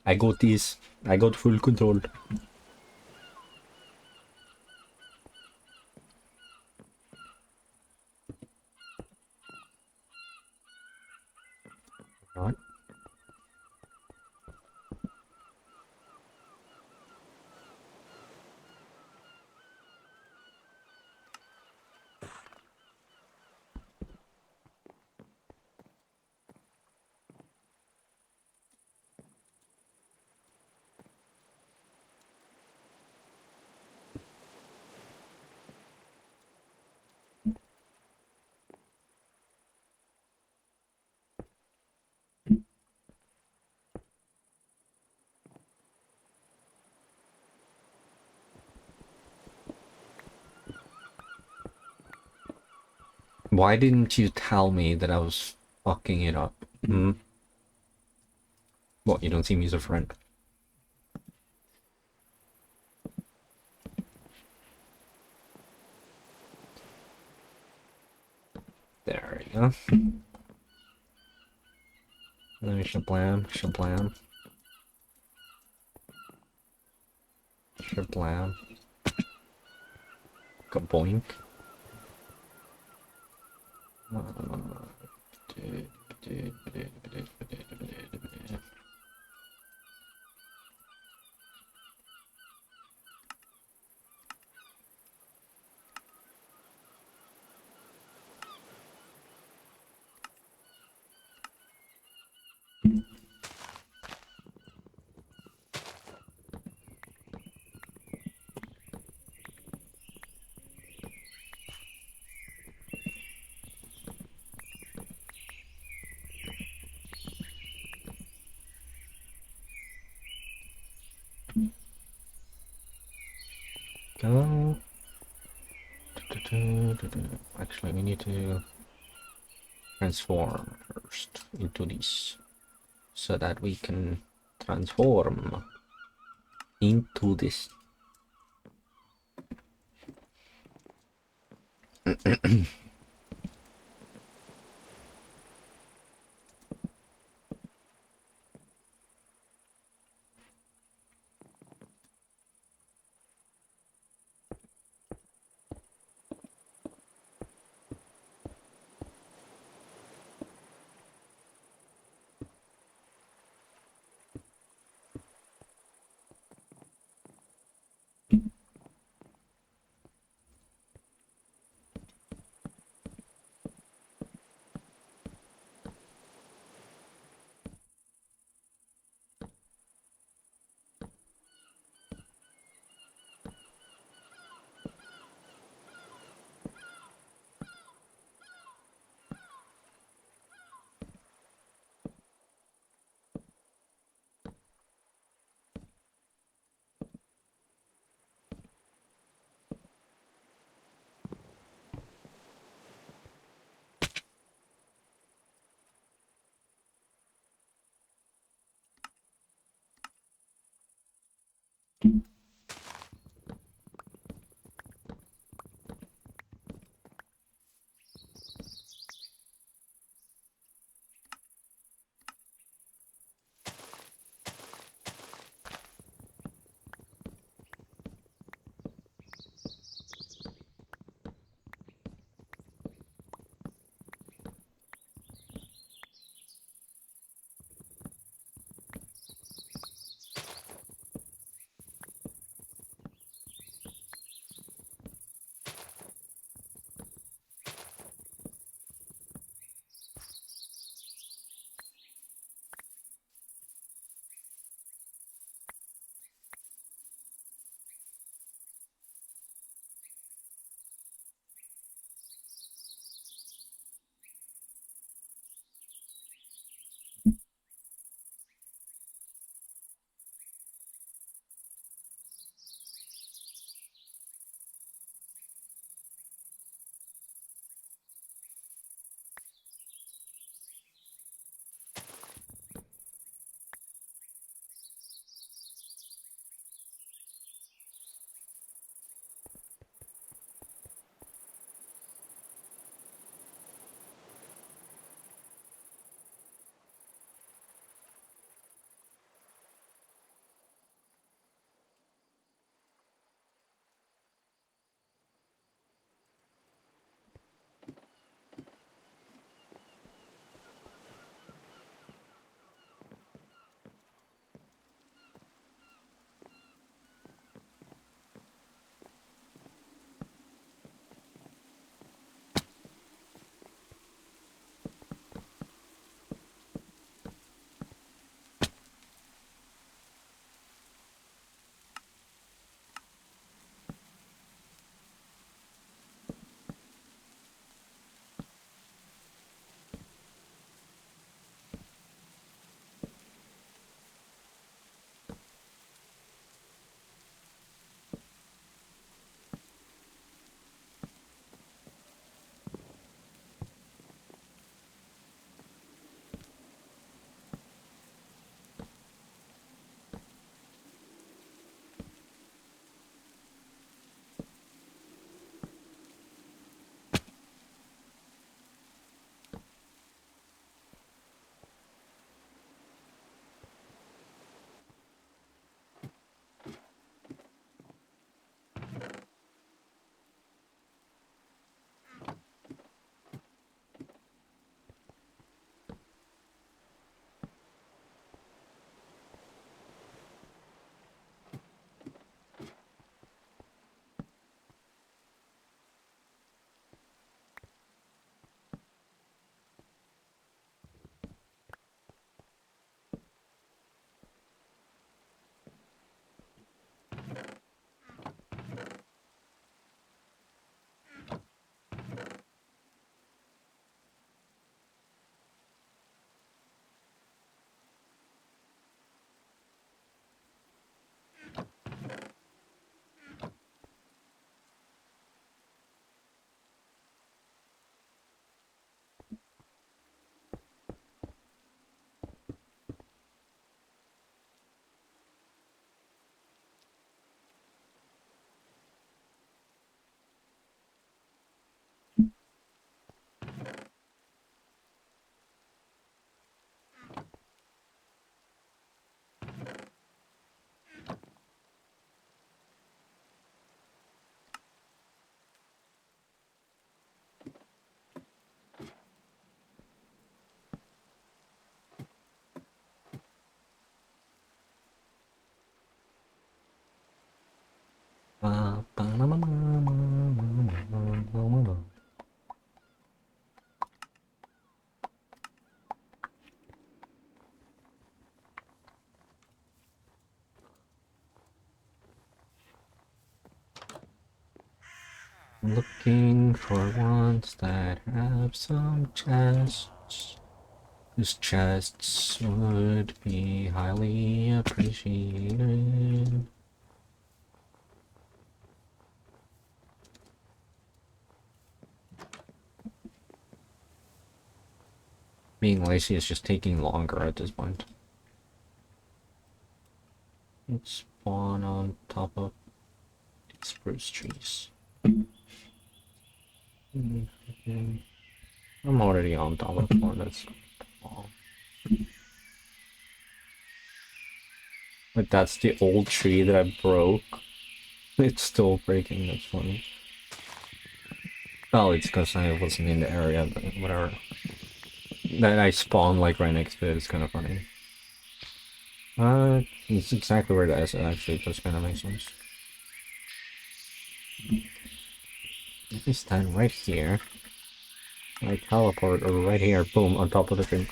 I got this. I got full control. Right. Why didn't you tell me that I was fucking it up? Hmm? What, you don't see me as a friend? There you go. Let me shablam, shablam. Shablam. Kaboink. Go. Actually, we need to transform first into this so that we can transform into this. Looking for ones that have some chests. Whose chests would be highly appreciated. Being lazy is just taking longer at this point. Let's spawn on top of these spruce trees. I'm already on top of one that's small. Like, that's the old tree that I broke. It's still breaking, that's funny. Oh, it's because I wasn't in the area, but whatever. That I spawned like right next to it is kind of funny. It's exactly where the S actually does kind of make sense. If we stand right here, I teleport or right here, boom, on top of the tree.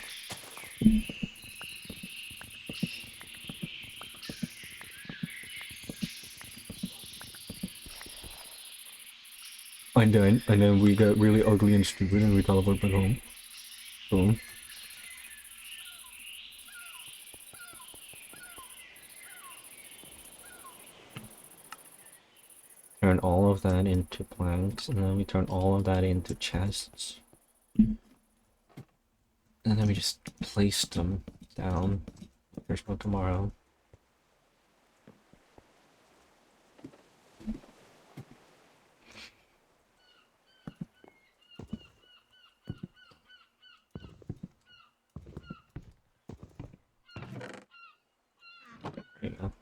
And then we get really ugly and stupid and we teleport back home. Boom. Turn all of that into planks, and then we turn all of that into chests. And then we just place them down. First one tomorrow. There you go.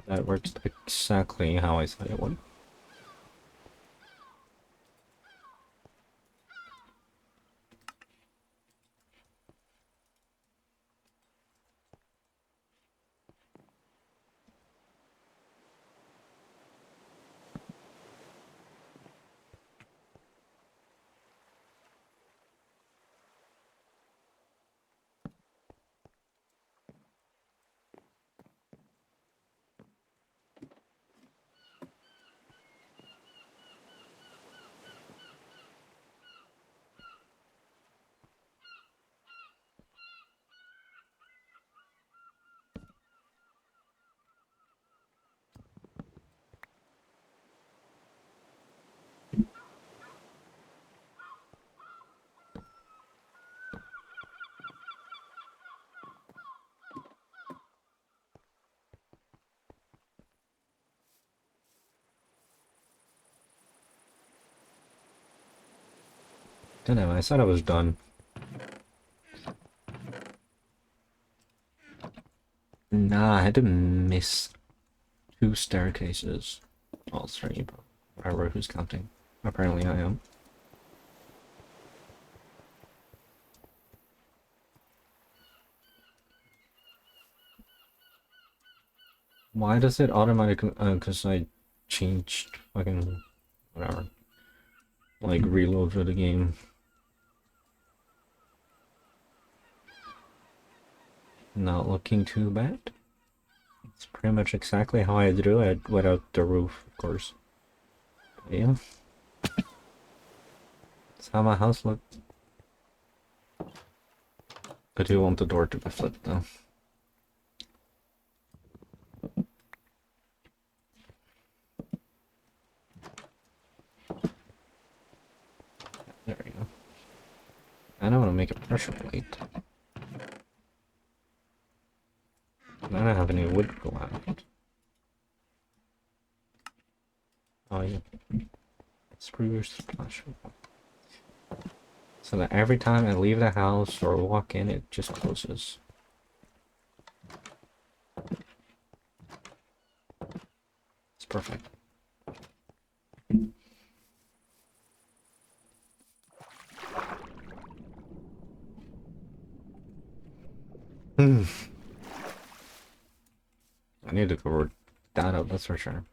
That works exactly how I said it would. Don't know, I thought I was done. Nah, I had to miss 2 staircases. Well, 3, but whatever, who's counting? Apparently I am. Why does it automatically, because I changed fucking, whatever. Like, reloaded the game. Not looking too bad. It's pretty much exactly how I drew it without the roof, of course. But yeah. That's how my house looked. I do want the door to be flipped though. There we go. And I want to make a pressure plate. I don't have any wood to go out. Oh yeah. Spruce splash. So that every time I leave the house or walk in, it just closes. It's perfect. I need to cover that up, that's for sure.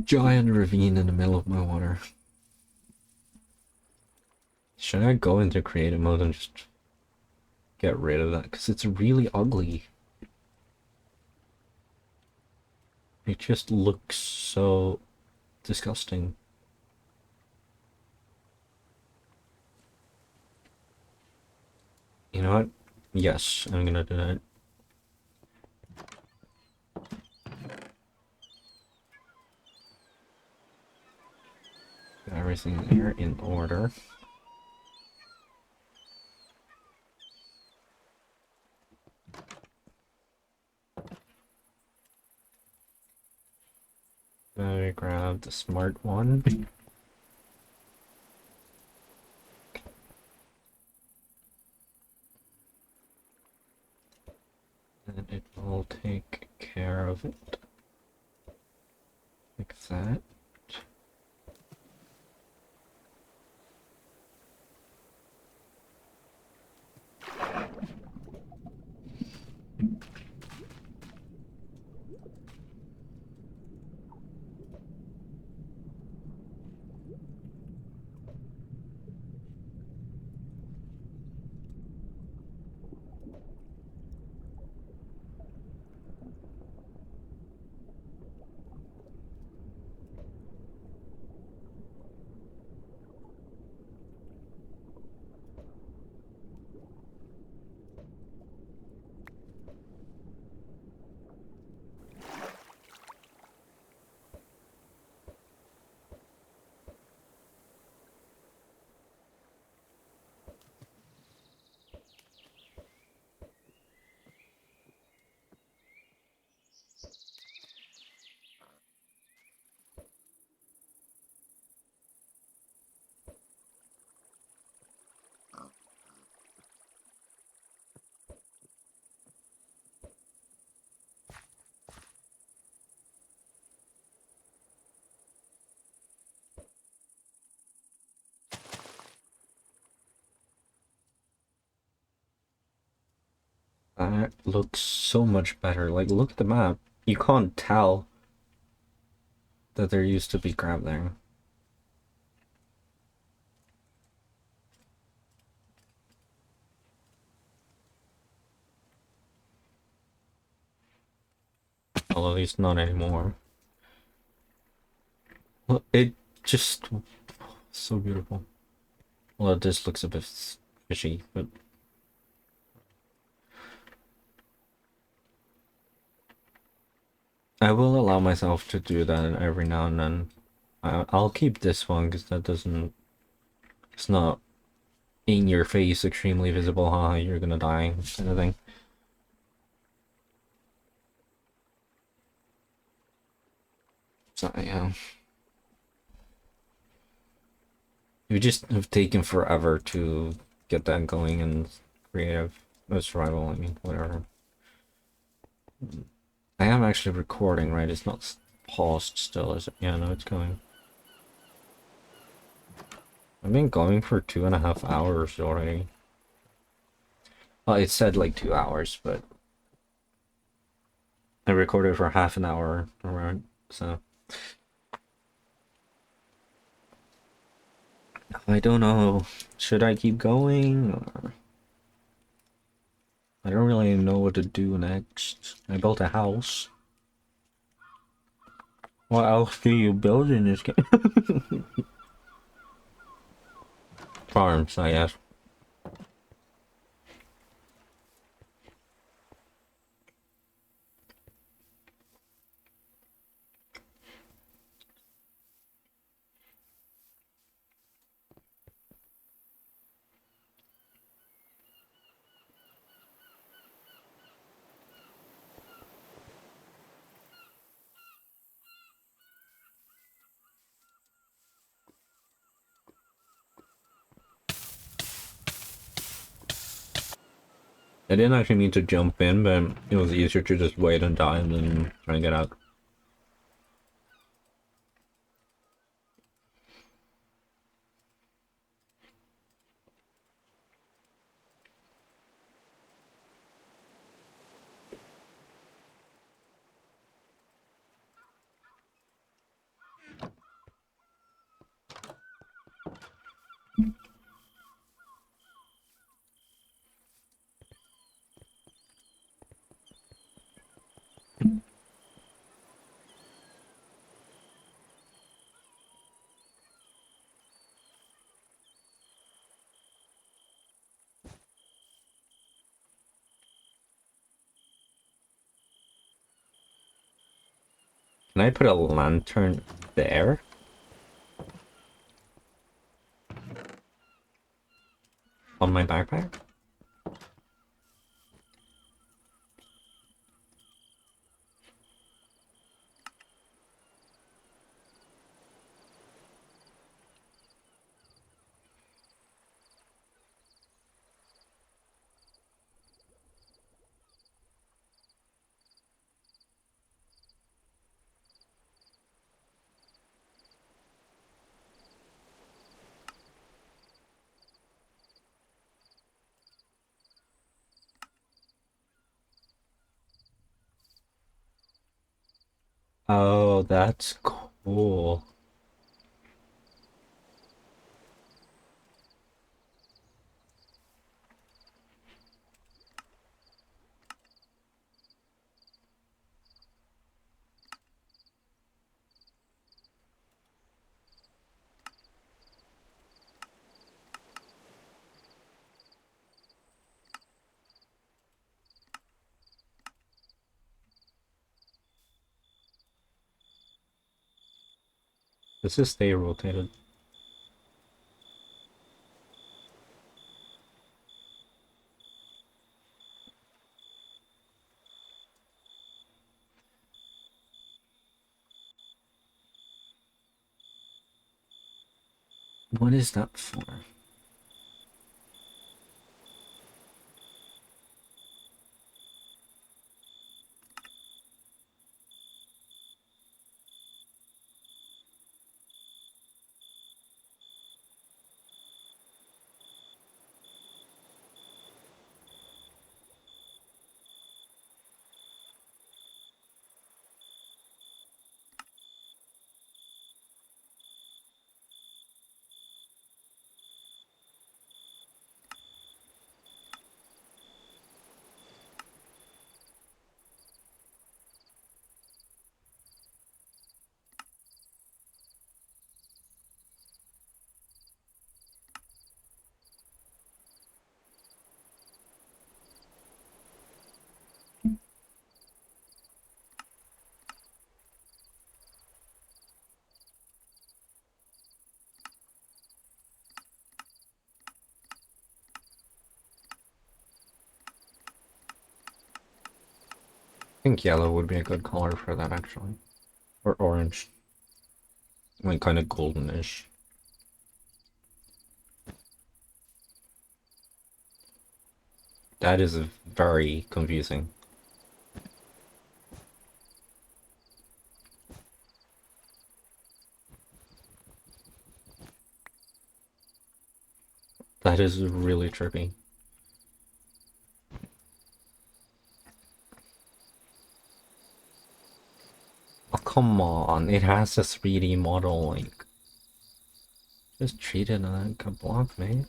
Giant ravine in the middle of my water. Should I go into creative mode and just get rid of that? Because it's really ugly. It just looks so disgusting. You know what? Yes, I'm gonna do that. Got everything there in order. I grab the smart one. And it will take care of it. Like that. That looks so much better. Like, look at the map. You can't tell that there used to be crab there. Well, at least not anymore. Well, it just... so beautiful. Well, this looks a bit fishy, but... I will allow myself to do that every now and then. I'll keep this one because that doesn't... It's not in your face, extremely visible, haha, you're gonna die, kind of thing. So, yeah. You just have taken forever to get that going and creative survival, I mean, whatever. I am actually recording, right? It's not paused still, is it? Yeah, no, it's going. I've been going for 2.5 hours already. Well, it said like 2 hours, but I recorded for half an hour around, so. I don't know. Should I keep going? Or... I don't really know what to do next. I built a house. What else do you build in this game? Farms, I guess. I didn't actually mean to jump in, but it was easier to just wait and die than try and get out. Can I put a lantern there? On my backpack? Oh, that's cool. Does this stay rotated? What is that for? I think yellow would be a good color for that, actually. Or orange. Like, kind of goldenish. That is very confusing. That is really trippy. Oh, come on. It has a 3D model, like... Just treat it like a block, man.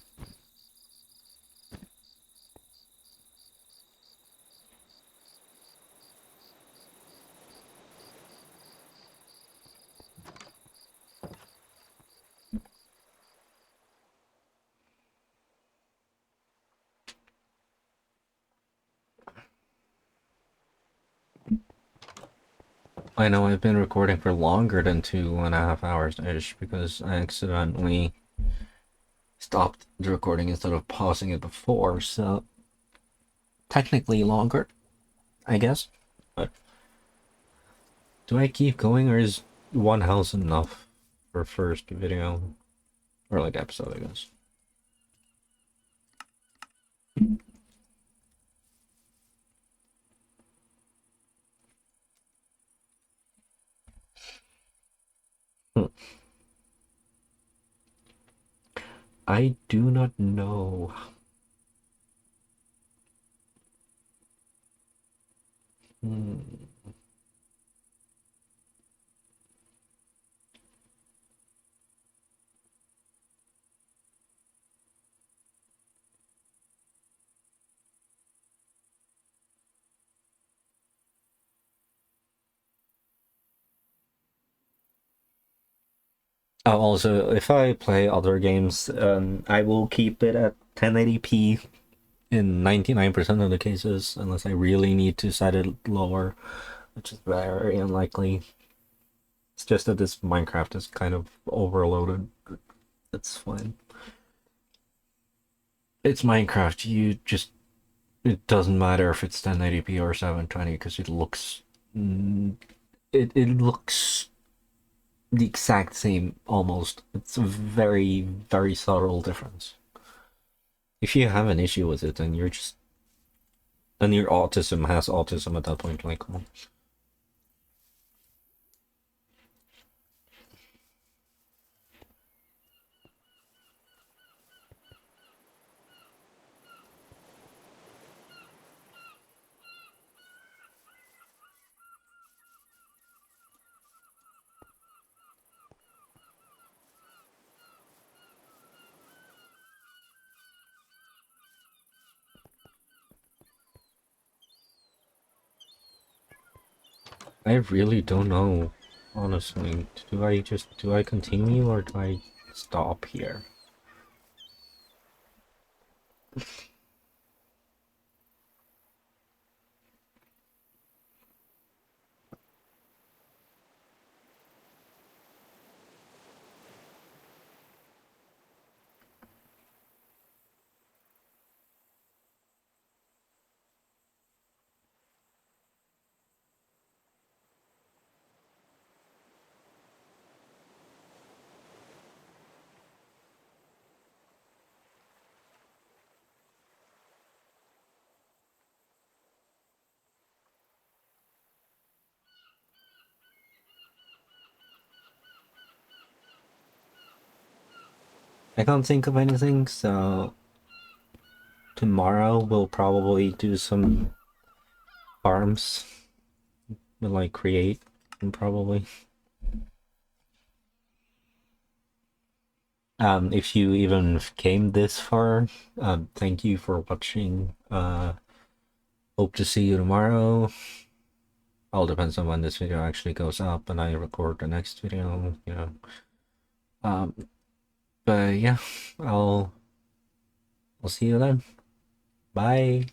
I know I've been recording for longer than 2.5 hours-ish because I accidentally stopped the recording instead of pausing it before, so technically longer, I guess. But do I keep going or is one house enough for first video? Or like episode, I guess. I do not know. Hmm. Also, if I play other games, I will keep it at 1080p in 99% of the cases, unless I really need to set it lower, which is very unlikely. It's just that this Minecraft is kind of overloaded. It's fine. It's Minecraft. It doesn't matter if it's 1080p or 720 because it looks the exact same almost. It's a very, very subtle difference. If you have an issue with it, then your autism has autism at that point. Like, come on. I really don't know, honestly. Do I continue or do I stop here? I can't think of anything, so tomorrow we'll probably do some farms. We'll like create and probably. If you even came this far, thank you for watching. Hope to see you tomorrow. All depends on when this video actually goes up and I record the next video, you know. Um, but yeah, I'll see you then. Bye.